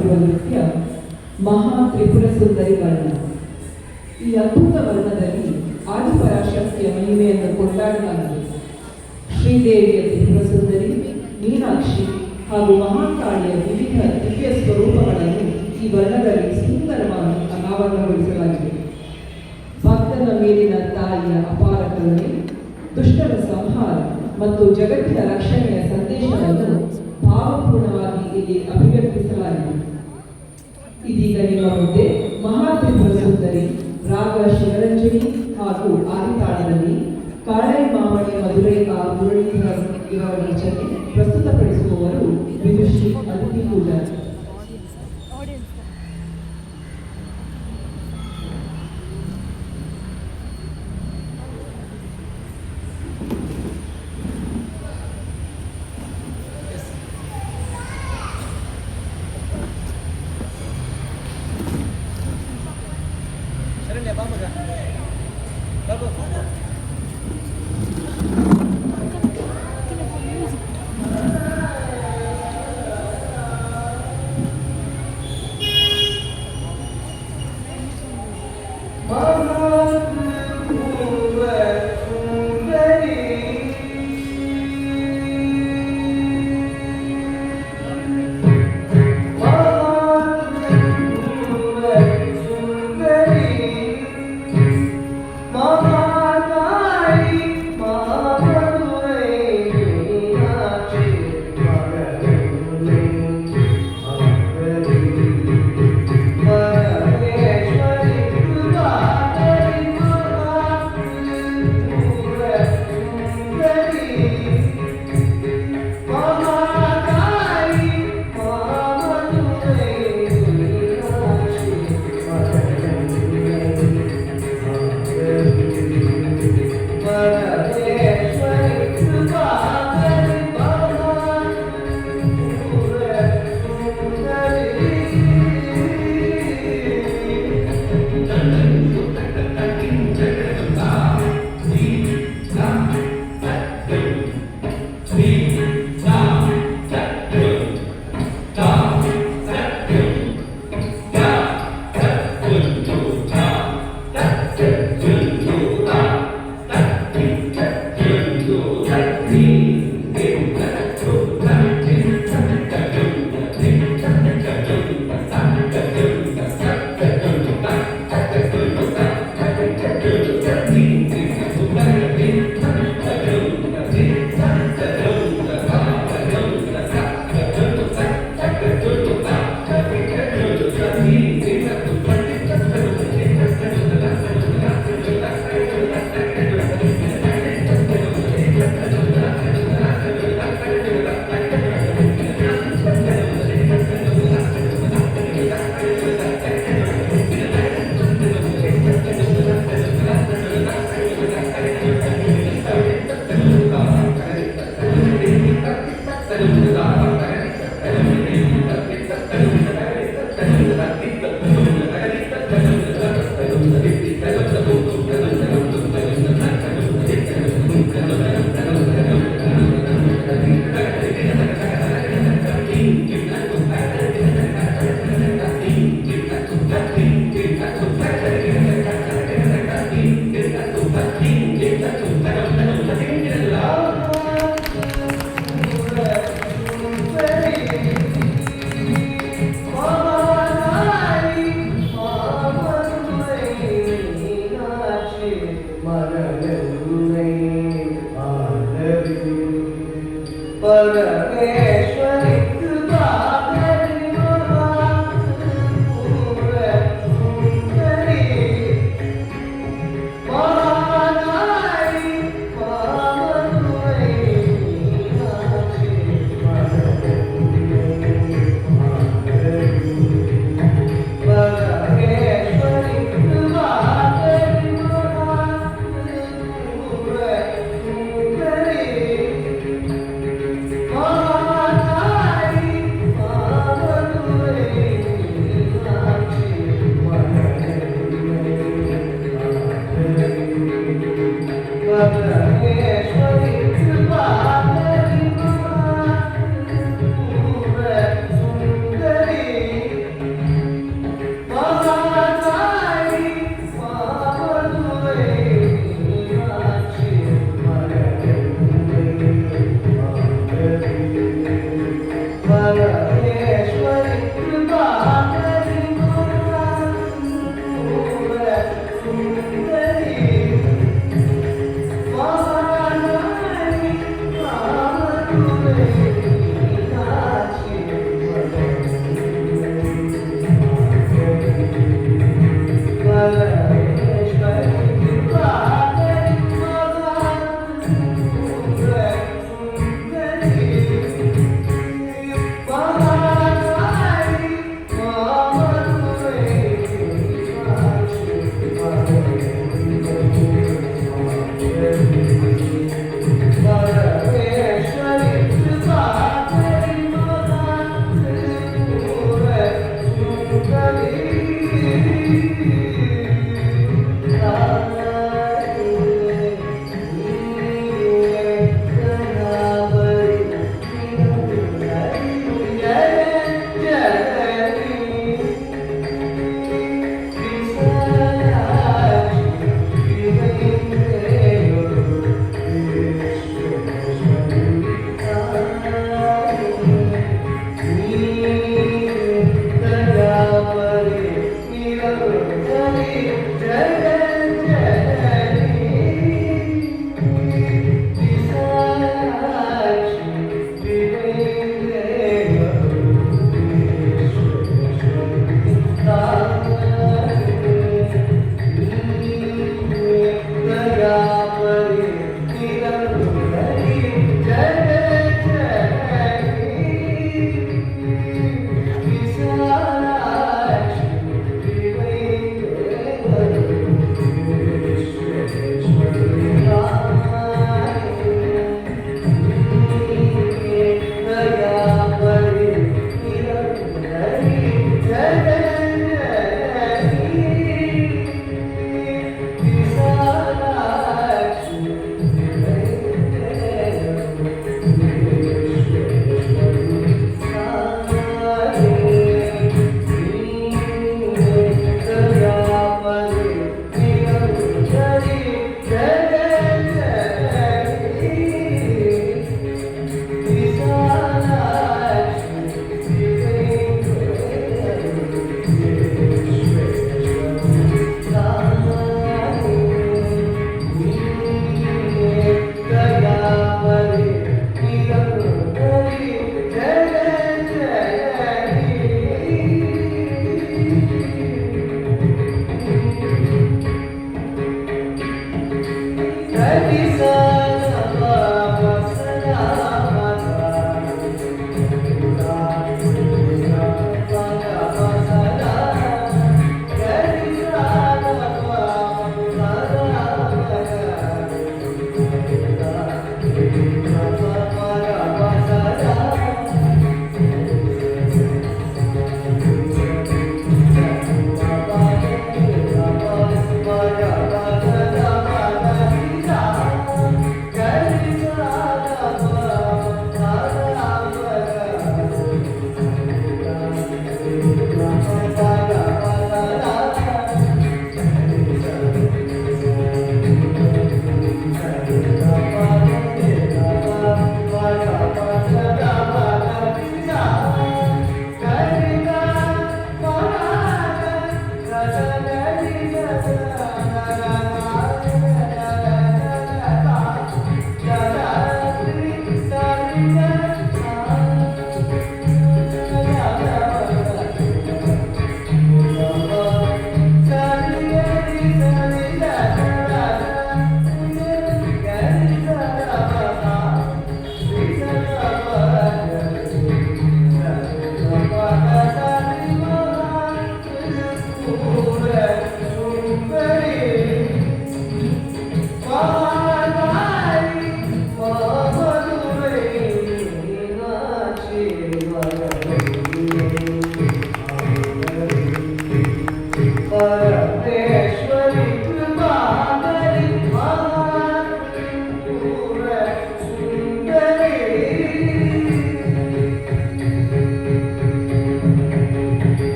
ಪ್ರಸ್ತುತಪಡಿಸುವ ನೃತ್ಯ ಮಹಾ ತ್ರಿಪುರ ಸುಂದರಿ ವರ್ಣ. ಈ ಅದ್ಭುತ ವರ್ಣದಲ್ಲಿ ಆದಿಪರಾಶಕ್ತಿಯ ಮಹಿಮೆಯನ್ನು ಕೊಂಡಾಡಲಾಗಿದೆ. ಶ್ರೀದೇವಿಯ ತ್ರಿಪುರ ಸುಂದರಿ, ಮೀನಾಕ್ಷಿ ಹಾಗೂ ಮಹಾಕಾಳಿಯ ವಿವಿಧ ದಿವ್ಯ ಸ್ವರೂಪಗಳನ್ನು ಈ ವರ್ಣದಲ್ಲಿ ಸುಂದರವಾಗಿ ಅನಾವರಣಗೊಳಿಸಲಾಗಿದೆ. ಭಕ್ತನ ಮೇಲಿನ ತಾಯಿಯ ಅಪಾರ ಕರುಣೆ, ದುಷ್ಟರ ಸಂಹಾರ ಮತ್ತು ಜಗತ್ತಿನ ರಕ್ಷಣೆಯ ಸಂದೇಶವನ್ನು ಭಾವಪೂರ್ಣವಾಗಿ ಇಲ್ಲಿ ಅಭಿವ್ಯಕ್ತಿಸಲಾಗಿದೆ. ಇದೀಗ ನಿಮ್ಮ ಮುಂದೆ ಮಹಾತ್ರಿಪುರ ಸುಂದರಿ ರಾಗ ಶಿವರಂಜನಿ ಹಾಗೂ ಆದಿತಾಳದಲ್ಲಿ ಕಾಳೈ ಮಾಮಣಿ ಮಧುರೈ ಆ ಮುರಳೀಧರ್ ಇವರ ರಚನೆ ಪ್ರಸ್ತುತಪಡಿಸುವವರು ವಿದುಶ್ರೀ ಅದಿತಿ ಪೂಜಾರಿ.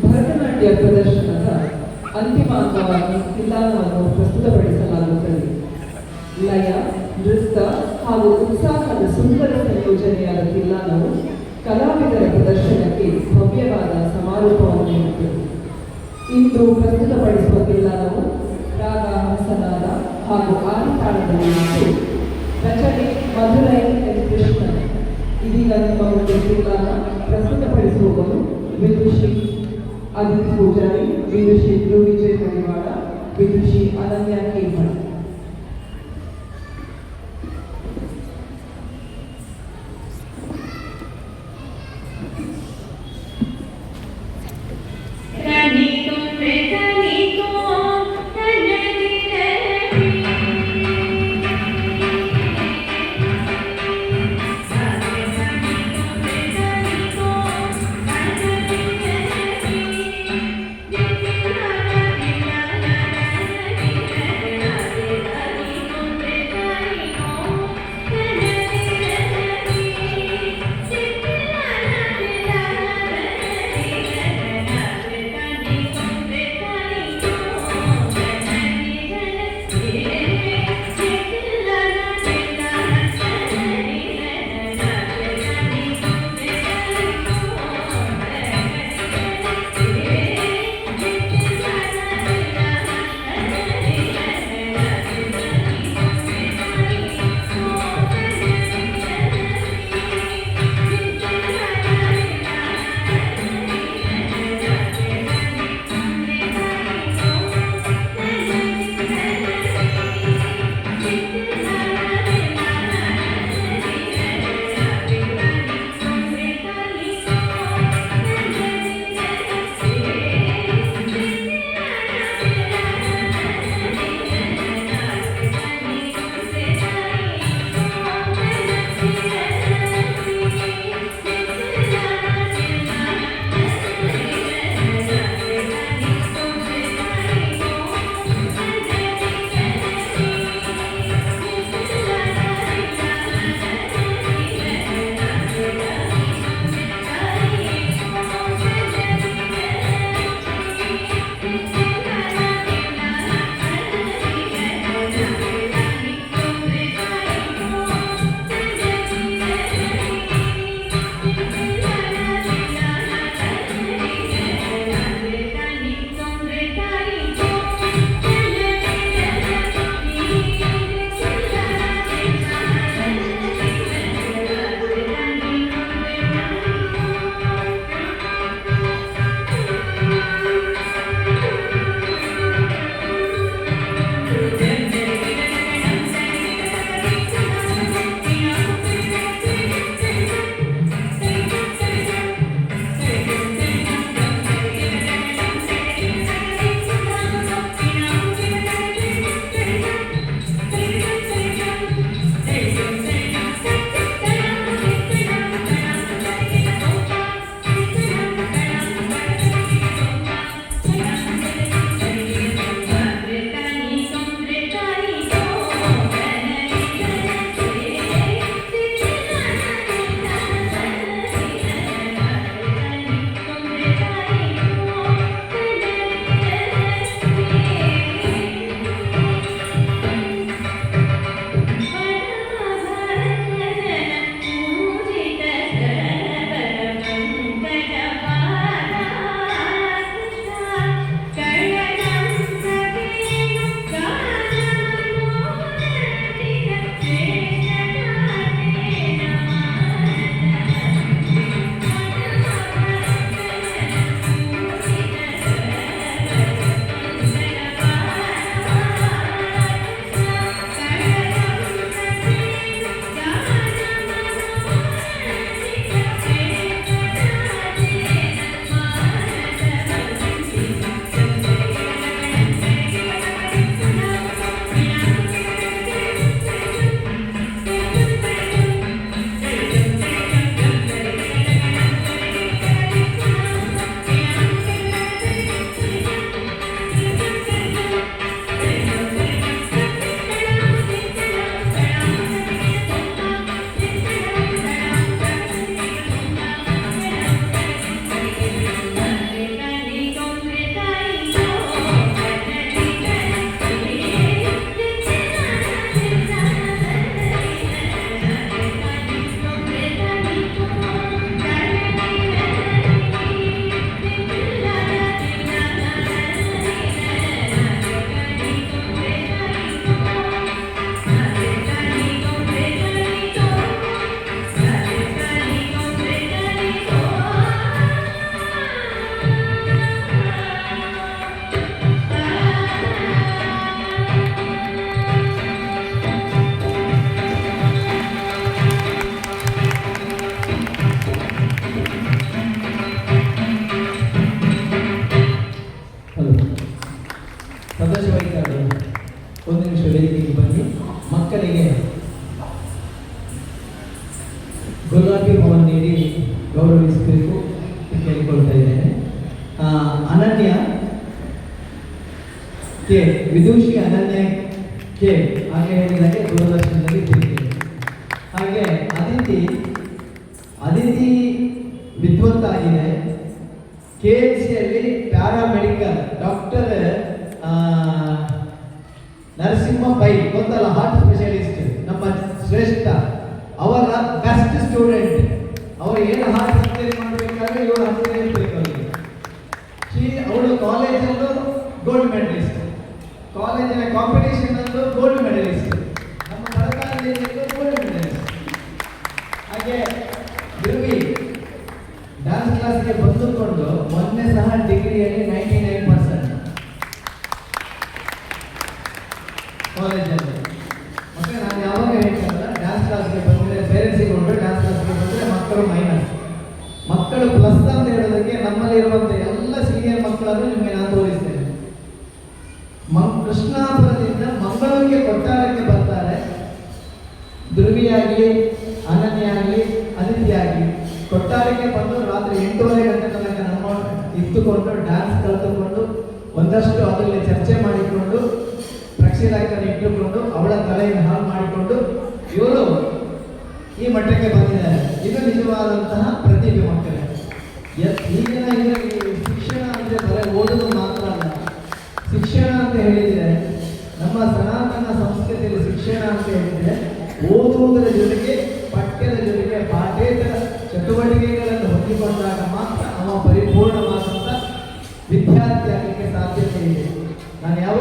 ಭರತನಾಟ್ಯ ಪ್ರದರ್ಶನದ ಅಂತಿಮ ಅಂಗವಾಗಿ ತಿಲ್ಲಾನವನ್ನು ಪ್ರಸ್ತುತಪಡಿಸಲಾಗುತ್ತದೆ. ಲಯ, ನೃತ್ಯ ಹಾಗೂ ಉತ್ಸಾಹದ ಸುಂದರ ಸಂಯೋಜನೆಯಾದ ತಿಲ್ಲಾನವು ಕಲಾವಿದರ ಪ್ರದರ್ಶನಕ್ಕೆ ಭವ್ಯವಾದ ಸಮಾರೋಪವನ್ನು ನೀಡುತ್ತದೆ. ಇಂದು ಪ್ರಸ್ತುತಪಡಿಸುವ ತಿಲ್ಲಾನವು ರಾಗ ಹಂಸನಾದ ಹಾಗೂ ಆದಿತಾಳದಲ್ಲಿ ಇದ್ದು ರಚನೆ ಮಧುರೈ ಎನ್ ಕೃಷ್ಣನ್. ಇದೀಗ ನಿಮ್ಮ ಮುಂದೆ ತಿಲ್ಲಾನ ಪ್ರಸ್ತುತಪಡಿಸುವವರು ವಿದುಷಿ ಅದಿತಿ ಪೂಜಾರಿ, ವಿದುಷಿ ಧ್ರುವಿಜಯ್ ಮಡಿವಾಳ, ವಿದುಷಿ ಅನನ್ಯ ಕೇಮಳ್. Thank you. ಗೌರವಿಸಬೇಕು ಅಂತ ಕೇಳಿಕೊಳ್ತಾ ಇದ್ದೇನೆ. ಅನನ್ಯ ಕೆ, ವಿದೂಷಿ ಅನನ್ಯ ಕೆ, ಹಾಗೆ ಹೇಳಿದಾಗೆ ದೂರದರ್ಶನದಲ್ಲಿ ತಿರುಗಿ. ಹಾಗೆ ಅದಿತಿ ವಿದ್ವಂತ ಆಗಿದೆ. KMCಯಲ್ಲಿ ಪ್ಯಾರಾಮೆಡಿಕಲ್ ಡಾಕ್ಟರ್ ನರಸಿಂಹ ಪೈ, ಗೊತ್ತಲ್ಲ, ಹಾರ್ಟ್ ಸ್ಪೆಷಲಿಸ್ಟ್, ನಮ್ಮ ಶ್ರೇಷ್ಠ, ಅವರ ಬೆಸ್ಟ್ ಸ್ಟೂಡೆಂಟ್. ಅವರು ಏನು ಹಾರ್ಟ್ ಸರ್ಜರಿ ಮಾಡಬೇಕಾದ್ರೆ ಇವಳು ಹತ್ತಿರ ಇರಬೇಕು ಅವರಿಗೆ. ಅವಳು ಕಾಲೇಜಲ್ಲೂ ಗೋಲ್ಡ್ ಮೆಡಲಿಸ್ಟ್, ಕಾಲೇಜಿನ ಕಾಂಪಿಟೇಷನ್ ಅಲ್ಲೂ ಗೋಲ್ಡ್ ಮೆಡಲಿಸ್ಟ್, ನಮ್ಮ ಸರ್ಕಾರದಲ್ಲೂ ಗೋಲ್ಡ್ ಮೆಡಲಿಸ್ಟ್. ಹಾಗೆ ಧ್ರುವಿ ಡ್ಯಾನ್ಸ್ ಕ್ಲಾಸ್ಗೆ ಬಂದುಕೊಂಡು ಮೊನ್ನೆ ಸಹ ಡಿಗ್ರಿಯಲ್ಲಿ 99% ಕಾಲೇಜಲ್ಲಿ. ಮತ್ತೆ ನಾನು ಯಾವಾಗ ಹೇಳ್ತಾರಲ್ಲ, ಡ್ಯಾನ್ಸ್ ಕ್ಲಾಸ್ಗೆ ಬಂದರೆ ಪೇರೆಂಟ್ಸಿಗೆ ಕೊಂಡು, ಡ್ಯಾನ್ಸ್ ಕ್ಲಾಸ್ಗೆ ಬಂದರೆ ಮಕ್ಕಳು ಮೈನಸ್, ಮಕ್ಕಳು ಪ್ಲಸ್ ಅಂತ ಹೇಳೋದಕ್ಕೆ ನಮ್ಮಲ್ಲಿರುವಂಥ ಎಲ್ಲ ಸೀನಿಯರ್ ಮಕ್ಕಳನ್ನು ನಿಮಗೆ ನಾನು ತೋರಿಸ್ತೇನೆ. ಕೃಷ್ಣಾಪುರದಿಂದ ಮಂಗಳೂರಿಗೆ ಕೊಟ್ಟಾರಕ್ಕೆ ಬರ್ತಾರೆ. ಧ್ರುವಿಯಾಗಲಿ, ಅನನ್ಯ ಆಗಲಿ, ಅದಿತಿ ಆಗಲಿ ಕೊಟ್ಟಾರಕ್ಕೆ ಬಂದು ರಾತ್ರಿ 8:30 ಗಂಟೆ ತನಕ ನಮ್ಮ ಇತ್ತುಕೊಂಡು ಡ್ಯಾನ್ಸ್ ಕಲಿತುಕೊಂಡು ಒಂದಷ್ಟು ಅದರಲ್ಲಿ ಚರ್ಚೆ ಮಾಡಿಕೊಂಡು ಪ್ರಕ್ಷಿರಾಕನ್ನು ಇಟ್ಟುಕೊಂಡು ಅವಳ ತಲೆಯನ್ನು ಹಾಳು ಮಾಡಿಕೊಂಡು ಇವರು ಈ ಮಟ್ಟಕ್ಕೆ ಬಂದಿದ್ದಾರೆ. ಇದು ನಿಜವಾದಂತಹ ಪ್ರತಿಭೆ ಮಕ್ಕಳೇ. ಈಗಿನ ಶಿಕ್ಷಣ ಅಂದರೆ ಬರೀ ಓದೋದು ಮಾತ್ರ ಅಲ್ಲ. ಶಿಕ್ಷಣ ಅಂತ ಹೇಳಿದರೆ, ನಮ್ಮ ಸನಾತನ ಸಂಸ್ಕೃತಿಯಲ್ಲಿ ಶಿಕ್ಷಣ ಅಂತ ಹೇಳಿದರೆ ಓದುವುದರ ಜೊತೆಗೆ ಪಠ್ಯದ ಜೊತೆಗೆ ಪಾಠೇತರ ಚಟುವಟಿಕೆಗಳನ್ನು ಹೊಂದಿಕೊಂಡಾಗ ಮಾತ್ರ ಅವ ಪರಿಪೂರ್ಣವಾದಂಥ ವಿದ್ಯಾರ್ಥಿ ಆಗಲಿಕ್ಕೆ ಸಾಧ್ಯತೆ ಇದೆ. ನಾನು ಯಾವ